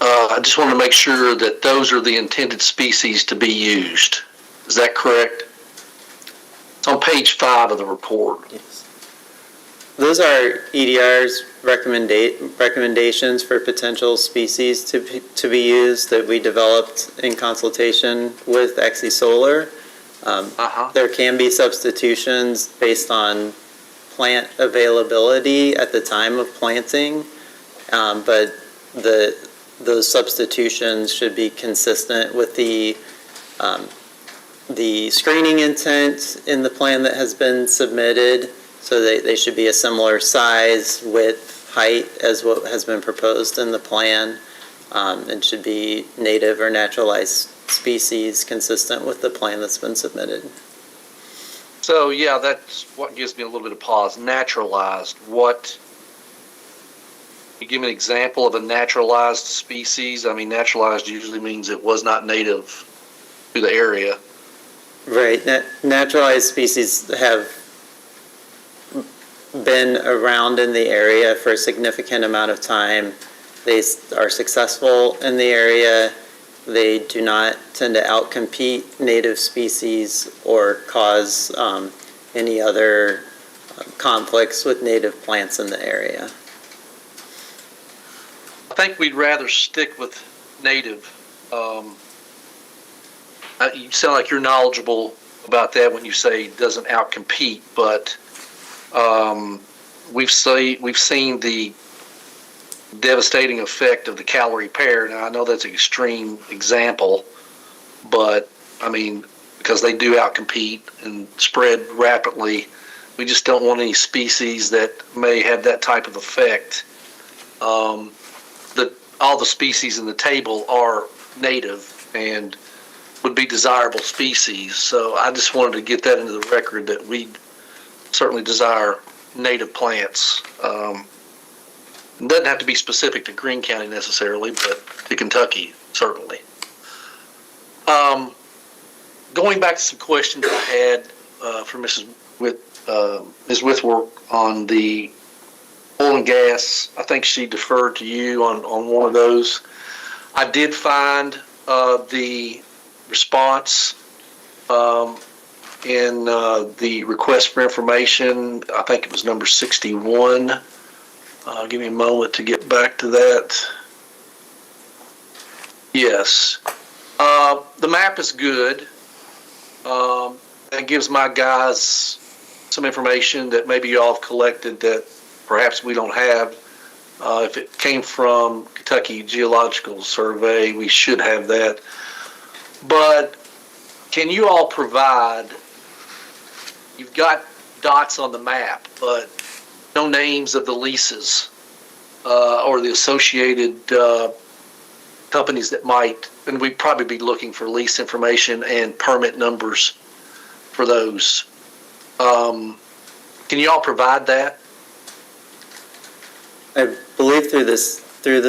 Speaker 10: I just want to make sure that those are the intended species to be used. Is that correct? It's on page 5 of the report.
Speaker 15: Yes. Those are EDR's recommendations for potential species to be used that we developed in consultation with Exie Solar. There can be substitutions based on plant availability at the time of planting, but those substitutions should be consistent with the screening intent in the plan that has been submitted, so they should be a similar size, width, height as what has been proposed in the plan, and should be native or naturalized species consistent with the plan that's been submitted.
Speaker 10: So, yeah, that's what gives me a little bit of pause. Naturalized, you give me an example of a naturalized species? I mean, naturalized usually means it was not native to the area.
Speaker 15: Right. Naturalized species have been around in the area for a significant amount of time. They are successful in the area. They do not tend to outcompete native species or cause any other conflicts with native plants in the area.
Speaker 10: I think we'd rather stick with native. You sound like you're knowledgeable about that when you say it doesn't outcompete, but we've seen the devastating effect of the calorie pear. Now, I know that's an extreme example, but I mean, because they do outcompete and spread rapidly, we just don't want any species that may have that type of effect. All the species in the table are native and would be desirable species. So I just wanted to get that into the record that we certainly desire native plants. It doesn't have to be specific to Greene County necessarily, but to Kentucky, certainly. Going back to some questions I had for Ms. Withworth on the oil and gas, I think she deferred to you on one of those. I did find the response in the request for information. I think it was number 61. Give me a moment to get back to that. Yes. The map is good. That gives my guys some information that maybe y'all have collected that perhaps we don't have. If it came from Kentucky Geological Survey, we should have that. But can you all provide, you've got dots on the map, but no names of the leases or the associated companies that might, and we'd probably be looking for lease information and permit numbers for those. Can you all provide that?
Speaker 15: I believe through the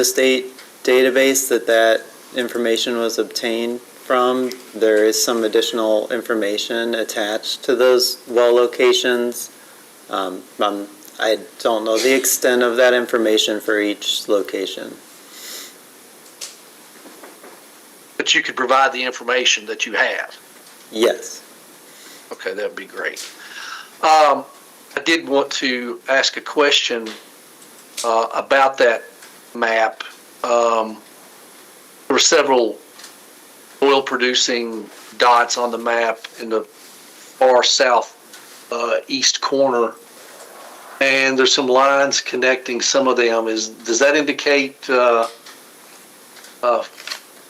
Speaker 15: state database that information was obtained from. There is some additional information attached to those well locations. I don't know the extent of that information for each location.
Speaker 10: But you could provide the information that you have.
Speaker 15: Yes.
Speaker 10: Okay, that would be great. I did want to ask a question about that map. There were several oil-producing dots on the map in the far south east corner, and there's some lines connecting some of them. Does that indicate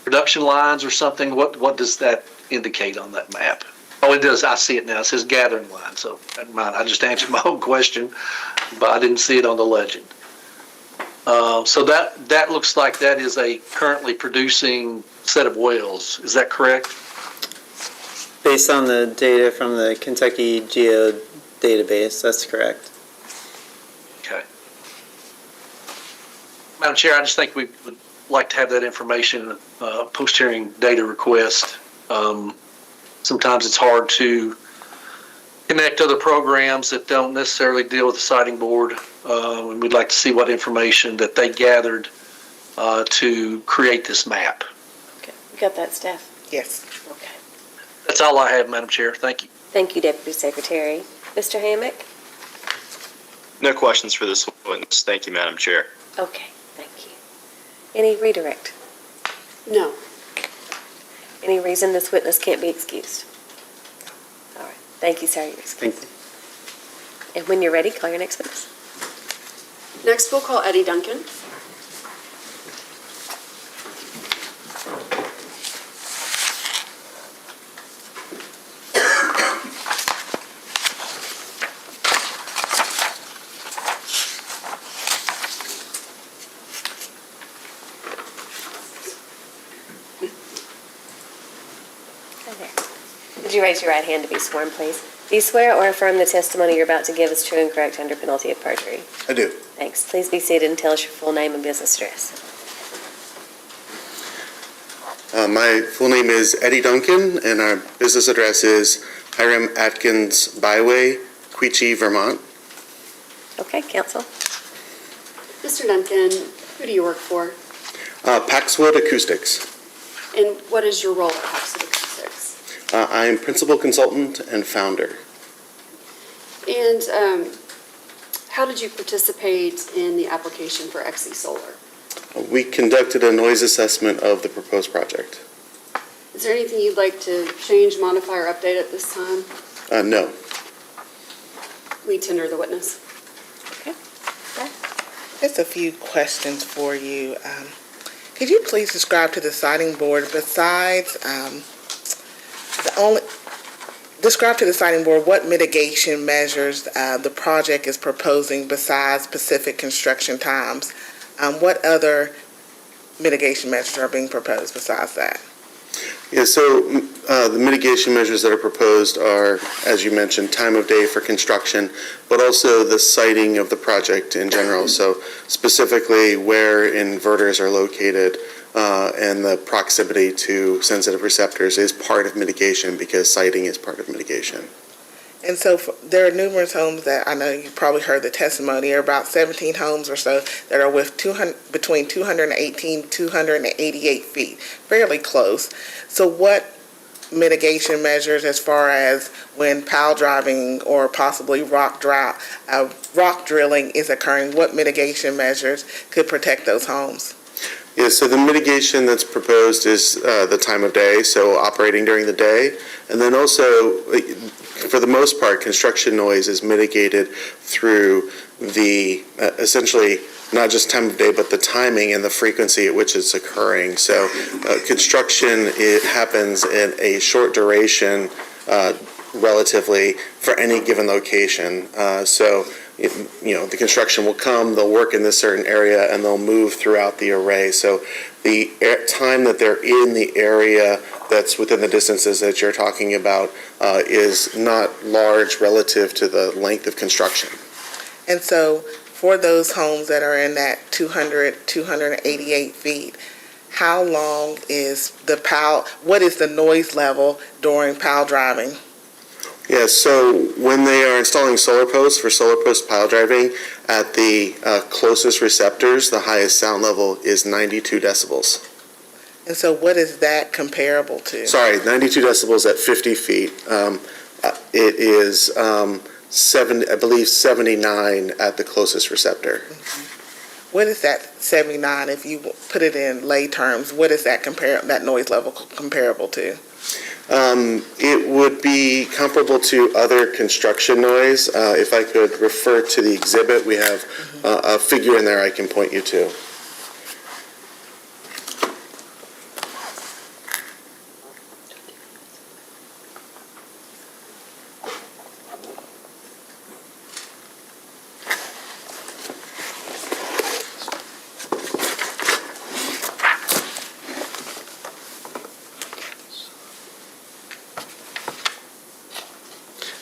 Speaker 10: production lines or something? What does that indicate on that map? Oh, it does. I see it now. It says gathering line. So never mind. I just answered my own question, but I didn't see it on the legend. So that looks like that is a currently producing set of wells. Is that correct?
Speaker 15: Based on the data from the Kentucky Geo database, that's correct.
Speaker 10: Okay. Madam Chair, I just think we would like to have that information, post-hearing data request. Sometimes it's hard to connect other programs that don't necessarily deal with the siting board. And we'd like to see what information that they gathered to create this map.
Speaker 14: Okay, you got that, Steph?
Speaker 4: Yes.
Speaker 14: Okay.
Speaker 10: That's all I have, Madam Chair. Thank you.
Speaker 14: Thank you, Deputy Secretary. Mr. Hammack?
Speaker 11: No questions for this witness. Thank you, Madam Chair.
Speaker 14: Okay, thank you. Any redirect?
Speaker 2: No.
Speaker 14: Any reason this witness can't be excused? All right, thank you, sir, you're excused.
Speaker 15: Thank you.
Speaker 14: And when you're ready, call your next witness.
Speaker 2: Next, we'll call Eddie Duncan.
Speaker 14: Hi there. Would you raise your right hand to be sworn, please? Do you swear or affirm the testimony you're about to give is true and correct under penalty of perjury?
Speaker 16: I do.
Speaker 14: Thanks. Please be seated and tell us your full name and business address.
Speaker 16: My full name is Eddie Duncan, and our business address is Hiram Atkins Byway, Queechee, Vermont.
Speaker 14: Okay, counsel.
Speaker 2: Mr. Duncan, who do you work for?
Speaker 16: Paxwood Acoustics.
Speaker 2: And what is your role at Paxwood Acoustics?
Speaker 16: I am principal consultant and founder.
Speaker 2: And how did you participate in the application for Exie Solar?
Speaker 16: We conducted a noise assessment of the proposed project.
Speaker 2: Is there anything you'd like to change, modify, or update at this time?
Speaker 16: No.
Speaker 2: We tender the witness.
Speaker 14: Okay.
Speaker 4: Just a few questions for you. Could you please describe to the siting board, describe to the siting board what mitigation measures the project is proposing besides specific construction times? What other mitigation measures are being proposed besides that?
Speaker 16: Yeah, so the mitigation measures that are proposed are, as you mentioned, time of day for construction, but also the siting of the project in general. So specifically where inverters are located and the proximity to sensitive receptors is part of mitigation because siting is part of mitigation.
Speaker 4: And so there are numerous homes that I know you probably heard the testimony. There are about 17 homes or so that are with between 218 288 feet, fairly close. So what mitigation measures as far as when pile driving or possibly rock drilling is occurring, what mitigation measures could protect those homes?
Speaker 16: Yeah, so the mitigation that's proposed is the time of day, so operating during the day. And then also, for the most part, construction noise is mitigated through the, essentially, not just time of day, but the timing and the frequency at which it's occurring. So construction, it happens in a short duration relatively for any given location. The construction will come, they'll work in this certain area, and they'll move throughout the array. So the time that they're in the area that's within the distances that you're talking about is not large relative to the length of construction.
Speaker 4: And so for those homes that are in that 288 feet, how long is what is the noise level during pile driving?
Speaker 16: Yeah, so when they are installing solar posts for solar post pile driving, at the closest receptors, the highest sound level is 92 decibels.
Speaker 4: And so what is that comparable to?
Speaker 16: Sorry, 92 decibels at 50 feet. It is 79 at the closest receptor.
Speaker 4: What is that 79, if you put it in lay terms, what is that noise level comparable to?
Speaker 16: It would be comparable to other construction noise. If I could refer to the exhibit, we have a figure in there I can point you to.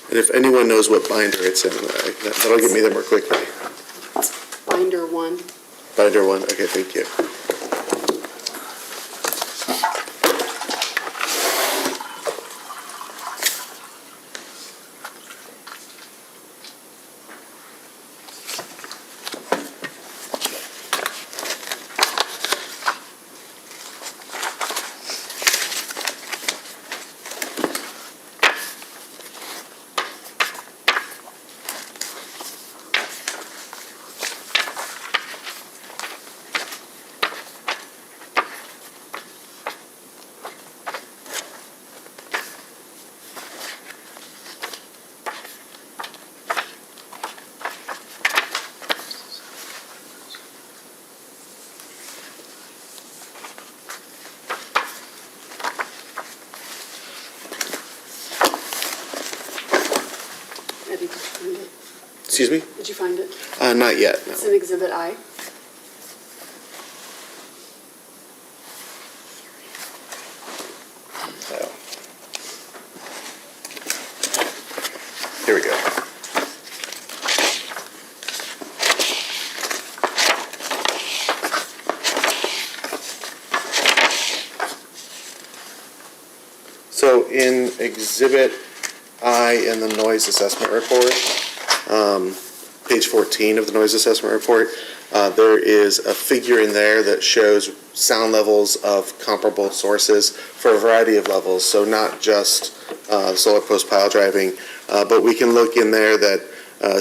Speaker 16: And if anyone knows what binder it's in, that'll get me there more quickly.
Speaker 2: Binder 1.
Speaker 16: Binder 1, okay, thank you.
Speaker 2: Eddie, did you find it?
Speaker 16: Excuse me?
Speaker 2: Did you find it?
Speaker 16: Not yet, no.
Speaker 2: It's in Exhibit I.
Speaker 16: So. Here we go. So in Exhibit I in the noise assessment report, page 14 of the noise assessment report, there is a figure in there that shows sound levels of comparable sources for a variety of levels. So not just solar post pile driving, but we can look in there that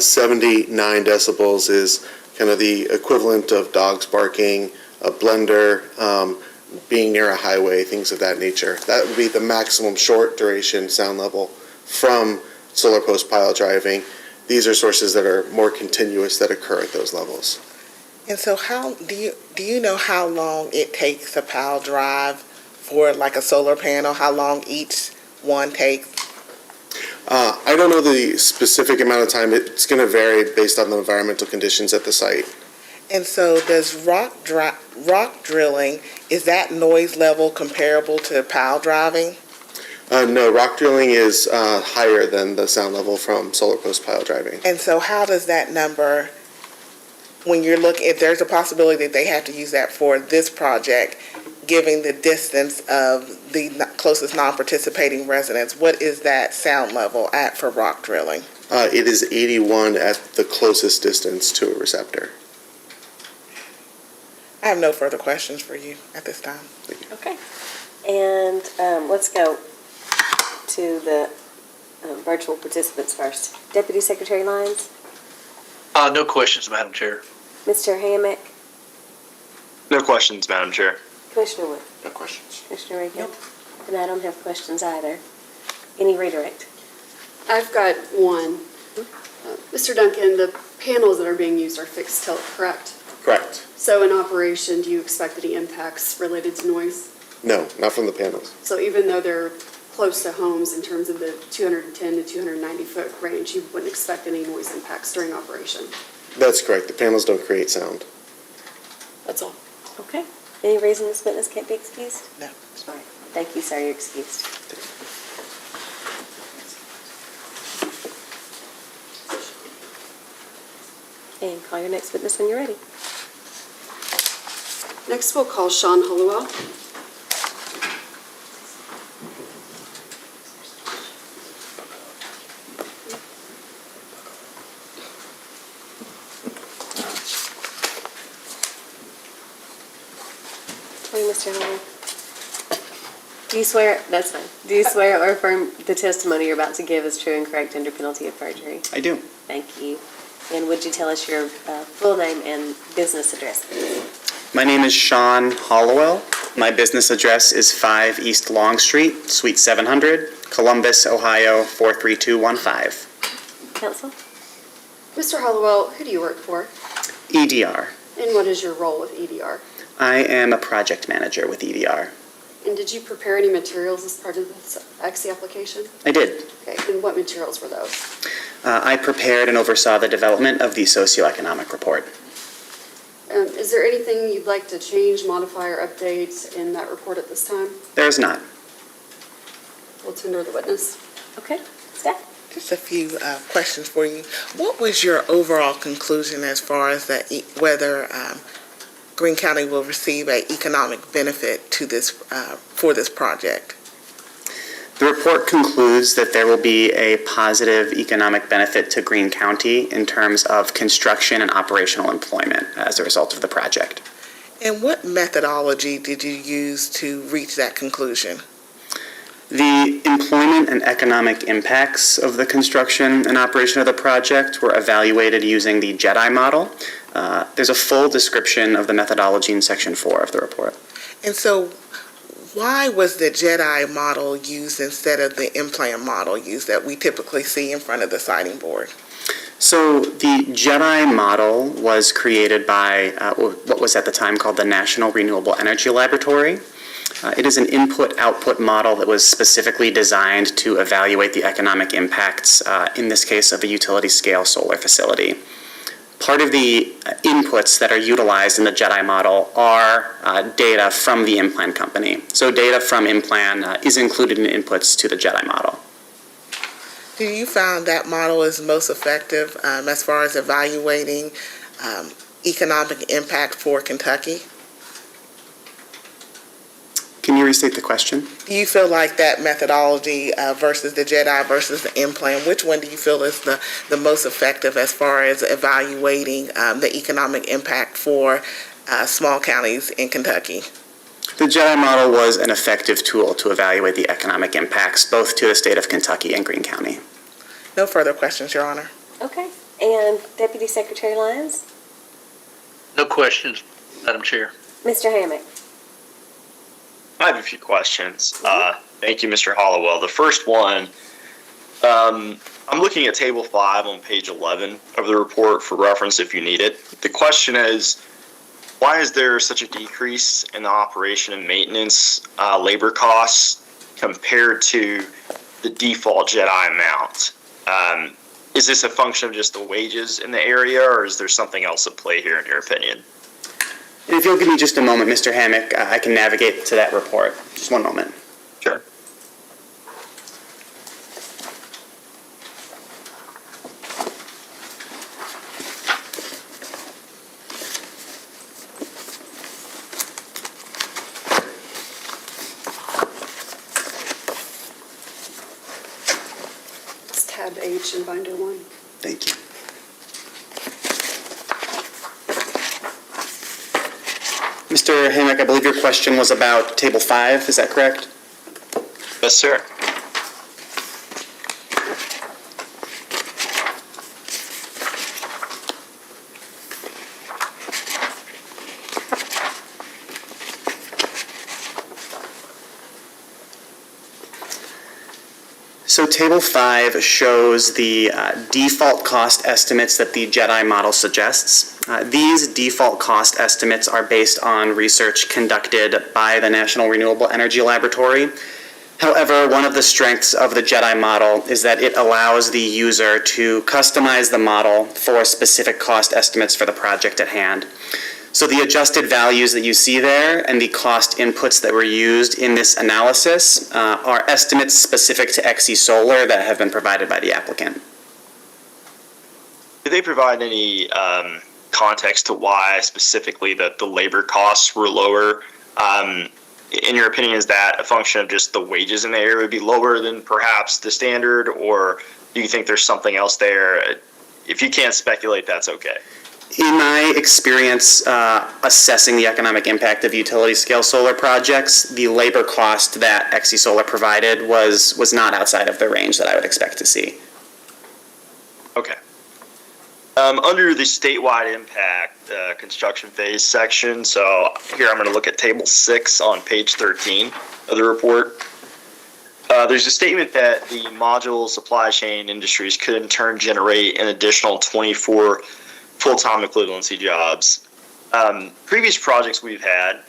Speaker 16: 79 decibels is kind of the equivalent of dogs barking, a blender, being near a highway, things of that nature. That would be the maximum short duration sound level from solar post pile driving. These are sources that are more continuous that occur at those levels.
Speaker 4: And so how, do you know how long it takes to pile drive for like a solar panel? How long each one takes?
Speaker 16: I don't know the specific amount of time. It's going to vary based on the environmental conditions at the site.
Speaker 4: And so does rock drilling, is that noise level comparable to pile driving?
Speaker 16: No, rock drilling is higher than the sound level from solar post pile driving.
Speaker 4: And so how does that number, when you're looking, if there's a possibility that they have to use that for this project, given the distance of the closest non-participating residents, what is that sound level at for rock drilling?
Speaker 16: It is 81 at the closest distance to a receptor.
Speaker 4: I have no further questions for you at this time.
Speaker 14: Okay. And let's go to the virtual participants first. Deputy Secretary Lyons,
Speaker 10: No questions, Madam Chair.
Speaker 14: Mr. Hammack,
Speaker 11: No questions, Madam Chair.
Speaker 14: Commissioner Wood,
Speaker 12: No questions.
Speaker 14: Commissioner Reagan, and I don't have questions either. Any redirect?
Speaker 2: I've got one. Mr. Duncan, the panels that are being used are fixed tilt, correct?
Speaker 16: Correct.
Speaker 2: So in operation, do you expect any impacts related to noise?
Speaker 16: No, not from the panels.
Speaker 2: So even though they're close to homes in terms of the 210 to 290 foot range, you wouldn't expect any noise impacts during operation?
Speaker 16: That's correct. The panels don't create sound.
Speaker 2: That's all.
Speaker 14: Okay. Any reason this witness can't be excused?
Speaker 4: No.
Speaker 14: All right. Thank you, sir. You're excused. And call your next witness when you're ready.
Speaker 2: Next, we'll call Sean Hollowell.
Speaker 14: Morning, Mr. Hollowell. Do you swear, that's fine. Do you swear or affirm the testimony you're about to give is true and correct under penalty of perjury?
Speaker 3: I do.
Speaker 14: Thank you. And would you tell us your full name and business address, please?
Speaker 3: My name is Sean Hollowell. My business address is 5 East Long Street, Suite 700, Columbus, Ohio 43215.
Speaker 14: Counsel?
Speaker 2: Mr. Hollowell, who do you work for?
Speaker 3: EDR.
Speaker 2: And what is your role with EDR?
Speaker 3: I am a project manager with EDR.
Speaker 2: And did you prepare any materials as part of this Exie application?
Speaker 3: I did.
Speaker 2: Okay, and what materials were those?
Speaker 3: I prepared and oversaw the development of the socioeconomic report.
Speaker 2: Is there anything you'd like to change, modify, or update in that report at this time?
Speaker 3: There is not.
Speaker 2: We'll tender the witness.
Speaker 14: Okay. Staff?
Speaker 4: Just a few questions for you. What was your overall conclusion as far as whether Greene County will receive an economic benefit to this for this project?
Speaker 3: The report concludes that there will be a positive economic benefit to Greene County in terms of construction and operational employment as a result of the project.
Speaker 4: And what methodology did you use to reach that conclusion?
Speaker 3: The employment and economic impacts of the construction and operation of the project were evaluated using the JEDI model. There's a full description of the methodology in Section 4 of the report.
Speaker 4: And so why was the JEDI model used instead of the in-plan model used that we typically see in front of the siting board?
Speaker 3: So the JEDI model was created by what was at the time called the National Renewable Energy Laboratory. It is an input-output model that was specifically designed to evaluate the economic impacts, in this case, of a utility-scale solar facility. Part of the inputs that are utilized in the JEDI model are data from the Implan company. So data from Implan is included in inputs to the JEDI model.
Speaker 4: Do you find that model is most effective as far as evaluating economic impact for Kentucky?
Speaker 3: Can you restate the question?
Speaker 4: Do you feel like that methodology versus the JEDI versus the Implan, which one do you feel is the most effective as far as evaluating the economic impact for small counties in Kentucky?
Speaker 3: The JEDI model was an effective tool to evaluate the economic impacts both to the state of Kentucky and Greene County.
Speaker 4: No further questions, Your Honor.
Speaker 14: Okay. And Deputy Secretary Lyons?
Speaker 10: No questions, Madam Chair.
Speaker 14: Mr. Hammack?
Speaker 11: I have a few questions. Thank you, Mr. Hollowell. The first one, I'm looking at Table 5 on page 11 of the report for reference if you need it. The question is, why is there such a decrease in the operation and maintenance labor costs compared to the default JEDI amount? Is this a function of just the wages in the area, or is there something else at play here in your opinion?
Speaker 3: And if you'll give me just a moment, Mr. Hammack, I can navigate to that report. Just one moment.
Speaker 11: Sure.
Speaker 2: It's tab H in binder 1.
Speaker 3: Thank you. Mr. Hammack, I believe your question was about Table 5, is that correct?
Speaker 11: Yes, sir.
Speaker 3: So Table 5 shows the default cost estimates that the JEDI model suggests. These default cost estimates are based on research conducted by the National Renewable Energy Laboratory. However, one of the strengths of the JEDI model is that it allows the user to customize the model for specific cost estimates for the project at hand. So the adjusted values that you see there and the cost inputs that were used in this analysis are estimates specific to Exie Solar that have been provided by the applicant.
Speaker 11: Did they provide any context to why specifically the labor costs were lower? In your opinion, is that a function of just the wages in the area would be lower than perhaps the standard, or do you think there's something else there? If you can't speculate, that's okay.
Speaker 3: In my experience assessing the economic impact of utility-scale solar projects, the labor cost that Exie Solar provided was not outside of the range that I would expect to see.
Speaker 11: Okay. Under the statewide impact construction phase section, so here I'm going to look at Table 6 on page 13 of the report. There's a statement that the module supply chain industries could in turn generate an additional 24 full-time equivalency jobs. Previous projects we've had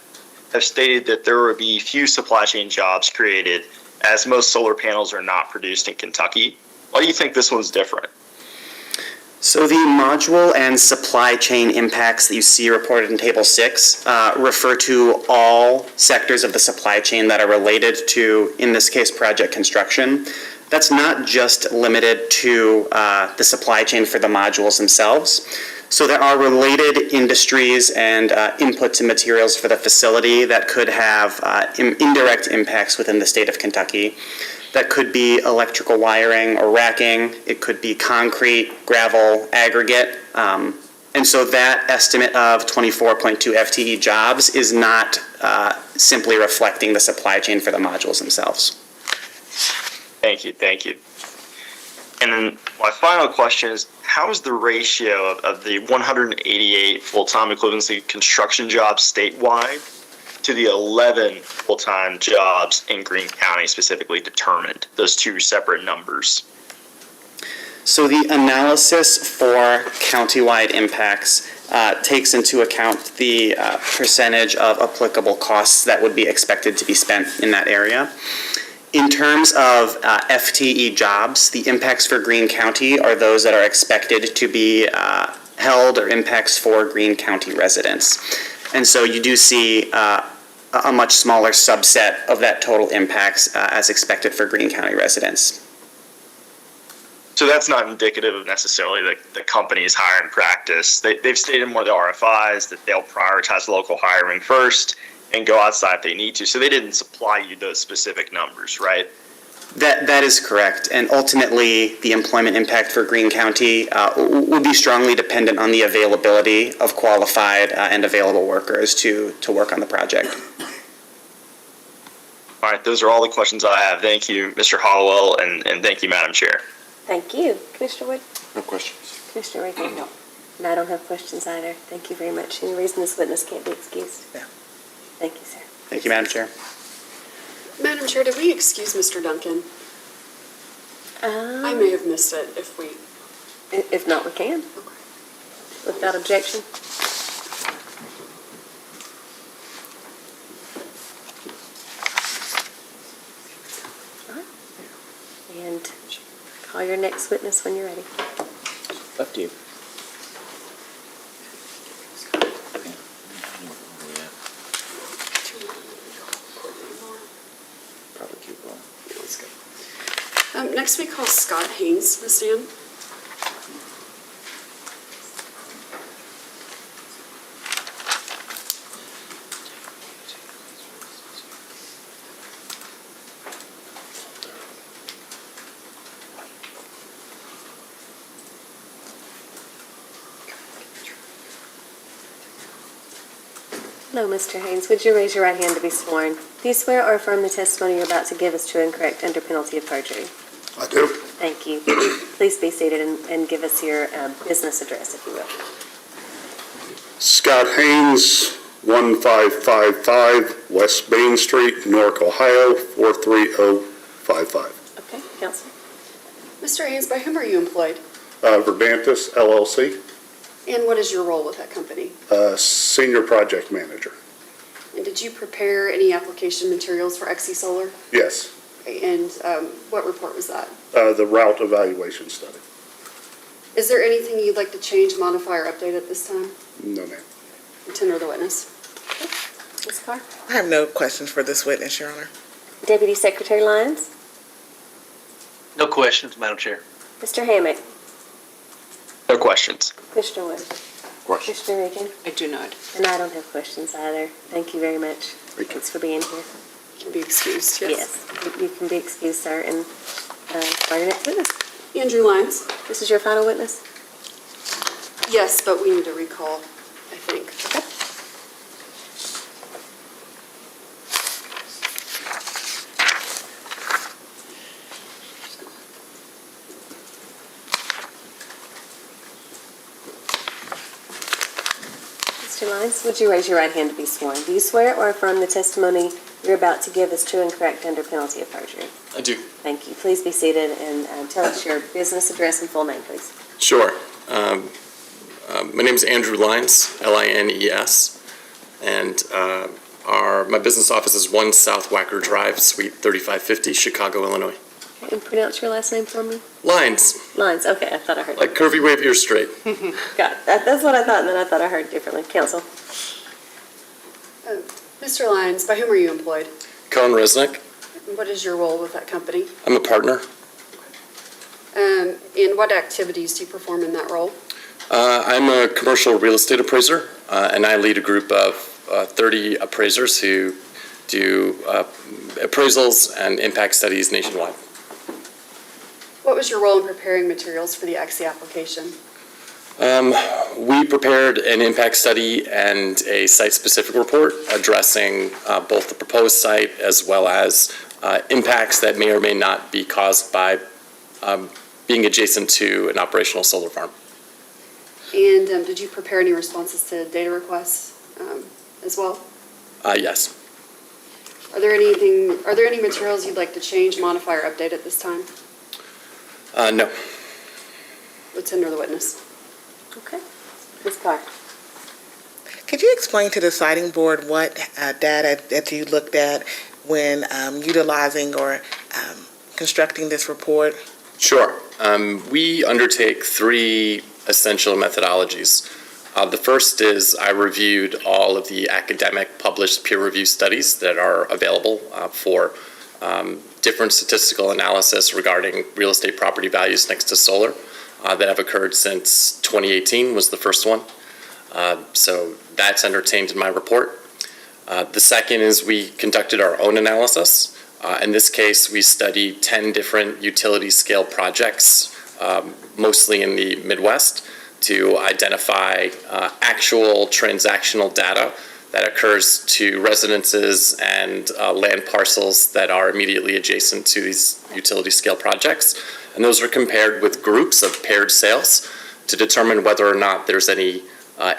Speaker 11: have stated that there would be few supply chain jobs created as most solar panels are not produced in Kentucky. Why do you think this one's different?
Speaker 3: So the module and supply chain impacts that you see reported in Table 6 refer to all sectors of the supply chain that are related to, in this case, project construction. That's not just limited to the supply chain for the modules themselves. So there are related industries and inputs and materials for the facility that could have indirect impacts within the state of Kentucky. That could be electrical wiring or racking. It could be concrete, gravel, aggregate. And so that estimate of 24.2 FTE jobs is not simply reflecting the supply chain for the modules themselves.
Speaker 11: Thank you, thank you. And then my final question is, how is the ratio of the 188 full-time equivalency construction jobs statewide to the 11 full-time jobs in Greene County specifically determined, those two separate numbers?
Speaker 3: So the analysis for countywide impacts takes into account the percentage of applicable costs that would be expected to be spent in that area. In terms of FTE jobs, the impacts for Greene County are those that are expected to be held or impacts for Greene County residents. And so you do see a much smaller subset of that total impacts as expected for Greene County residents.
Speaker 11: So that's not indicative of necessarily the company's hiring practice. They've stated more the RFIs that they'll prioritize local hiring first and go outside if they need to. So they didn't supply you those specific numbers, right?
Speaker 3: That is correct. And ultimately, the employment impact for Greene County would be strongly dependent on the availability of qualified and available workers to work on the project.
Speaker 11: All right, those are all the questions I have. Thank you, Mr. Hollowell, and thank you, Madam Chair.
Speaker 14: Thank you. Commissioner Wood?
Speaker 12: No questions.
Speaker 14: Commissioner Reagan? No. And I don't have questions either. Thank you very much. Any reason this witness can't be excused?
Speaker 4: No.
Speaker 14: Thank you, sir.
Speaker 3: Thank you, Madam Chair.
Speaker 2: Madam Chair, did we excuse Mr. Duncan? I may have missed it if we...
Speaker 14: If not, we can.
Speaker 2: Okay.
Speaker 14: Without objection. All right. And call your next witness when you're ready.
Speaker 12: Up to you. Probably keep going.
Speaker 2: Yeah, let's go. Next we call Scott Haynes. Ms. Dan?
Speaker 14: Hello, Mr. Haynes. Would you raise your right hand to be sworn? Do you swear or affirm the testimony you're about to give is true and correct under penalty of perjury?
Speaker 8: I do.
Speaker 14: Thank you. Please be seated and give us your business address, if you will.
Speaker 8: Scott Haynes, 1555 West Main Street, Newark, Ohio, 43055.
Speaker 14: Okay, Counsel.
Speaker 2: Mr. Haynes, by whom are you employed?
Speaker 8: Verdantis LLC,
Speaker 2: And what is your role with that company?
Speaker 8: Senior Project Manager.
Speaker 2: And did you prepare any application materials for Exie Solar?
Speaker 8: Yes,
Speaker 2: And what report was that?
Speaker 8: the route evaluation study.
Speaker 2: Is there anything you'd like to change, modify, or update at this time?
Speaker 8: No, ma'am.
Speaker 2: Tender the witness.
Speaker 14: Ms. Carr.
Speaker 4: I have no questions for this witness, Your Honor.
Speaker 14: Deputy Secretary Lyons.
Speaker 10: No questions, Madam Chair.
Speaker 14: Mr. Hammack.
Speaker 11: No questions.
Speaker 14: Commissioner Wood.
Speaker 12: Questions?
Speaker 14: Commissioner Reagan.
Speaker 1: I do not.
Speaker 14: And I don't have questions either. Thank you very much. Thanks for being here.
Speaker 2: Can be excused, yes.
Speaker 14: Yes, you can be excused, sir, and call your next witness.
Speaker 2: Andrew Lyons?
Speaker 14: This is your final witness?
Speaker 2: Yes, but we need a recall, I think.
Speaker 14: Okay. Mr. Lyons, would you raise your right hand to be sworn? Do you swear or affirm the testimony you're about to give is true and correct under penalty of perjury?
Speaker 12: I do.
Speaker 14: Thank you. Please be seated and tell us your business address and full name, please.
Speaker 12: Sure. My name is Andrew Lyons, Lines, and my business office is 1 South Wacker Drive, Suite 3550, Chicago, Illinois.
Speaker 14: Okay, and pronounce your last name for me.
Speaker 12: Lines,
Speaker 14: Lyons, okay, I thought I heard.
Speaker 12: like curvy wave, you're straight.
Speaker 14: Got it. That's what I thought, and then I thought I heard differently. Counsel.
Speaker 2: Mr. Lyons, by whom are you employed?
Speaker 12: Colin Resnick,
Speaker 2: And what is your role with that company?
Speaker 12: I'm a partner.
Speaker 2: And what activities do you perform in that role?
Speaker 12: I'm a commercial real estate appraiser, and I lead a group of 30 appraisers who do appraisals and impact studies nationwide.
Speaker 2: What was your role in preparing materials for the Exie application?
Speaker 12: We prepared an impact study and a site-specific report addressing both the proposed site as well as impacts that may or may not be caused by being adjacent to an operational solar farm.
Speaker 2: And did you prepare any responses to data requests as well?
Speaker 12: Yes.
Speaker 2: Are there any materials you'd like to change, modify, or update at this time?
Speaker 12: No.
Speaker 2: Let's tender the witness.
Speaker 14: Okay. Ms. Carr.
Speaker 4: Could you explain to the siting board what data that you looked at when utilizing or constructing this report?
Speaker 12: Sure. We undertake 3 essential methodologies. The first is I reviewed all of the academic published peer review studies that are available for different statistical analysis regarding real estate property values next to solar that have occurred since 2018 was the first one. So that's entertained in my report. The second is we conducted our own analysis. In this case, we studied 10 different utility scale projects, mostly in the Midwest, to identify actual transactional data that occurs to residences and land parcels that are immediately adjacent to these utility scale projects. And those are compared with groups of paired sales to determine whether or not there's any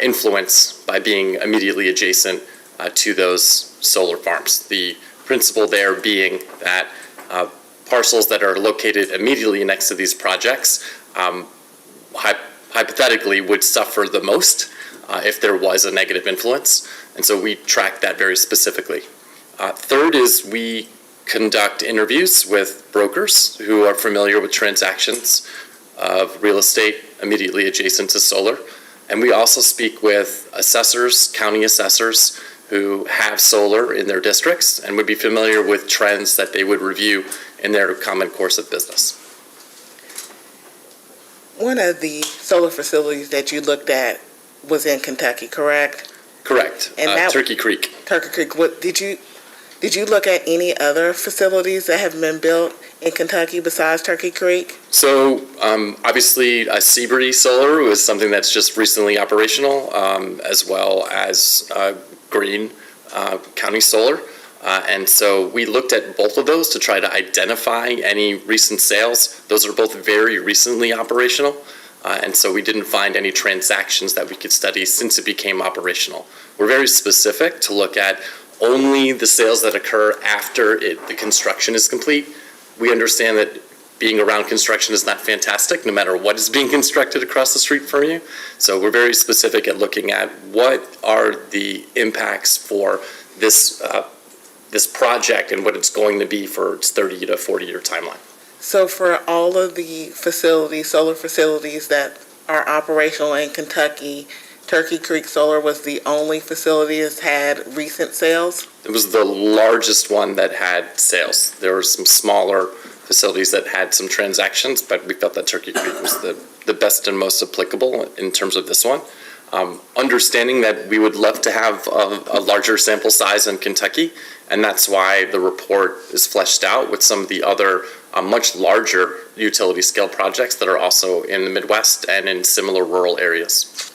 Speaker 12: influence by being immediately adjacent to those solar farms. The principle there being that parcels that are located immediately next to these projects hypothetically would suffer the most if there was a negative influence. And so we track that very specifically. Third is we conduct interviews with brokers who are familiar with transactions of real estate immediately adjacent to solar. And we also speak with assessors, county assessors, who have solar in their districts and would be familiar with trends that they would review in their common course of business.
Speaker 4: One of the solar facilities that you looked at was in Kentucky, correct?
Speaker 12: Correct.
Speaker 4: And
Speaker 12: Turkey Creek.
Speaker 4: Turkey Creek. What did you look at any other facilities that have been built in Kentucky besides Turkey Creek?
Speaker 12: So obviously Seabury Solar was something that's just recently operational, as well as Greene County Solar. And so we looked at both of those to try to identify any recent sales. Those are both very recently operational. And so we didn't find any transactions that we could study since it became operational. We're very specific to look at only the sales that occur after the construction is complete. We understand that being around construction is not fantastic, no matter what is being constructed across the street from you. So we're very specific at looking at what are the impacts for this project and what it's going to be for its 30 to 40-year timeline.
Speaker 4: So for all of the facilities, solar facilities that are operational in Kentucky, Turkey Creek Solar was the only facility that's had recent sales?
Speaker 12: It was the largest one that had sales. There were some smaller facilities that had some transactions, but we felt that Turkey Creek was the best and most applicable in terms of this one. Understanding that we would love to have a larger sample size in Kentucky, and that's why the report is fleshed out with some of the other much larger utility scale projects that are also in the Midwest and in similar rural areas.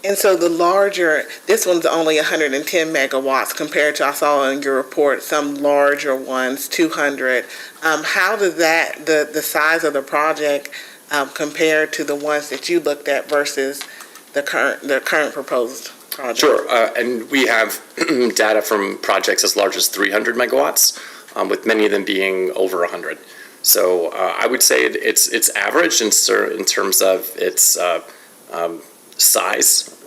Speaker 4: And so the larger, this one's only 110 megawatts compared to, I saw in your report, some larger ones, 200. How does that, the size of the project compare to the ones that you looked at versus the current proposed project?
Speaker 12: Sure, and we have data from projects as large as 300 megawatts, with many of them being over 100. So I would say it's average in terms of its size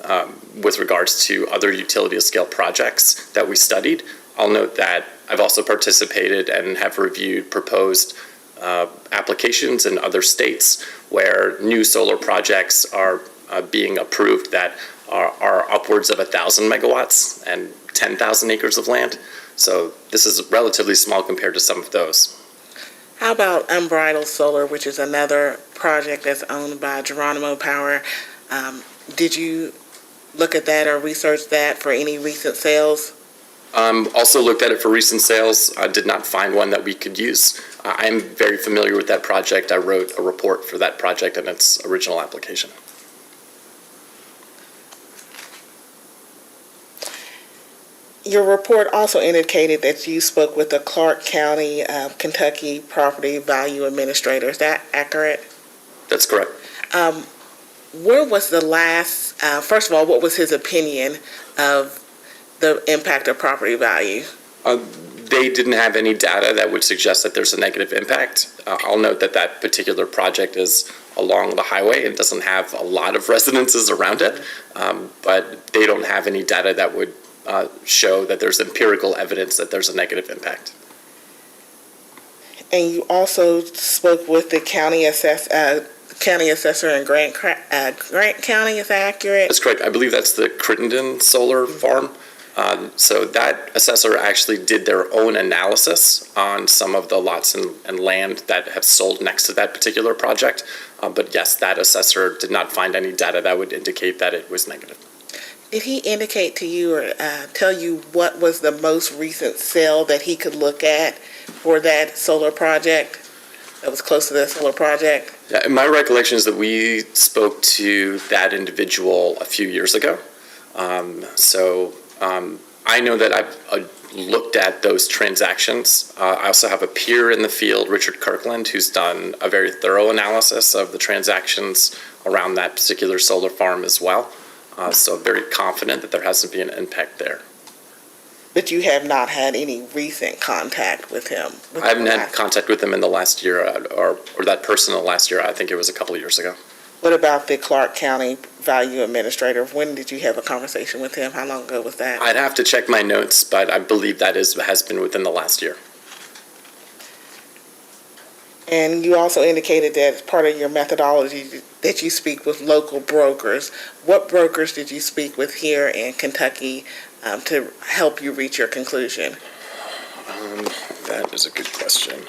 Speaker 12: with regards to other utility scale projects that we studied. I'll note that I've also participated and have reviewed proposed applications in other states where new solar projects are being approved that are upwards of 1,000 megawatts and 10,000 acres of land. So this is relatively small compared to some of those.
Speaker 4: How about Unbridled Solar, which is another project that's owned by Geronimo Power? Did you look at that or research that for any recent sales?
Speaker 12: Also looked at it for recent sales. I did not find one that we could use. I am very familiar with that project. I wrote a report for that project and its original application.
Speaker 4: Your report also indicated that you spoke with the Clark County, Kentucky Property Value Administrator. Is that accurate?
Speaker 12: That's correct.
Speaker 4: Where was the last, first of all, what was his opinion of the impact of property value?
Speaker 12: They didn't have any data that would suggest that there's a negative impact. I'll note that that particular project is along the highway and doesn't have a lot of residences around it, but they don't have any data that would show that there's empirical evidence that there's a negative impact.
Speaker 4: And you also spoke with the county assessor in Grant County, is that accurate?
Speaker 12: That's correct. I believe that's the Crittenden Solar Farm. So that assessor actually did their own analysis on some of the lots and land that have sold next to that particular project. But yes, that assessor did not find any data that would indicate that it was negative.
Speaker 4: Did he indicate to you or tell you what was the most recent sale that he could look at for that solar project, that was close to the solar project?
Speaker 12: Yeah, my recollection is that we spoke to that individual a few years ago. I know that I've looked at those transactions. I also have a peer in the field, Richard Kirkland, who's done a very thorough analysis of the transactions around that particular solar farm as well. So very confident that there hasn't been an impact there.
Speaker 4: But you have not had any recent contact with him?
Speaker 12: I haven't had contact with him in the last year, or that person in the last year. I think it was a couple of years ago.
Speaker 4: What about the Clark County Value Administrator? When did you have a conversation with him? How long ago was that?
Speaker 12: I'd have to check my notes, but I believe that has been within the last year.
Speaker 4: And you also indicated that as part of your methodology that you speak with local brokers. What brokers did you speak with here in Kentucky to help you reach your conclusion?
Speaker 12: That is a good question.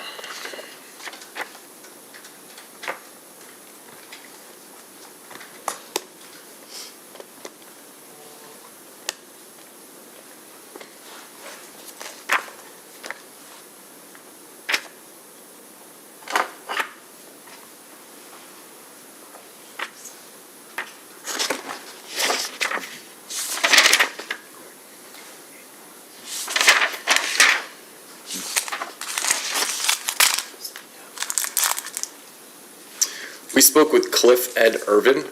Speaker 12: We spoke with Cliff Ed Irvin,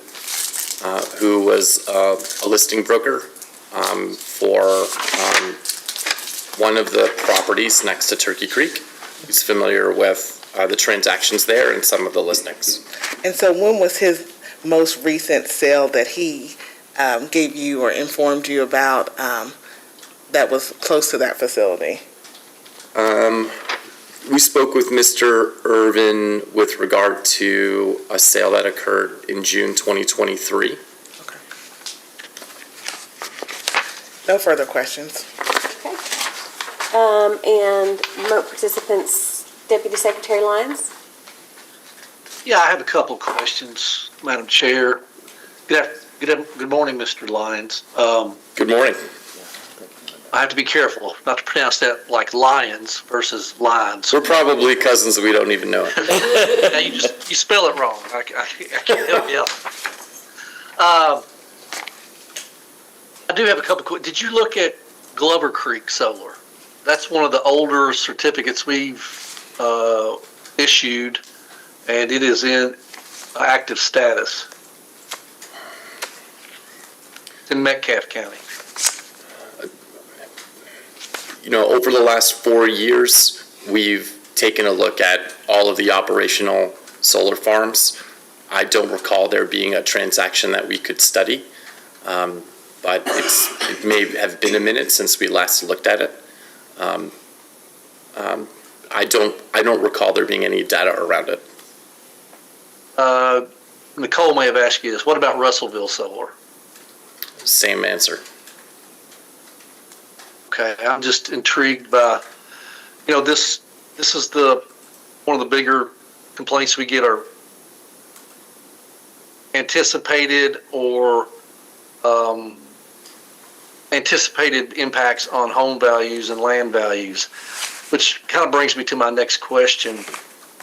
Speaker 12: who was a listing broker for one of the properties next to Turkey Creek. He's familiar with the transactions there and some of the listings.
Speaker 4: And so when was his most recent sale that he gave you or informed you about that was close to that facility?
Speaker 12: We spoke with Mr. Irvin with regard to a sale that occurred in June 2023.
Speaker 4: Okay. No further questions.
Speaker 14: Okay. And remote participants, Deputy Secretary Lyons?
Speaker 10: Yeah, I have a couple of questions, Madam Chair. Good morning, Mr. Lyons.
Speaker 12: Good morning.
Speaker 10: I have to be careful not to pronounce that like lions versus lines.
Speaker 12: We're probably cousins, we don't even know it.
Speaker 10: Now you spell it wrong. I can't help you. I do have a couple. Did you look at Glover Creek Solar? That's one of the older certificates we've issued, and it is in active status. It's in Metcalfe County.
Speaker 12: You know, over the last 4 years, we've taken a look at all of the operational solar farms. I don't recall there being a transaction that we could study, but it may have been a minute since we last looked at it. I don't recall there being any data around it.
Speaker 10: Nicole may have asked you this. What about Russellville Solar?
Speaker 12: Same answer.
Speaker 10: Okay, I'm just intrigued by, this is one of the bigger complaints we get are anticipated impacts on home values and land values, which kind of brings me to my next question.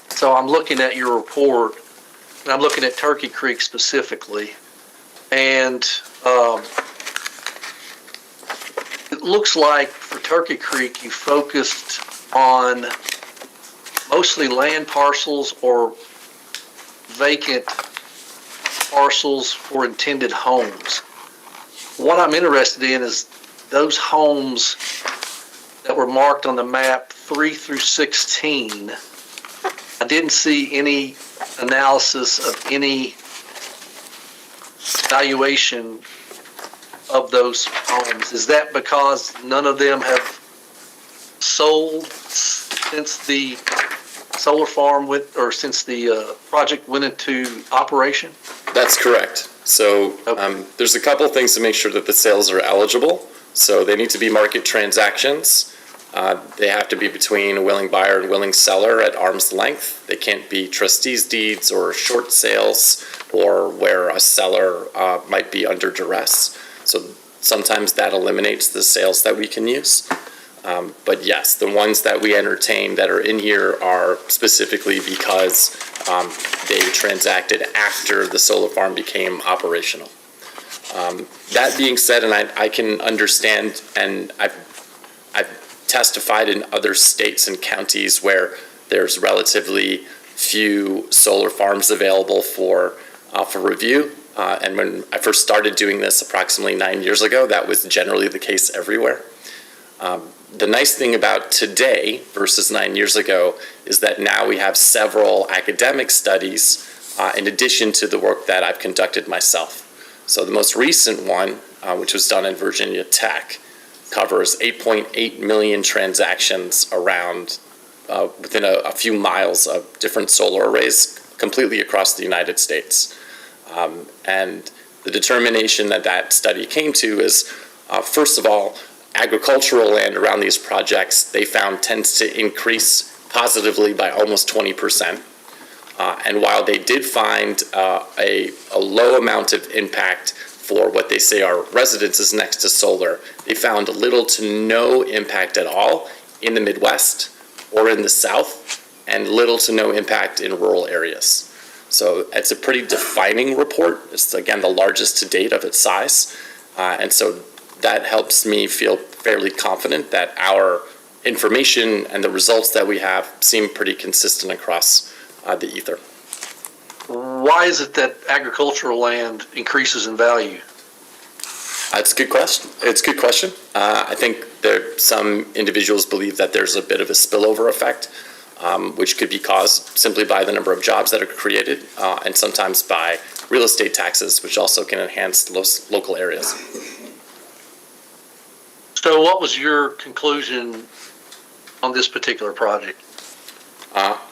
Speaker 10: So I'm looking at your report, and I'm looking at Turkey Creek specifically, and it looks like for Turkey Creek, you focused on mostly land parcels or vacant parcels for intended homes. What I'm interested in is those homes that were marked on the map 3 through 16. I didn't see any analysis of any valuation of those homes. Is that because none of them have sold since the solar farm since the project went into operation?
Speaker 12: That's correct. So there's a couple of things to make sure that the sales are eligible. So they need to be market transactions. They have to be between a willing buyer and willing seller at arm's length. They can't be trustees' deeds or short sales or where a seller might be under duress. So sometimes that eliminates the sales that we can use. But yes, the ones that we entertain that are in here are specifically because they transacted after the solar farm became operational. That being said, and I can understand, and I've testified in other states and counties where there's relatively few solar farms available for review. And when I first started doing this approximately 9 years ago, that was generally the case everywhere. The nice thing about today versus 9 years ago is that now we have several academic studies in addition to the work that I've conducted myself. So the most recent one, which was done in Virginia Tech, covers 8.8 million transactions around within a few miles of different solar arrays completely across the United States. And the determination that study came to is, first of all, agricultural land around these projects, they found tends to increase positively by almost 20%. And while they did find a low amount of impact for what they say are residences next to solar, they found little to no impact at all in the Midwest or in the South, and little to no impact in rural areas. So it's a pretty defining report. It's, again, the largest to date of its size. And so that helps me feel fairly confident that our information and the results that we have seem pretty consistent across the ether.
Speaker 10: Why is it that agricultural land increases in value?
Speaker 12: It's a good question. I think some individuals believe that there's a bit of a spillover effect, which could be caused simply by the number of jobs that are created, and sometimes by real estate taxes, which also can enhance local areas.
Speaker 10: So what was your conclusion on this particular project?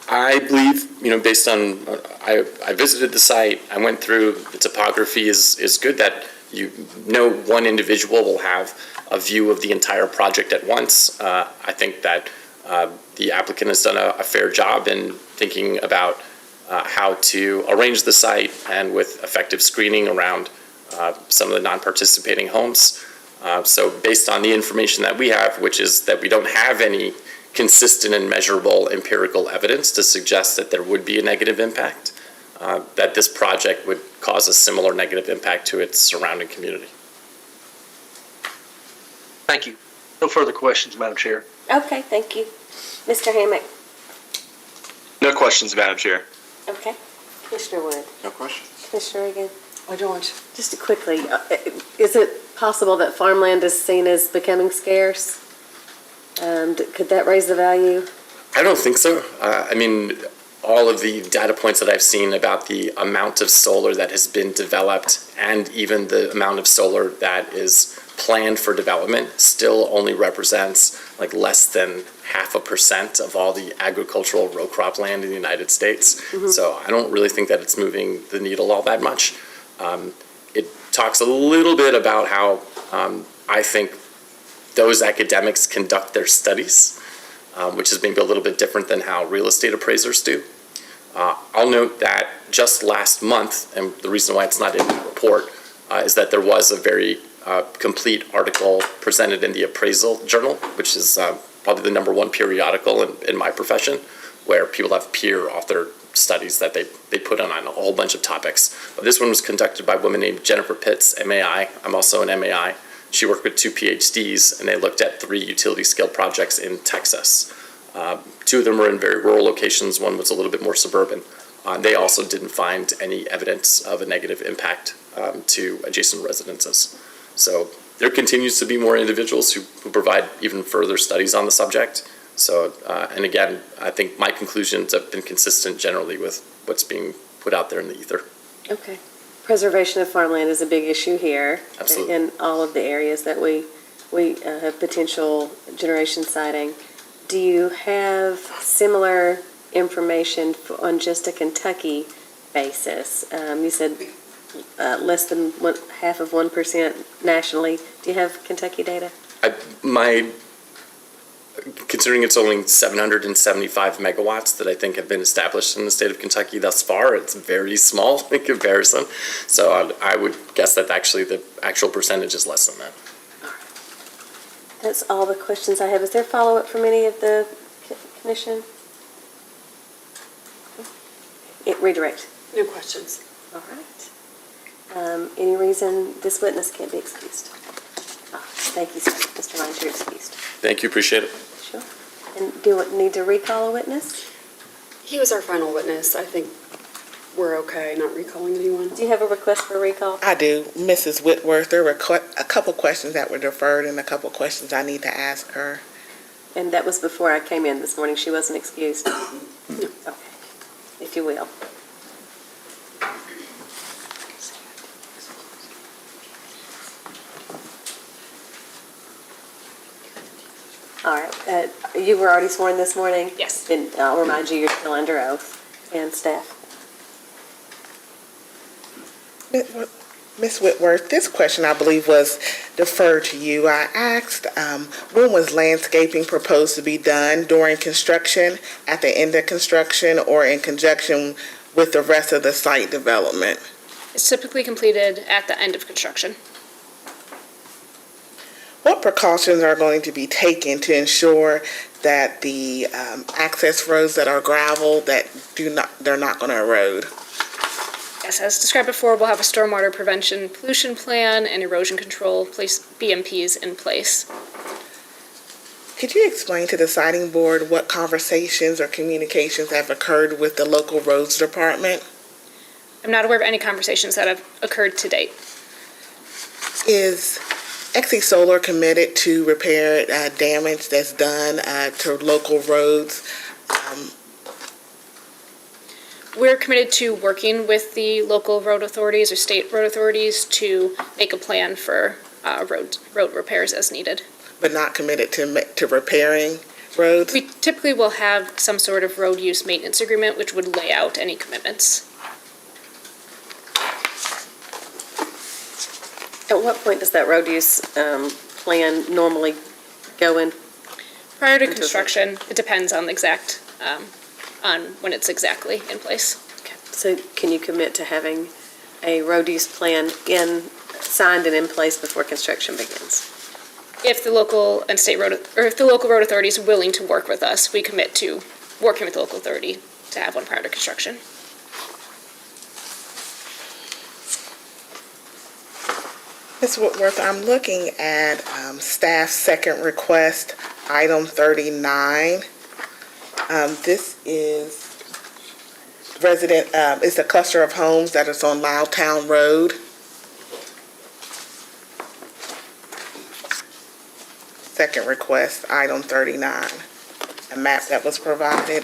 Speaker 12: I believe, based on, I visited the site, I went through, the topography is good, that one individual will have a view of the entire project at once. I think that the applicant has done a fair job in thinking about how to arrange the site and with effective screening around some of the non-participating homes. So based on the information that we have, which is that we don't have any consistent and measurable empirical evidence to suggest that there would be a negative impact, that this project would cause a similar negative impact to its surrounding community.
Speaker 10: Thank you. No further questions, Madam Chair.
Speaker 14: Okay, thank you. Mr. Hammack?
Speaker 11: No questions, Madam Chair.
Speaker 14: Okay. Commissioner Wood?
Speaker 11: No questions.
Speaker 14: Commissioner Reagan?
Speaker 1: I don't.
Speaker 14: Just quickly, is it possible that farmland is seen as becoming scarce? Could that raise the value?
Speaker 12: I don't think so. All of the data points that I've seen about the amount of solar that has been developed and even the amount of solar that is planned for development still only represents like less than 0.5% of all the agricultural row crop land in the United States. Mm-hmm. So I don't really think that it's moving the needle all that much. It talks a little bit about how I think those academics conduct their studies, which is maybe a little bit different than how real estate appraisers do. I'll note that just last month, and the reason why it's not in the report, is that there was a very complete article presented in the Appraisal Journal, which is probably the #1 periodical in my profession, where people have peer-authored studies that they put on a whole bunch of topics. But this one was conducted by a woman named Jennifer Pitts, MAI. I'm also an MAI. She worked with 2 PhDs, and they looked at 3 utility-scale projects in Texas. 2 of them were in very rural locations. One was a little bit more suburban. They also didn't find any evidence of a negative impact to adjacent residences. So there continues to be more individuals who provide even further studies on the subject. So, and again, I think my conclusions have been consistent generally with what's being put out there in the ether.
Speaker 14: Okay. Preservation of farmland is a big issue here.
Speaker 12: Absolutely.
Speaker 14: In all of the areas that we have potential generation siting. Do you have similar information on just a Kentucky basis? You said less than half of 1% nationally. Do you have Kentucky data?
Speaker 12: Considering it's only 775 megawatts that I think have been established in the state of Kentucky thus far, it's very small in comparison. So I would guess that actually the actual percentage is less than that.
Speaker 14: That's all the questions I have. Is there follow-up from any of the commission? Redirect.
Speaker 2: No questions.
Speaker 14: All right. Any reason this witness can't be excused? Thank you, sir. Mr. Lyons, you're excused.
Speaker 12: Thank you, appreciate it.
Speaker 14: Sure. And do you need to recall a witness?
Speaker 2: He was our final witness. I think we're okay not recalling anyone.
Speaker 14: Do you have a request for recall?
Speaker 4: I do. Mrs. Whitworth, there were a couple questions that were deferred and a couple questions I need to ask her.
Speaker 14: And that was before I came in this morning. She wasn't excused? No. Okay. If you will. All right. You were already sworn this morning?
Speaker 13: Yes.
Speaker 14: Then I'll remind you, you're still under oath. And staff.
Speaker 4: Ms. Whitworth, this question I believe was deferred to you. I asked, when was landscaping proposed to be done during construction, at the end of construction, or in conjunction with the rest of the site development?
Speaker 9: It's typically completed at the end of construction.
Speaker 4: What precautions are going to be taken to ensure that the access roads that are gravel, they're not going to erode?
Speaker 9: Yes, as described before, we'll have a stormwater prevention pollution plan and erosion control BMPs in place.
Speaker 4: Could you explain to the siting board what conversations or communications have occurred with the local roads department?
Speaker 9: I'm not aware of any conversations that have occurred to date.
Speaker 4: Is Exie Solar committed to repair damage that's done to local roads?
Speaker 9: We're committed to working with the local road authorities or state road authorities to make a plan for road repairs as needed.
Speaker 4: But not committed to repairing roads?
Speaker 9: We typically will have some sort of road use maintenance agreement which would lay out any commitments.
Speaker 14: At what point does that road use plan normally go in?
Speaker 9: Prior to construction, it depends on the exact, on when it's exactly in place.
Speaker 14: Okay. So can you commit to having a road use plan signed and in place before construction begins?
Speaker 9: If the local and state road, or if the local road authority is willing to work with us, we commit to working with the local authority to have one prior to construction.
Speaker 4: Ms. Whitworth, I'm looking at staff's second request, item 39. This is it's a cluster of homes that is on Loudtown Road. Second request, item 39, a map that was provided.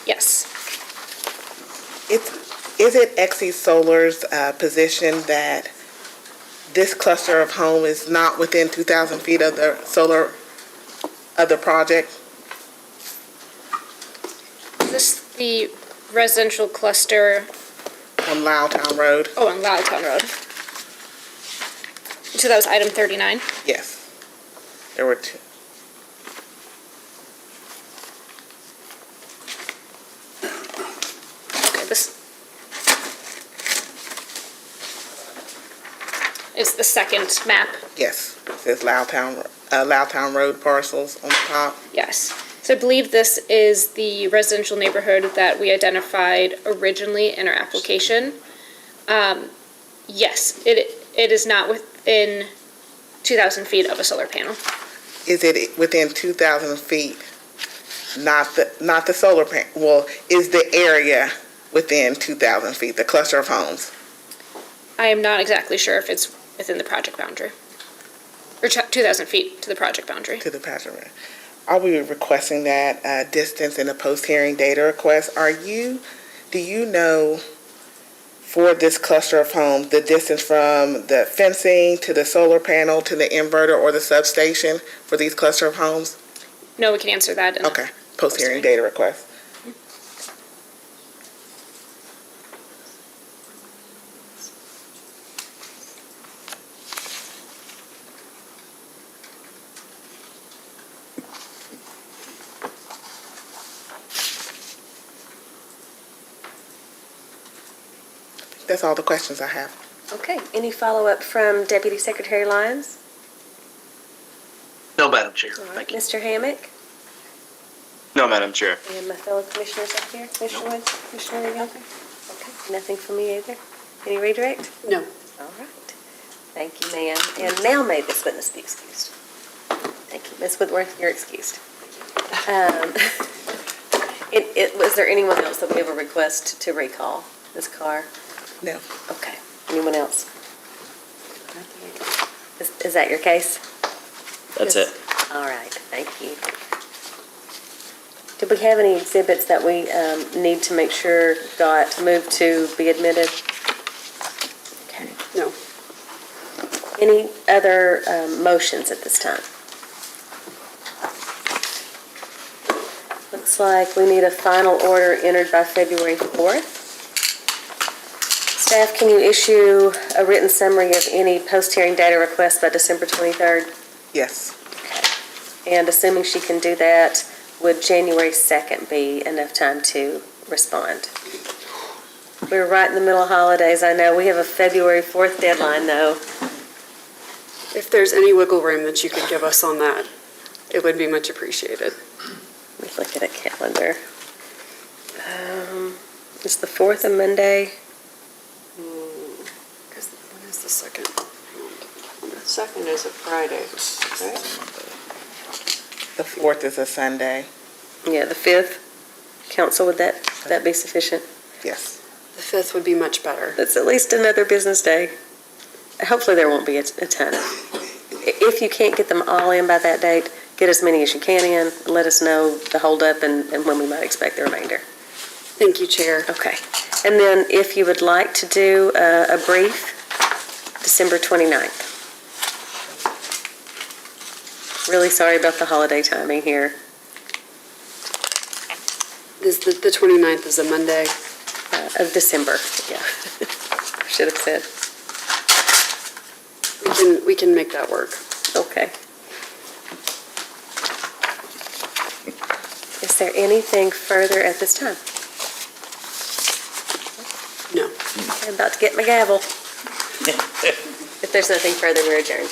Speaker 9: Yes.
Speaker 4: Is it Exie Solar's position that this cluster of home is not within 2,000 feet of the project?
Speaker 9: Is this the residential cluster?
Speaker 4: On Loudtown Road?
Speaker 9: Oh, on Loudtown Road. So that was item 39?
Speaker 4: Yes. There were two.
Speaker 9: Okay, this is the second map.
Speaker 4: Yes, it says Loudtown Road parcels on the top.
Speaker 9: Yes. So I believe this is the residential neighborhood that we identified originally in our application. Yes, it is not within 2,000 feet of a solar panel.
Speaker 4: Is it within 2,000 feet? Not the solar panel. Well, is the area within 2,000 feet, the cluster of homes?
Speaker 9: I am not exactly sure if it's within the project boundary. Or 2,000 feet to the project boundary.
Speaker 4: To the project. Are we requesting that distance in the post-hearing data request? Do you know for this cluster of homes, the distance from the fencing to the solar panel to the inverter or the substation for these cluster of homes?
Speaker 9: No, we can answer that. In
Speaker 4: Okay, post-hearing data request. That's all the questions I have.
Speaker 14: Okay, any follow-up from Deputy Secretary Lyons?
Speaker 10: No, Madam Chair.
Speaker 14: All right,
Speaker 10: Thank you.
Speaker 14: Mr. Hammack,
Speaker 11: No, Madam Chair.
Speaker 14: and my fellow commissioners up here, Commissioner Wood, Commissioner Regan? Okay, nothing from me either. Any redirect?
Speaker 2: No.
Speaker 14: All right. Thank you, ma'am. And now may this witness be excused. Thank you. Ms. Whitworth, you're excused. Was there anyone else that we have a request to recall this car?
Speaker 4: No.
Speaker 14: Okay. Anyone else? Is that your case?
Speaker 15: That's it.
Speaker 14: All right, thank you. Did we have any exhibits that we need to make sure got moved to be admitted? Okay.
Speaker 2: No.
Speaker 14: Any other motions at this time? Looks like we need a final order entered by February 4th. Staff, can you issue a written summary of any post-hearing data requests by December 23rd?
Speaker 4: Yes.
Speaker 14: And assuming she can do that, would January 2nd be enough time to respond? We're right in the middle of holidays, I know. We have a February 4th deadline, though.
Speaker 2: If there's any wiggle room that you could give us on that, it would be much appreciated.
Speaker 14: Let me look at a calendar. Is the 4th a Monday?
Speaker 2: When is the second?
Speaker 1: The second is a Friday, right?
Speaker 4: The 4th is a Sunday.
Speaker 14: Yeah, the 5th. Council, would that be sufficient?
Speaker 4: Yes.
Speaker 2: The 5th would be much better.
Speaker 14: That's at least another business day. Hopefully there won't be a ton. If you can't get them all in by that date, get as many as you can in. Let us know the holdup and when we might expect the remainder.
Speaker 2: Thank you, Chair.
Speaker 14: Okay. And then if you would like to do a brief, December 29th. Really sorry about the holiday timing here.
Speaker 2: The 29th is a Monday.
Speaker 14: Of December, yeah. Should have said.
Speaker 2: We can make that work.
Speaker 14: Okay. Is there anything further at this time?
Speaker 2: No.
Speaker 14: I'm about to get my gavel. If there's nothing further, we're adjourned.